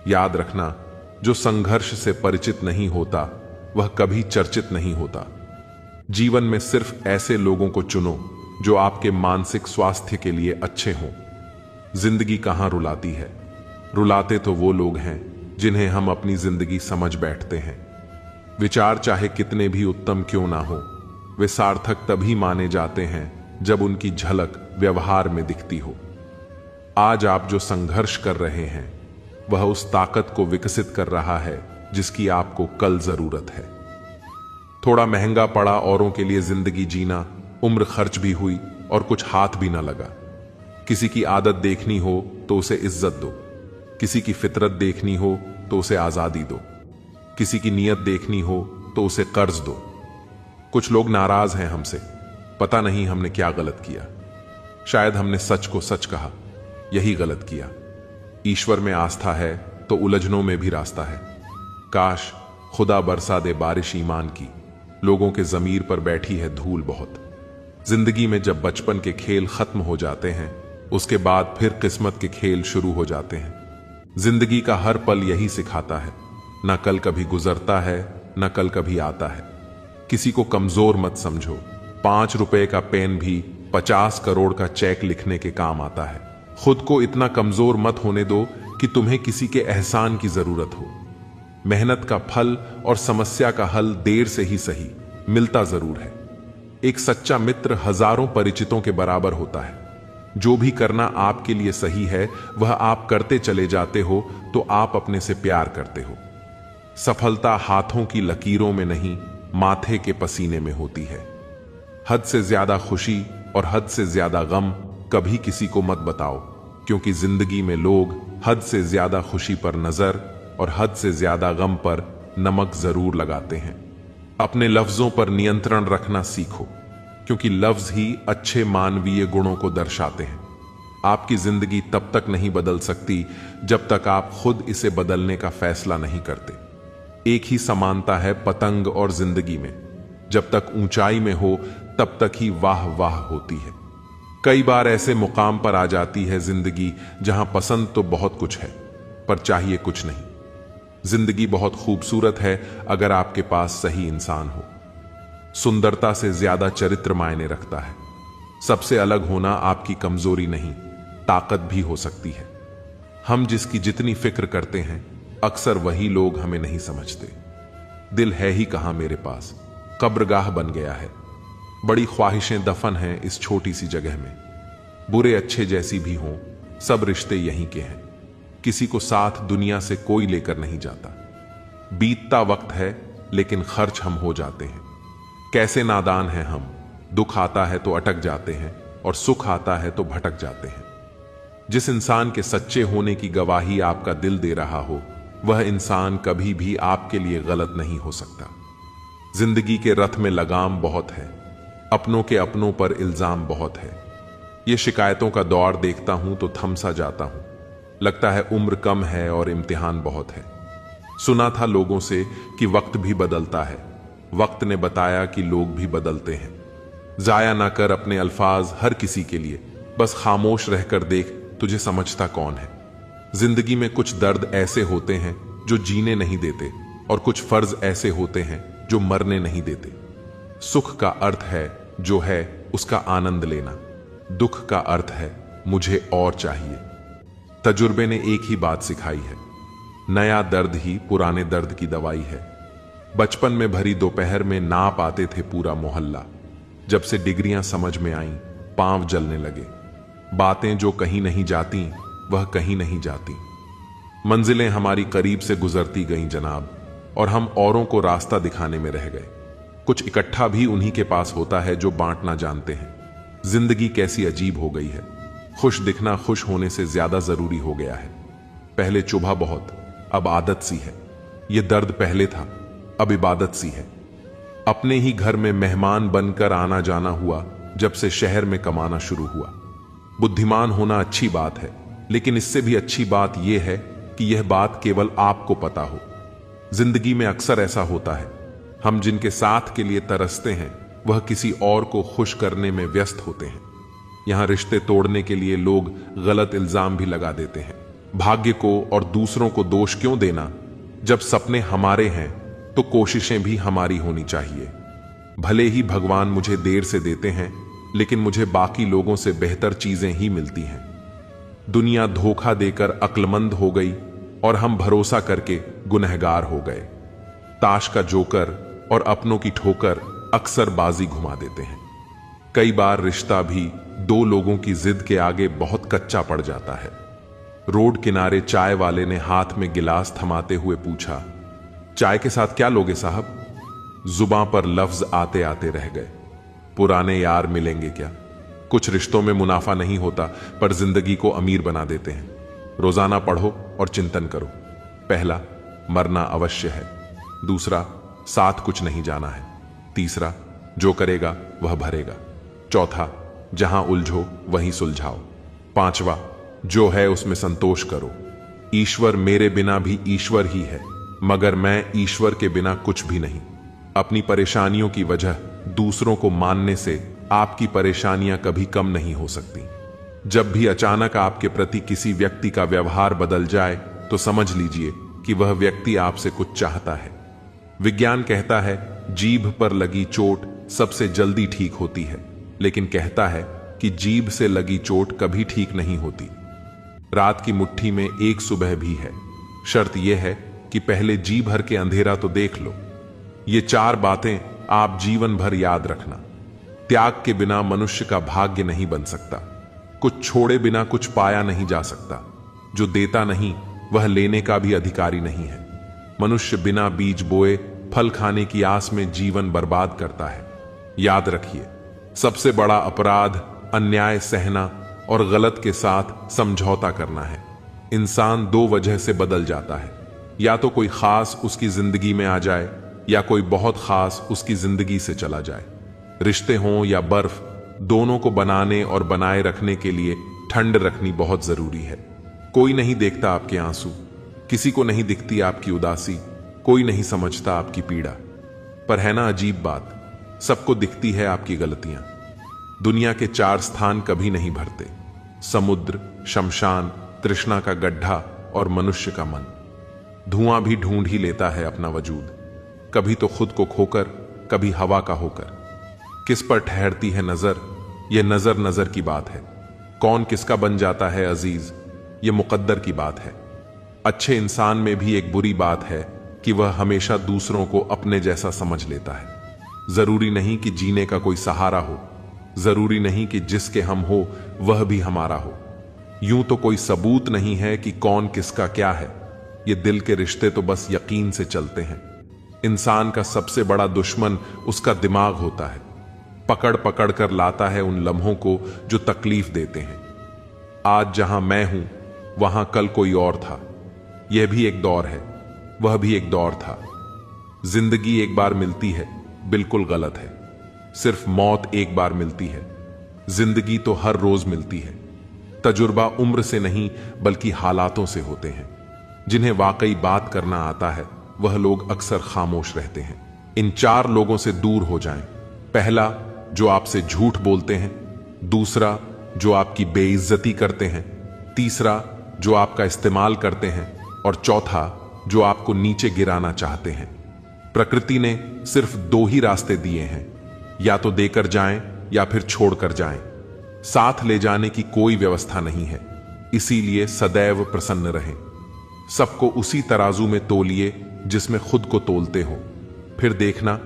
याद रखना, जो संघर्ष से परिचित नहीं होता वह कभी चर्चित नहीं होता। जीवन में सिर्फ ऐसे लोगों को चुनो जो आपके मानसिक स्वास्थ्य के लिए अच्छे हों। जिंदगी कहां रुलाती है, रुलाते तो वो लोग हैं जिन्हें हम अपनी जिंदगी समझ बैठते हैं। विचार चाहे कितने भी उत्तम क्यों ना हो, वे सार्थक तभी माने जाते हैं जब उनकी झलक व्यवहार में दिखती हो। आज आप जो संघर्ष कर रहे हैं वह उस ताकत को विकसित कर रहा है जिसकी आपको कल जरूरत है। थोड़ा महंगा पड़ा औरों के लिए जिंदगी जीना, उम्र खर्च भी हुई और कुछ हाथ भी ना लगा। किसी की आदत देखनी हो तो उसे इज्जत दो, किसी की फितरत देखनी हो तो उसे आजादी दो, किसी की नीयत देखनी हो तो उसे कर्ज दो। कुछ लोग नाराज हैं हमसे, पता नहीं हमने क्या गलत किया। शायद हमने सच को सच कहा, यही गलत किया। ईश्वर में आस्था है तो उलझनों में भी रास्ता है। काश खुदा बरसा दे बारिश ईमान की, लोगों के जमीर पर बैठी है धूल बहुत। जिंदगी में जब बचपन के खेल खत्म हो जाते हैं उसके बाद फिर किस्मत के खेल शुरू हो जाते हैं। जिंदगी का हर पल यही सिखाता है, ना कल कभी गुजरता है ना कल कभी आता है। किसी को कमजोर मत समझो, 5 रुपए का पेन भी 50 करोड़ का चेक लिखने के काम आता है। खुद को इतना कमजोर मत होने दो कि तुम्हें किसी के एहसान की जरूरत हो। मेहनत का फल और समस्या का हल देर से ही सही मिलता जरूर है। एक सच्चा मित्र हजारों परिचितों के बराबर होता है। जो भी करना आपके लिए सही है वह आप करते चले जाते हो तो आप अपने से प्यार करते हो। सफलता हाथों की लकीरों में नहीं, माथे के पसीने में होती है। हद से ज्यादा खुशी और हद से ज्यादा गम कभी किसी को मत बताओ, क्योंकि जिंदगी में लोग हद से ज्यादा खुशी पर नजर और हद से ज्यादा गम पर नमक जरूर लगाते हैं। अपने लफ्जों पर नियंत्रण रखना सीखो, क्योंकि लफ्ज ही अच्छे मानवीय गुणों को दर्शाते हैं। आपकी जिंदगी तब तक नहीं बदल सकती जब तक आप खुद इसे बदलने का फैसला नहीं करते। एक ही समानता है पतंग और जिंदगी में, जब तक ऊंचाई में हो तब तक ही वाह वाह होती है। कई बार ऐसे मुकाम पर आ जाती है जिंदगी जहां पसंद तो बहुत कुछ है पर चाहिए कुछ नहीं। जिंदगी बहुत खूबसूरत है अगर आपके पास सही इंसान हो। सुंदरता से ज्यादा चरित्र मायने रखता है। सबसे अलग होना आपकी कमजोरी नहीं, ताकत भी हो सकती है। हम जिसकी जितनी फिक्र करते हैं अक्सर वही लोग हमें नहीं समझते। दिल है ही कहां मेरे पास, कब्रगाह बन गया है। बड़ी ख्वाहिशें दफन हैं इस छोटी सी जगह में। बुरे अच्छे जैसी भी हों, सब रिश्ते यहीं के हैं। किसी को साथ दुनिया से कोई लेकर नहीं जाता। बीतता वक्त है लेकिन खर्च हम हो जाते हैं। कैसे नादान हैं हम, दुख आता है तो अटक जाते हैं और सुख आता है तो भटक जाते हैं। जिस इंसान के सच्चे होने की गवाही आपका दिल दे रहा हो वह इंसान कभी भी आपके लिए गलत नहीं हो सकता। जिंदगी के रथ में लगाम बहुत है, अपनों के अपनों पर इल्जाम बहुत है। ये शिकायतों का दौर देखता हूं तो थम सा जाता हूं। लगता है उम्र कम है और इम्तिहान बहुत है। सुना था लोगों से कि वक्त भी बदलता है, वक्त ने बताया कि लोग भी बदलते हैं। जाया ना कर अपने अल्फाज हर किसी के लिए, बस खामोश रहकर देख तुझे समझता कौन है। जिंदगी में कुछ दर्द ऐसे होते हैं जो जीने नहीं देते, और कुछ फर्ज ऐसे होते हैं जो मरने नहीं देते। सुख का अर्थ है जो है उसका आनंद लेना, दुख का अर्थ है मुझे और चाहिए। तजुर्बे ने एक ही बात सिखाई है, नया दर्द ही पुराने दर्द की दवाई है। बचपन में भरी दोपहर में नाप आते थे पूरा मोहल्ला, जब से डिग्रियां समझ में आईं पांव जलने लगे। बातें जो कहीं नहीं जाती वह कहीं नहीं जाती। मंजिलें हमारी करीब से गुजरती गईं जनाब, और हम औरों को रास्ता दिखाने में रह गए। कुछ इकट्ठा भी उन्हीं के पास होता है जो बांटना जानते हैं। जिंदगी कैसी अजीब हो गई है, खुश दिखना खुश होने से ज्यादा जरूरी हो गया है। पहले चुभा बहुत, अब आदत सी है। ये दर्द पहले था, अब इबादत सी है। अपने ही घर में मेहमान बनकर आना जाना हुआ जब से शहर में कमाना शुरू हुआ। बुद्धिमान होना अच्छी बात है, लेकिन इससे भी अच्छी बात यह है कि यह बात केवल आपको पता हो। जिंदगी में अक्सर ऐसा होता है, हम जिनके साथ के लिए तरसते हैं वह किसी और को खुश करने में व्यस्त होते हैं। यहां रिश्ते तोड़ने के लिए लोग गलत इल्जाम भी लगा देते हैं। भाग्य को और दूसरों को दोष क्यों देना? जब सपने हमारे हैं तो कोशिशें भी हमारी होनी चाहिए। भले ही भगवान मुझे देर से देते हैं, लेकिन मुझे बाकी लोगों से बेहतर चीजें ही मिलती हैं। दुनिया धोखा देकर अक्लमंद हो गई और हम भरोसा करके गुनहगार हो गए। ताश का जोकर और अपनों की ठोकर अक्सर बाजी घुमा देते हैं। कई बार रिश्ता भी दो लोगों की जिद के आगे बहुत कच्चा पड़ जाता है। रोड किनारे चाय वाले ने हाथ में गिलास थमाते हुए पूछा, चाय के साथ क्या लोगे साहब? जुबां पर लफ्ज आते आते रह गए। पुराने यार मिलेंगे क्या? कुछ रिश्तों में मुनाफा नहीं होता, पर जिंदगी को अमीर बना देते हैं। रोजाना पढ़ो और चिंतन करो। पहला, मरना अवश्य है। दूसरा, साथ कुछ नहीं जाना है। तीसरा, जो करेगा वह भरेगा। चौथा, जहां उलझो वहीं सुलझाओ। पांचवा, जो है उसमें संतोष करो। ईश्वर मेरे बिना भी ईश्वर ही है, मगर मैं ईश्वर के बिना कुछ भी नहीं। अपनी परेशानियों की वजह दूसरों को मानने से आपकी परेशानियां कभी कम नहीं हो सकती। जब भी अचानक आपके प्रति किसी व्यक्ति का व्यवहार बदल जाए तो समझ लीजिए कि वह व्यक्ति आपसे कुछ चाहता है। विज्ञान कहता है जीभ पर लगी चोट सबसे जल्दी ठीक होती है, लेकिन कहता है कि जीभ से लगी चोट कभी ठीक नहीं होती। रात की मुट्ठी में एक सुबह भी है। शर्त यह है कि पहले जी भर के अंधेरा तो देख लो। ये चार बातें आप जीवन भर याद रखना। त्याग के बिना मनुष्य का भाग्य नहीं बन सकता। कुछ छोड़े बिना कुछ पाया नहीं जा सकता। जो देता नहीं वह लेने का भी अधिकारी नहीं है। मनुष्य बिना बीज बोए फल खाने की आस में जीवन बर्बाद करता है। याद रखिए, सबसे बड़ा अपराध अन्याय सहना और गलत के साथ समझौता करना है। इंसान दो वजह से बदल जाता है, या तो कोई खास उसकी जिंदगी में आ जाए, या कोई बहुत खास उसकी जिंदगी से चला जाए। रिश्ते हों या बर्फ, दोनों को बनाने और बनाए रखने के लिए ठंड रखनी बहुत जरूरी है। कोई नहीं देखता आपके आंसू, किसी को नहीं दिखती आपकी उदासी, कोई नहीं समझता आपकी पीड़ा। पर है ना अजीब बात, सबको दिखती है आपकी गलतियां। दुनिया के चार स्थान कभी नहीं भरते: समुद्र, शमशान, तृष्णा का गड्ढा और मनुष्य का मन। धुआं भी ढूंढ ही लेता है अपना वजूद, कभी तो खुद को खोकर, कभी हवा का होकर। किस पर ठहरती है नजर, यह नजर नजर की बात है। कौन किसका बन जाता है अजीज, यह मुकद्दर की बात है। अच्छे इंसान में भी एक बुरी बात है कि वह हमेशा दूसरों को अपने जैसा समझ लेता है। जरूरी नहीं कि जीने का कोई सहारा हो, जरूरी नहीं कि जिसके हम हो वह भी हमारा हो। यूं तो कोई सबूत नहीं है कि कौन किसका क्या है। ये दिल के रिश्ते तो बस यकीन से चलते हैं। इंसान का सबसे बड़ा दुश्मन उसका दिमाग होता है। पकड़ पकड़ कर लाता है उन लम्हों को जो तकलीफ देते हैं। आज जहां मैं हूं वहां कल कोई और था। यह भी एक दौर है, वह भी एक दौर था। जिंदगी एक बार मिलती है, बिल्कुल गलत है। सिर्फ मौत एक बार मिलती है। जिंदगी तो हर रोज मिलती है। तजुर्बा उम्र से नहीं बल्कि हालातों से होते हैं। जिन्हें वाकई बात करना आता है वह लोग अक्सर खामोश रहते हैं। इन 4 लोगों से दूर हो जाएं। पहला, जो आपसे झूठ बोलते हैं। दूसरा, जो आपकी बेइज्जती करते हैं। तीसरा, जो आपका इस्तेमाल करते हैं। और चौथा, जो आपको नीचे गिराना चाहते हैं। प्रकृति ने सिर्फ 2 ही रास्ते दिए हैं, या तो देकर जाएं या फिर छोड़कर जाएं। साथ ले जाने की कोई व्यवस्था नहीं है। इसीलिए सदैव प्रसन्न रहें। सबको उसी तराजू में तोलिए जिसमें खुद को तोलते हो। फिर देखना,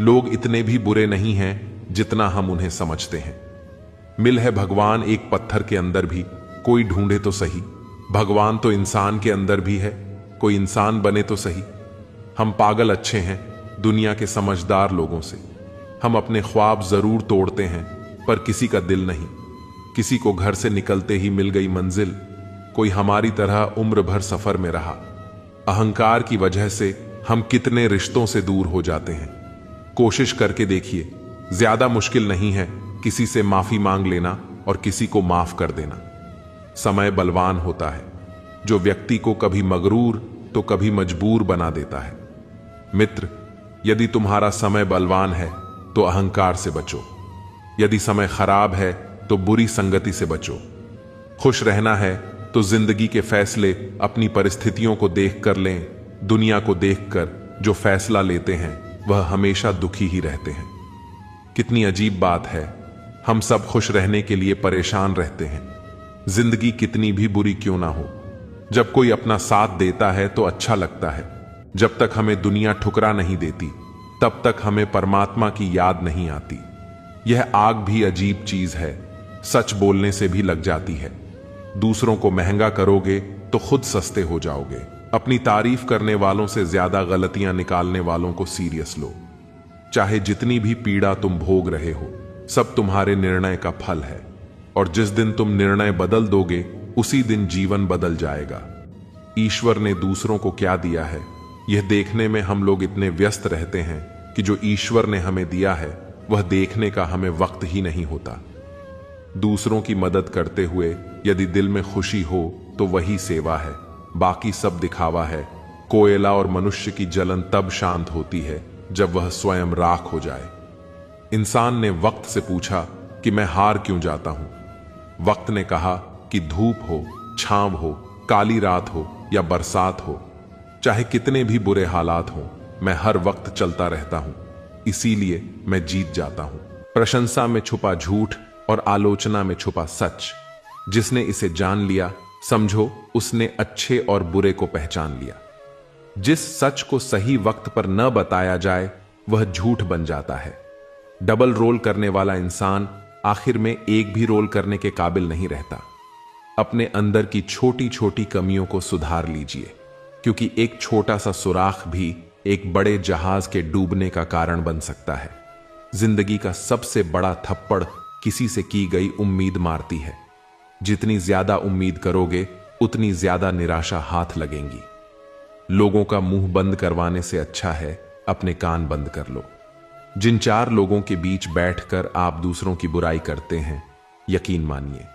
लोग इतने भी बुरे नहीं हैं जितना हम उन्हें समझते हैं। मिल है भगवान एक पत्थर के अंदर भी, कोई ढूंढे तो सही। भगवान तो इंसान के अंदर भी है, कोई इंसान बने तो सही। हम पागल अच्छे हैं दुनिया के समझदार लोगों से। हम अपने ख्वाब जरूर तोड़ते हैं, पर किसी का दिल नहीं। किसी को घर से निकलते ही मिल गई मंजिल, कोई हमारी तरह उम्र भर सफर में रहा। अहंकार की वजह से हम कितने रिश्तों से दूर हो जाते हैं। कोशिश करके देखिए, ज्यादा मुश्किल नहीं है किसी से माफी मांग लेना और किसी को माफ कर देना। समय बलवान होता है, जो व्यक्ति को कभी मगरूर तो कभी मजबूर बना देता है। मित्र, यदि तुम्हारा समय बलवान है तो अहंकार से बचो। यदि समय खराब है तो बुरी संगति से बचो। खुश रहना है तो जिंदगी के फैसले अपनी परिस्थितियों को देखकर लें। दुनिया को देखकर जो फैसला लेते हैं वह हमेशा दुखी ही रहते हैं। कितनी अजीब बात है, हम सब खुश रहने के लिए परेशान रहते हैं। जिंदगी कितनी भी बुरी क्यों ना हो, जब कोई अपना साथ देता है तो अच्छा लगता है। जब तक हमें दुनिया ठुकरा नहीं देती तब तक हमें परमात्मा की याद नहीं आती। यह आग भी अजीब चीज है, सच बोलने से भी लग जाती है। दूसरों को महंगा करोगे तो खुद सस्ते हो जाओगे। अपनी तारीफ करने वालों से ज्यादा गलतियां निकालने वालों को सीरियस लो। चाहे जितनी भी पीड़ा तुम भोग रहे हो, सब तुम्हारे निर्णय का फल है। और जिस दिन तुम निर्णय बदल दोगे उसी दिन जीवन बदल जाएगा। ईश्वर ने दूसरों को क्या दिया है, यह देखने में हम लोग इतने व्यस्त रहते हैं कि जो ईश्वर ने हमें दिया है वह देखने का हमें वक्त ही नहीं होता। दूसरों की मदद करते हुए यदि दिल में खुशी हो तो वही सेवा है, बाकी सब दिखावा है। कोयला और मनुष्य की जलन तब शांत होती है जब वह स्वयं राख हो जाए। इंसान ने वक्त से पूछा कि मैं हार क्यों जाता हूं। वक्त ने कहा कि धूप हो, छांव हो, काली रात हो या बरसात हो, चाहे कितने भी बुरे हालात हों, मैं हर वक्त चलता रहता हूं, इसीलिए मैं जीत जाता हूं। प्रशंसा में छुपा झूठ और आलोचना में छुपा सच। जिसने इसे जान लिया, समझो उसने अच्छे और बुरे को पहचान लिया। जिस सच को सही वक्त पर न बताया जाए वह झूठ बन जाता है। डबल रोल करने वाला इंसान आखिर में एक भी रोल करने के काबिल नहीं रहता। अपने अंदर की छोटी छोटी कमियों को सुधार लीजिए, क्योंकि एक छोटा सा सुराख भी एक बड़े जहाज के डूबने का कारण बन सकता है। जिंदगी का सबसे बड़ा थप्पड़ किसी से की गई उम्मीद मारती है। जितनी ज्यादा उम्मीद करोगे उतनी ज्यादा निराशा हाथ लगेंगी। लोगों का मुंह बंद करवाने से अच्छा है अपने कान बंद कर लो। जिन 4 लोगों के बीच बैठकर आप दूसरों की बुराई करते हैं, यकीन मानिए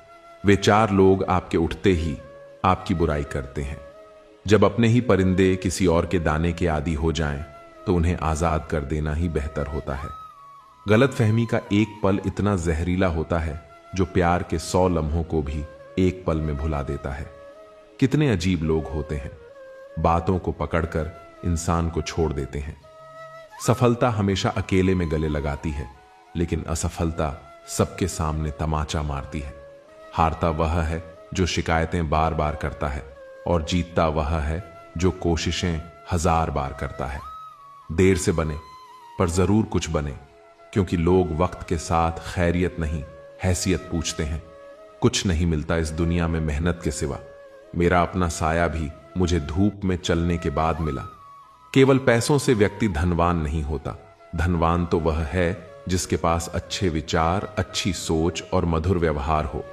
वे 4 लोग आपके उठते ही आपकी बुराई करते हैं। जब अपने ही परिंदे किसी और के दाने के आदी हो जाएं, तो उन्हें आजाद कर देना ही बेहतर होता है। गलतफहमी का एक पल इतना जहरीला होता है जो प्यार के 100 लम्हों को भी एक पल में भुला देता है। कितने अजीब लोग होते हैं, बातों को पकड़कर इंसान को छोड़ देते हैं। सफलता हमेशा अकेले में गले लगाती है, लेकिन असफलता सबके सामने तमाचा मारती है। हारता वह है जो शिकायतें बार बार करता है, और जीतता वह है जो कोशिशें 1000 बार करता है। देर से बने पर जरूर कुछ बने, क्योंकि लोग वक्त के साथ खैरियत नहीं हैसियत पूछते हैं। कुछ नहीं मिलता इस दुनिया में मेहनत के सिवा। मेरा अपना साया भी मुझे धूप में चलने के बाद मिला। केवल पैसों से व्यक्ति धनवान नहीं होता। धनवान तो वह है जिसके पास अच्छे विचार, अच्छी सोच और मधुर व्यवहार हो।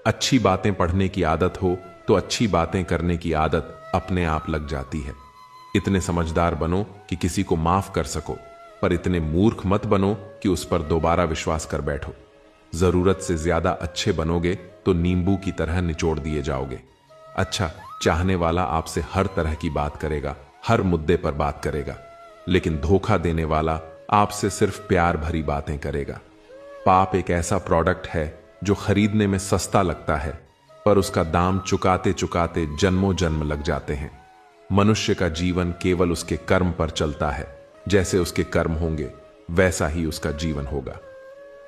अच्छी बातें पढ़ने की आदत हो तो अच्छी बातें करने की आदत अपने आप लग जाती है। इतने समझदार बनो कि किसी को माफ कर सको, पर इतने मूर्ख मत बनो कि उस पर दोबारा विश्वास कर बैठो। जरूरत से ज्यादा अच्छे बनोगे तो नींबू की तरह निचोड़ दिए जाओगे। अच्छा, चाहने वाला आपसे हर तरह की बात करेगा, हर मुद्दे पर बात करेगा, लेकिन धोखा देने वाला आपसे सिर्फ प्यार भरी बातें करेगा। पाप एक ऐसा प्रोडक्ट है जो खरीदने में सस्ता लगता है, पर उसका दाम चुकाते चुकाते जन्मों जन्म लग जाते हैं। मनुष्य का जीवन केवल उसके कर्म पर चलता है। जैसे उसके कर्म होंगे वैसा ही उसका जीवन होगा।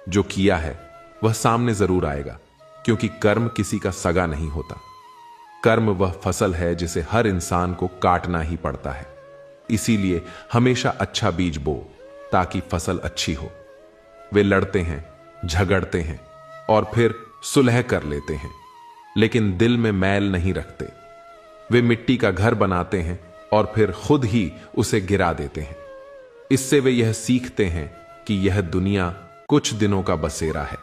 जो किया है वह सामने जरूर आएगा, क्योंकि कर्म किसी का सगा नहीं होता। कर्म वह फसल है जिसे हर इंसान को काटना ही पड़ता है। इसीलिए हमेशा अच्छा बीज बो ताकि फसल अच्छी हो। वे लड़ते हैं, झगड़ते हैं और फिर सुलह कर लेते हैं, लेकिन दिल में मैल नहीं रखते। वे मिट्टी का घर बनाते हैं और फिर खुद ही उसे गिरा देते हैं। इससे वे यह सीखते हैं कि यह दुनिया कुछ दिनों का बसेरा है।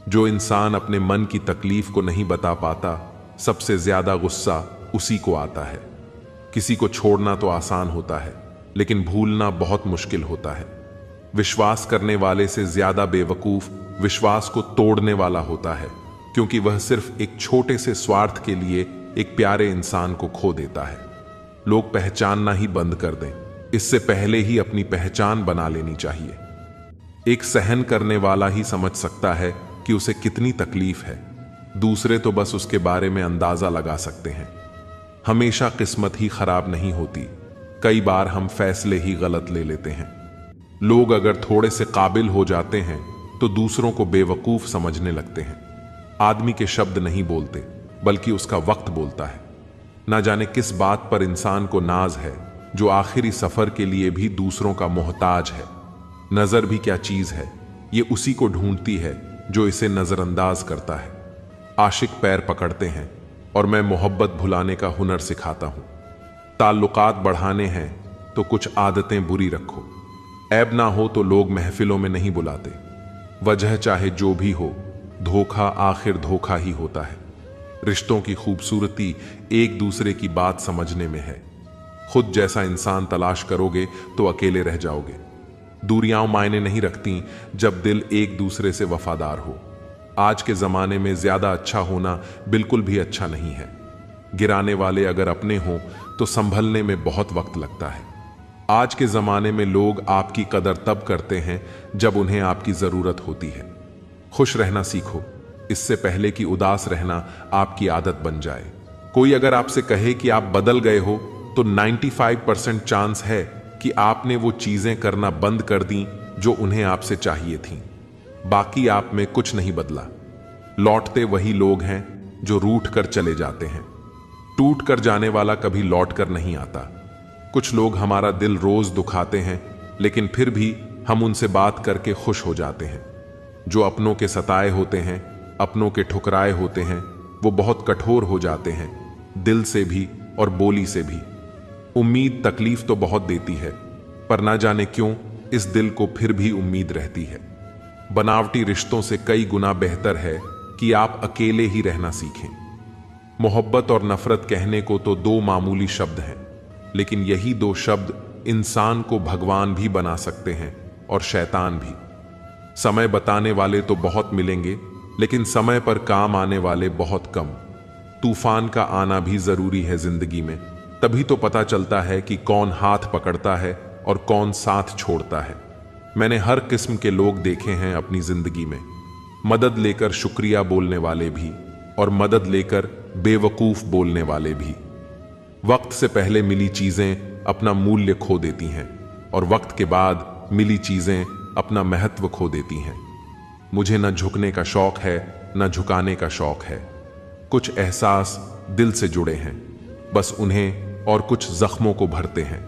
जो इंसान अपने मन की तकलीफ को नहीं बता पाता, सबसे ज्यादा गुस्सा उसी को आता है। किसी को छोड़ना तो आसान होता है, लेकिन भूलना बहुत मुश्किल होता है। विश्वास करने वाले से ज्यादा बेवकूफ विश्वास को तोड़ने वाला होता है, क्योंकि वह सिर्फ एक छोटे से स्वार्थ के लिए एक प्यारे इंसान को खो देता है। लोग पहचानना ही बंद कर दें, इससे पहले ही अपनी पहचान बना लेनी चाहिए। एक सहन करने वाला ही समझ सकता है कि उसे कितनी तकलीफ है। दूसरे तो बस उसके बारे में अंदाजा लगा सकते हैं। हमेशा किस्मत ही खराब नहीं होती, कई बार हम फैसले ही गलत ले लेते हैं। लोग अगर थोड़े से काबिल हो जाते हैं तो दूसरों को बेवकूफ समझने लगते हैं। आदमी के शब्द नहीं बोलते, बल्कि उसका वक्त बोलता है। ना जाने किस बात पर इंसान को नाज है, जो आखिरी सफर के लिए भी दूसरों का मोहताज है। नजर भी क्या चीज है, ये उसी को ढूंढती है जो इसे नजरअंदाज करता है। आशिक पैर पकड़ते हैं और मैं मोहब्बत भुलाने का हुनर सिखाता हूं। ताल्लुकात बढ़ाने हैं तो कुछ आदतें बुरी रखो। ऐब ना हो तो लोग महफिलों में नहीं बुलाते। वजह चाहे जो भी हो, धोखा आखिर धोखा ही होता है। रिश्तों की खूबसूरती एक दूसरे की बात समझने में है। खुद जैसा इंसान तलाश करोगे तो अकेले रह जाओगे। दूरियां मायने नहीं रखती जब दिल एक दूसरे से वफादार हो। आज के जमाने में ज्यादा अच्छा होना बिल्कुल भी अच्छा नहीं है। गिराने वाले अगर अपने हों तो संभलने में बहुत वक्त लगता है। आज के जमाने में लोग आपकी कदर तब करते हैं जब उन्हें आपकी जरूरत होती है। खुश रहना सीखो, इससे पहले कि उदास रहना आपकी आदत बन जाए। कोई अगर आपसे कहे कि आप बदल गए हो तो 95% चांस है कि आपने वो चीजें करना बंद कर दी जो उन्हें आपसे चाहिए थीं। बाकी आप में कुछ नहीं बदला। लौटते वही लोग हैं जो रूठ कर चले जाते हैं। टूट कर जाने वाला कभी लौट कर नहीं आता। कुछ लोग हमारा दिल रोज दुखाते हैं, लेकिन फिर भी हम उनसे बात करके खुश हो जाते हैं। जो अपनों के सताए होते हैं, अपनों के ठुकराए होते हैं, वो बहुत कठोर हो जाते हैं, दिल से भी और बोली से भी। उम्मीद तकलीफ तो बहुत देती है, पर ना जाने क्यों इस दिल को फिर भी उम्मीद रहती है। बनावटी रिश्तों से कई गुना बेहतर है कि आप अकेले ही रहना सीखें। मोहब्बत और नफरत कहने को तो दो मामूली शब्द हैं, लेकिन यही दो शब्द इंसान को भगवान भी बना सकते हैं और शैतान भी। समय बताने वाले तो बहुत मिलेंगे, लेकिन समय पर काम आने वाले बहुत कम। तूफान का आना भी जरूरी है जिंदगी में, तभी तो पता चलता है कि कौन हाथ पकड़ता है और कौन साथ छोड़ता है। मैंने हर किस्म के लोग देखे हैं अपनी जिंदगी में। मदद लेकर शुक्रिया बोलने वाले भी और मदद लेकर बेवकूफ बोलने वाले भी। वक्त से पहले मिली चीजें अपना मूल्य खो देती हैं और वक्त के बाद मिली चीजें अपना महत्व खो देती हैं। मुझे न झुकने का शौक है, न झुकाने का शौक है। कुछ एहसास दिल से जुड़े हैं, बस उन्हें और कुछ जख्मों को भरते हैं।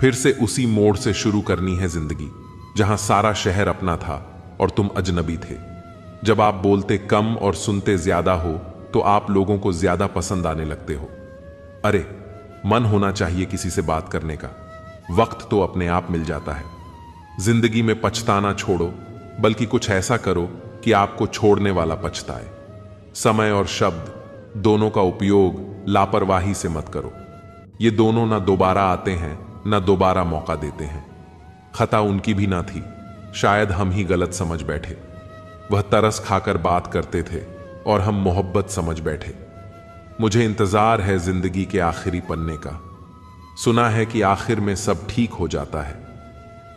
फिर से उसी मोड़ से शुरू करनी है जिंदगी, जहां सारा शहर अपना था और तुम अजनबी थे। जब आप बोलते कम और सुनते ज्यादा हो तो आप लोगों को ज्यादा पसंद आने लगते हो। अरे, मन होना चाहिए किसी से बात करने का, वक्त तो अपने आप मिल जाता है। जिंदगी में पछताना छोड़ो, बल्कि कुछ ऐसा करो कि आपको छोड़ने वाला पछताए। समय और शब्द दोनों का उपयोग लापरवाही से मत करो। ये दोनों ना दोबारा आते हैं, ना दोबारा मौका देते हैं। खता उनकी भी ना थी, शायद हम ही गलत समझ बैठे। वह तरस खाकर बात करते थे और हम मोहब्बत समझ बैठे। मुझे इंतजार है जिंदगी के आखिरी पन्ने का। सुना है कि आखिर में सब ठीक हो जाता है।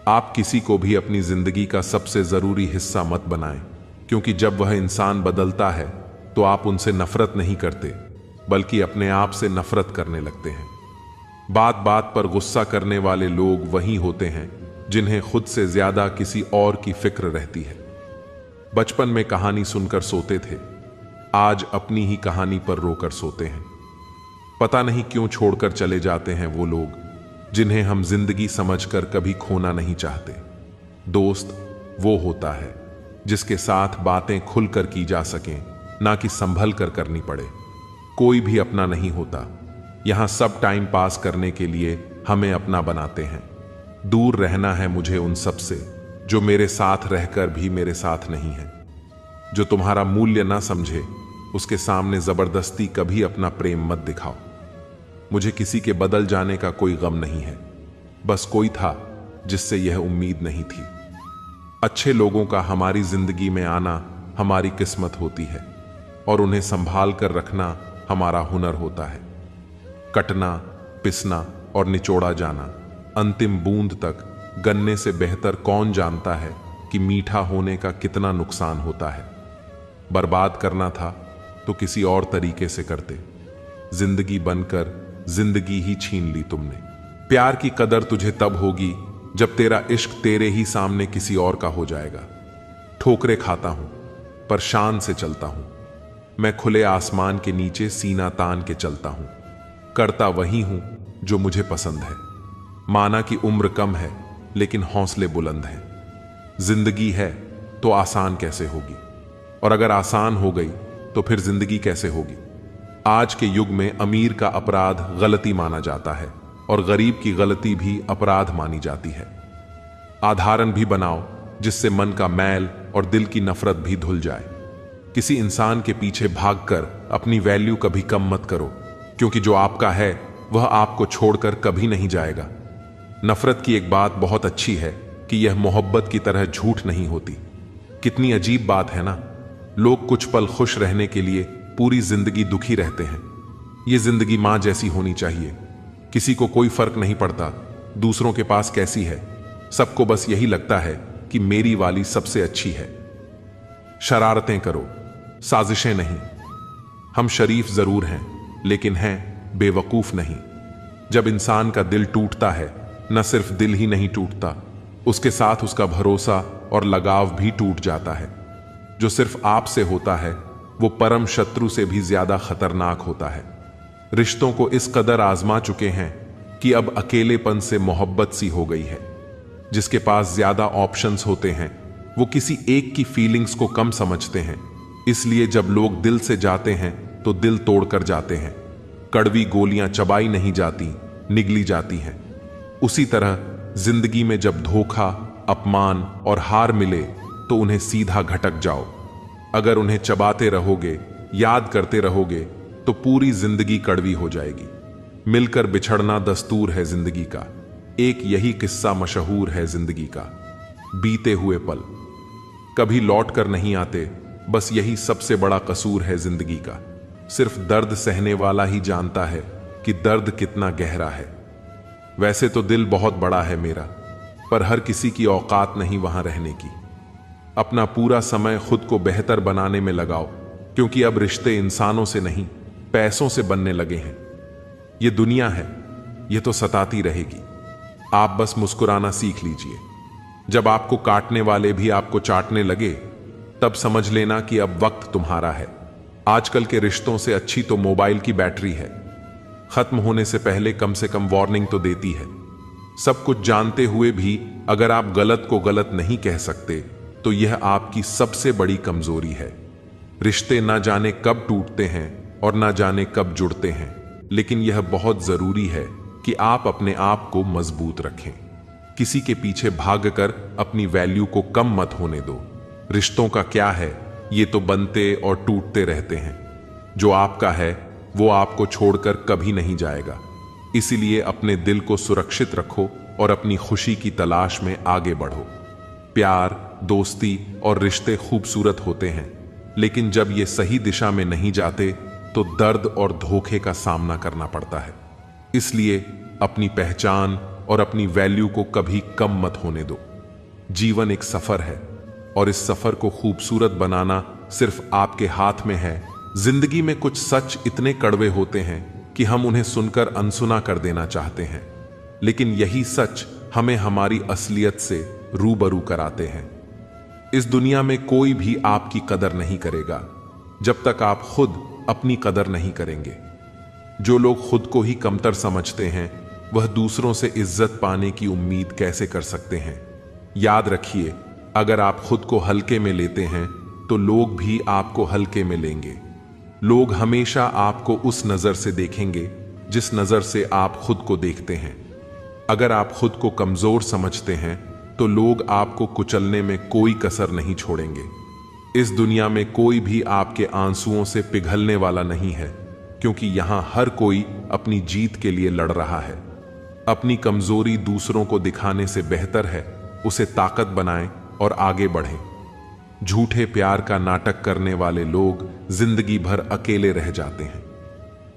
आप किसी को भी अपनी जिंदगी का सबसे जरूरी हिस्सा मत बनाएं, क्योंकि जब वह इंसान बदलता है तो आप उनसे नफरत नहीं करते, बल्कि अपने आप से नफरत करने लगते हैं। बात बात पर गुस्सा करने वाले लोग वही होते हैं जिन्हें खुद से ज्यादा किसी और की फिक्र रहती है। बचपन में कहानी सुनकर सोते थे, आज अपनी ही कहानी पर रोकर सोते हैं। पता नहीं क्यों छोड़कर चले जाते हैं वो लोग जिन्हें हम जिंदगी समझकर कभी खोना नहीं चाहते। दोस्त वो होता है जिसके साथ बातें खुलकर की जा सकें, ना कि संभल कर करनी पड़े। कोई भी अपना नहीं होता, यहां सब टाइम पास करने के लिए हमें अपना बनाते हैं। दूर रहना है मुझे उन सब से जो मेरे साथ रहकर भी मेरे साथ नहीं है। जो तुम्हारा मूल्य ना समझे उसके सामने जबरदस्ती कभी अपना प्रेम मत दिखाओ। मुझे किसी के बदल जाने का कोई गम नहीं है, बस कोई था जिससे यह उम्मीद नहीं थी। अच्छे लोगों का हमारी जिंदगी में आना हमारी किस्मत होती है और उन्हें संभाल कर रखना हमारा हुनर होता है। कटना, पिसना और निचोड़ा जाना, अंतिम बूंद तक गन्ने से बेहतर कौन जानता है कि मीठा होने का कितना नुकसान होता है। बर्बाद करना था तो किसी और तरीके से करते, जिंदगी बनकर जिंदगी ही छीन ली तुमने। प्यार की कदर तुझे तब होगी जब तेरा इश्क तेरे ही सामने किसी और का हो जाएगा। ठोकरे खाता हूं पर शान से चलता हूं, मैं खुले आसमान के नीचे सीना तान के चलता हूं। करता वही हूं जो मुझे पसंद है। माना कि उम्र कम है लेकिन हौसले बुलंद हैं। जिंदगी है तो आसान कैसे होगी, और अगर आसान हो गई तो फिर जिंदगी कैसे होगी। आज के युग में अमीर का अपराध गलती माना जाता है और गरीब की गलती भी अपराध मानी जाती है। आधारण भी बनाओ जिससे मन का मैल और दिल की नफरत भी धुल जाए। किसी इंसान के पीछे भागकर अपनी वैल्यू कभी कम मत करो, क्योंकि जो आपका है वह आपको छोड़कर कभी नहीं जाएगा। नफरत की एक बात बहुत अच्छी है कि यह मोहब्बत की तरह झूठ नहीं होती। कितनी अजीब बात है ना, लोग कुछ पल खुश रहने के लिए पूरी जिंदगी दुखी रहते हैं। यह जिंदगी मां जैसी होनी चाहिए, किसी को कोई फर्क नहीं पड़ता दूसरों के पास कैसी है, सबको बस यही लगता है कि मेरी वाली सबसे अच्छी है। शरारतें करो, साजिशें नहीं। हम शरीफ जरूर हैं लेकिन हैं बेवकूफ नहीं। जब इंसान का दिल टूटता है, न सिर्फ दिल ही नहीं टूटता, उसके साथ उसका भरोसा और लगाव भी टूट जाता है। जो सिर्फ आपसे होता है वो परम शत्रु से भी ज्यादा खतरनाक होता है। रिश्तों को इस कदर आजमा चुके हैं कि अब अकेलेपन से मोहब्बत सी हो गई है। जिसके पास ज्यादा ऑप्शंस होते हैं वो किसी एक की फीलिंग्स को कम समझते हैं। इसलिए जब लोग दिल से जाते हैं तो दिल तोड़कर जाते हैं। कड़वी गोलियां चबाई नहीं जाती, निगली जाती हैं। उसी तरह जिंदगी में जब धोखा, अपमान और हार मिले तो उन्हें सीधा घटक जाओ। अगर उन्हें चबाते रहोगे, याद करते रहोगे तो पूरी जिंदगी कड़वी हो जाएगी। मिलकर बिछड़ना दस्तूर है जिंदगी का। एक यही किस्सा मशहूर है जिंदगी का। बीते हुए पल कभी लौट कर नहीं आते, बस यही सबसे बड़ा कसूर है जिंदगी का। सिर्फ दर्द सहने वाला ही जानता है कि दर्द कितना गहरा है। वैसे तो दिल बहुत बड़ा है मेरा, पर हर किसी की औकात नहीं वहां रहने की। अपना पूरा समय खुद को बेहतर बनाने में लगाओ, क्योंकि अब रिश्ते इंसानों से नहीं पैसों से बनने लगे हैं। ये दुनिया है, ये तो सताती रहेगी। आप बस मुस्कुराना सीख लीजिए। जब आपको काटने वाले भी आपको चाटने लगे, तब समझ लेना कि अब वक्त तुम्हारा है। आजकल के रिश्तों से अच्छी तो मोबाइल की बैटरी है, खत्म होने से पहले कम से कम वार्निंग तो देती है। सब कुछ जानते हुए भी अगर आप गलत को गलत नहीं कह सकते तो यह आपकी सबसे बड़ी कमजोरी है। रिश्ते ना जाने कब टूटते हैं और ना जाने कब जुड़ते हैं, लेकिन यह बहुत जरूरी है कि आप अपने आप को मजबूत रखें। किसी के पीछे भागकर अपनी वैल्यू को कम मत होने दो। रिश्तों का क्या है, ये तो बनते और टूटते रहते हैं। जो आपका है वो आपको छोड़कर कभी नहीं जाएगा। इसीलिए अपने दिल को सुरक्षित रखो और अपनी खुशी की तलाश में आगे बढ़ो। प्यार, दोस्ती और रिश्ते खूबसूरत होते हैं, लेकिन जब ये सही दिशा में नहीं जाते तो दर्द और धोखे का सामना करना पड़ता है। इसलिए अपनी पहचान और अपनी वैल्यू को कभी कम मत होने दो। जीवन एक सफर है और इस सफर को खूबसूरत बनाना सिर्फ आपके हाथ में है। जिंदगी में कुछ सच इतने कड़वे होते हैं कि हम उन्हें सुनकर अनसुना कर देना चाहते हैं, लेकिन यही सच हमें हमारी असलियत से रूबरू कराते हैं। इस दुनिया में कोई भी आपकी कदर नहीं करेगा जब तक आप खुद अपनी कदर नहीं करेंगे। जो लोग खुद को ही कमतर समझते हैं वह दूसरों से इज्जत पाने की उम्मीद कैसे कर सकते हैं। याद रखिए, अगर आप खुद को हल्के में लेते हैं तो लोग भी आपको हल्के में लेंगे। लोग हमेशा आपको उस नजर से देखेंगे जिस नजर से आप खुद को देखते हैं। अगर आप खुद को कमजोर समझते हैं तो लोग आपको कुचलने में कोई कसर नहीं छोड़ेंगे। इस दुनिया में कोई भी आपके आंसुओं से पिघलने वाला नहीं है, क्योंकि यहां हर कोई अपनी जीत के लिए लड़ रहा है। अपनी कमजोरी दूसरों को दिखाने से बेहतर है उसे ताकत बनाएं और आगे बढ़ें। झूठे प्यार का नाटक करने वाले लोग जिंदगी भर अकेले रह जाते हैं।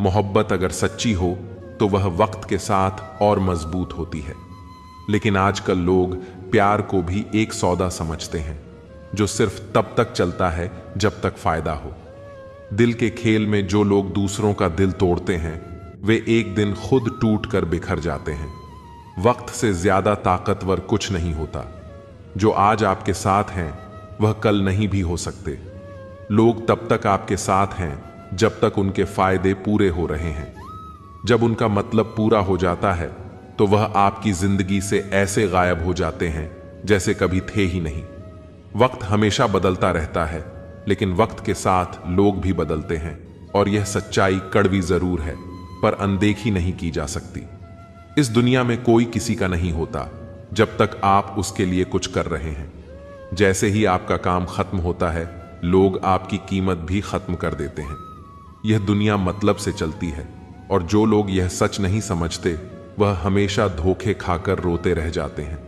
मोहब्बत अगर सच्ची हो तो वह वक्त के साथ और मजबूत होती है, लेकिन आजकल लोग प्यार को भी एक सौदा समझते हैं जो सिर्फ तब तक चलता है जब तक फायदा हो। दिल के खेल में जो लोग दूसरों का दिल तोड़ते हैं वे एक दिन खुद टूट कर बिखर जाते हैं। वक्त से ज्यादा ताकतवर कुछ नहीं होता। जो आज आपके साथ हैं वह कल नहीं भी हो सकते। लोग तब तक आपके साथ हैं जब तक उनके फायदे पूरे हो रहे हैं। जब उनका मतलब पूरा हो जाता है तो वह आपकी जिंदगी से ऐसे गायब हो जाते हैं जैसे कभी थे ही नहीं। वक्त हमेशा बदलता रहता है, लेकिन वक्त के साथ लोग भी बदलते हैं और यह सच्चाई कड़वी जरूर है पर अनदेखी नहीं की जा सकती। इस दुनिया में कोई किसी का नहीं होता जब तक आप उसके लिए कुछ कर रहे हैं। जैसे ही आपका काम खत्म होता है लोग आपकी कीमत भी खत्म कर देते हैं। यह दुनिया मतलब से चलती है और जो लोग यह सच नहीं समझते वह हमेशा धोखे खाकर रोते रह जाते हैं।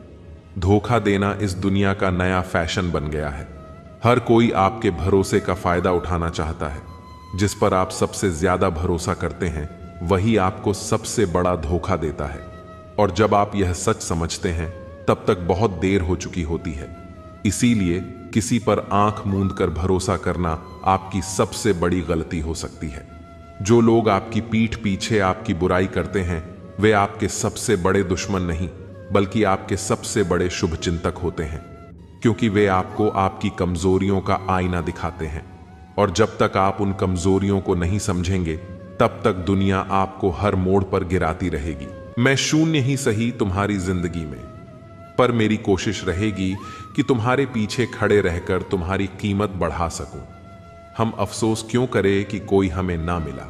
धोखा देना इस दुनिया का नया फैशन बन गया है। हर कोई आपके भरोसे का फायदा उठाना चाहता है। जिस पर आप सबसे ज्यादा भरोसा करते हैं वही आपको सबसे बड़ा धोखा देता है, और जब आप यह सच समझते हैं तब तक बहुत देर हो चुकी होती है। इसीलिए किसी पर आंख मूंद कर भरोसा करना आपकी सबसे बड़ी गलती हो सकती है। जो लोग आपकी पीठ पीछे आपकी बुराई करते हैं वे आपके सबसे बड़े दुश्मन नहीं बल्कि आपके सबसे बड़े शुभचिंतक होते हैं, क्योंकि वे आपको आपकी कमजोरियों का आईना दिखाते हैं। और जब तक आप उन कमजोरियों को नहीं समझेंगे तब तक दुनिया आपको हर मोड़ पर गिराती रहेगी। मैं शून्य ही सही तुम्हारी जिंदगी में, पर मेरी कोशिश रहेगी कि तुम्हारे पीछे खड़े रहकर तुम्हारी कीमत बढ़ा सकूं। हम अफसोस क्यों करें कि कोई हमें ना मिला।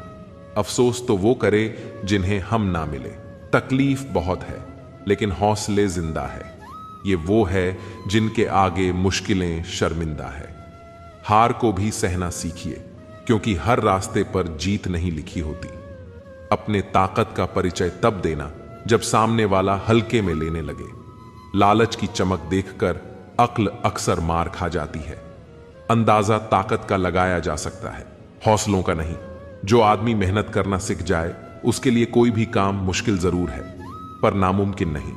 अफसोस तो वो करे जिन्हें हम ना मिले। तकलीफ बहुत है लेकिन हौसले जिंदा है। ये वो है जिनके आगे मुश्किलें शर्मिंदा है। हार को भी सहना सीखिए, क्योंकि हर रास्ते पर जीत नहीं लिखी होती। अपने ताकत का परिचय तब देना जब सामने वाला हल्के में लेने लगे। लालच की चमक देखकर अक्ल अक्सर मार खा जाती है। अंदाजा ताकत का लगाया जा सकता है, हौसलों का नहीं। जो आदमी मेहनत करना सीख जाए उसके लिए कोई भी काम मुश्किल जरूर है पर नामुमकिन नहीं।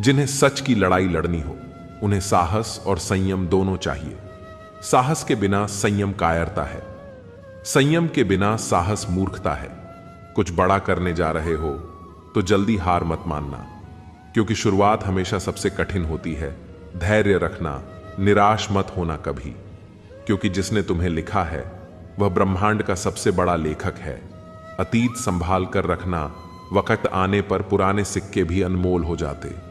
जिन्हें सच की लड़ाई लड़नी हो उन्हें साहस और संयम दोनों चाहिए। साहस के बिना संयम कायरता है, संयम के बिना साहस मूर्खता है। कुछ बड़ा करने जा रहे हो तो जल्दी हार मत मानना, क्योंकि शुरुआत हमेशा सबसे कठिन होती है। धैर्य रखना, निराश मत होना कभी, क्योंकि जिसने तुम्हें लिखा है वह ब्रह्मांड का सबसे बड़ा लेखक है। अतीत संभाल कर रखना, वक्त आने पर पुराने सिक्के भी अनमोल हो जाते हैं।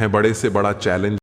बड़े से बड़ा चैलेंज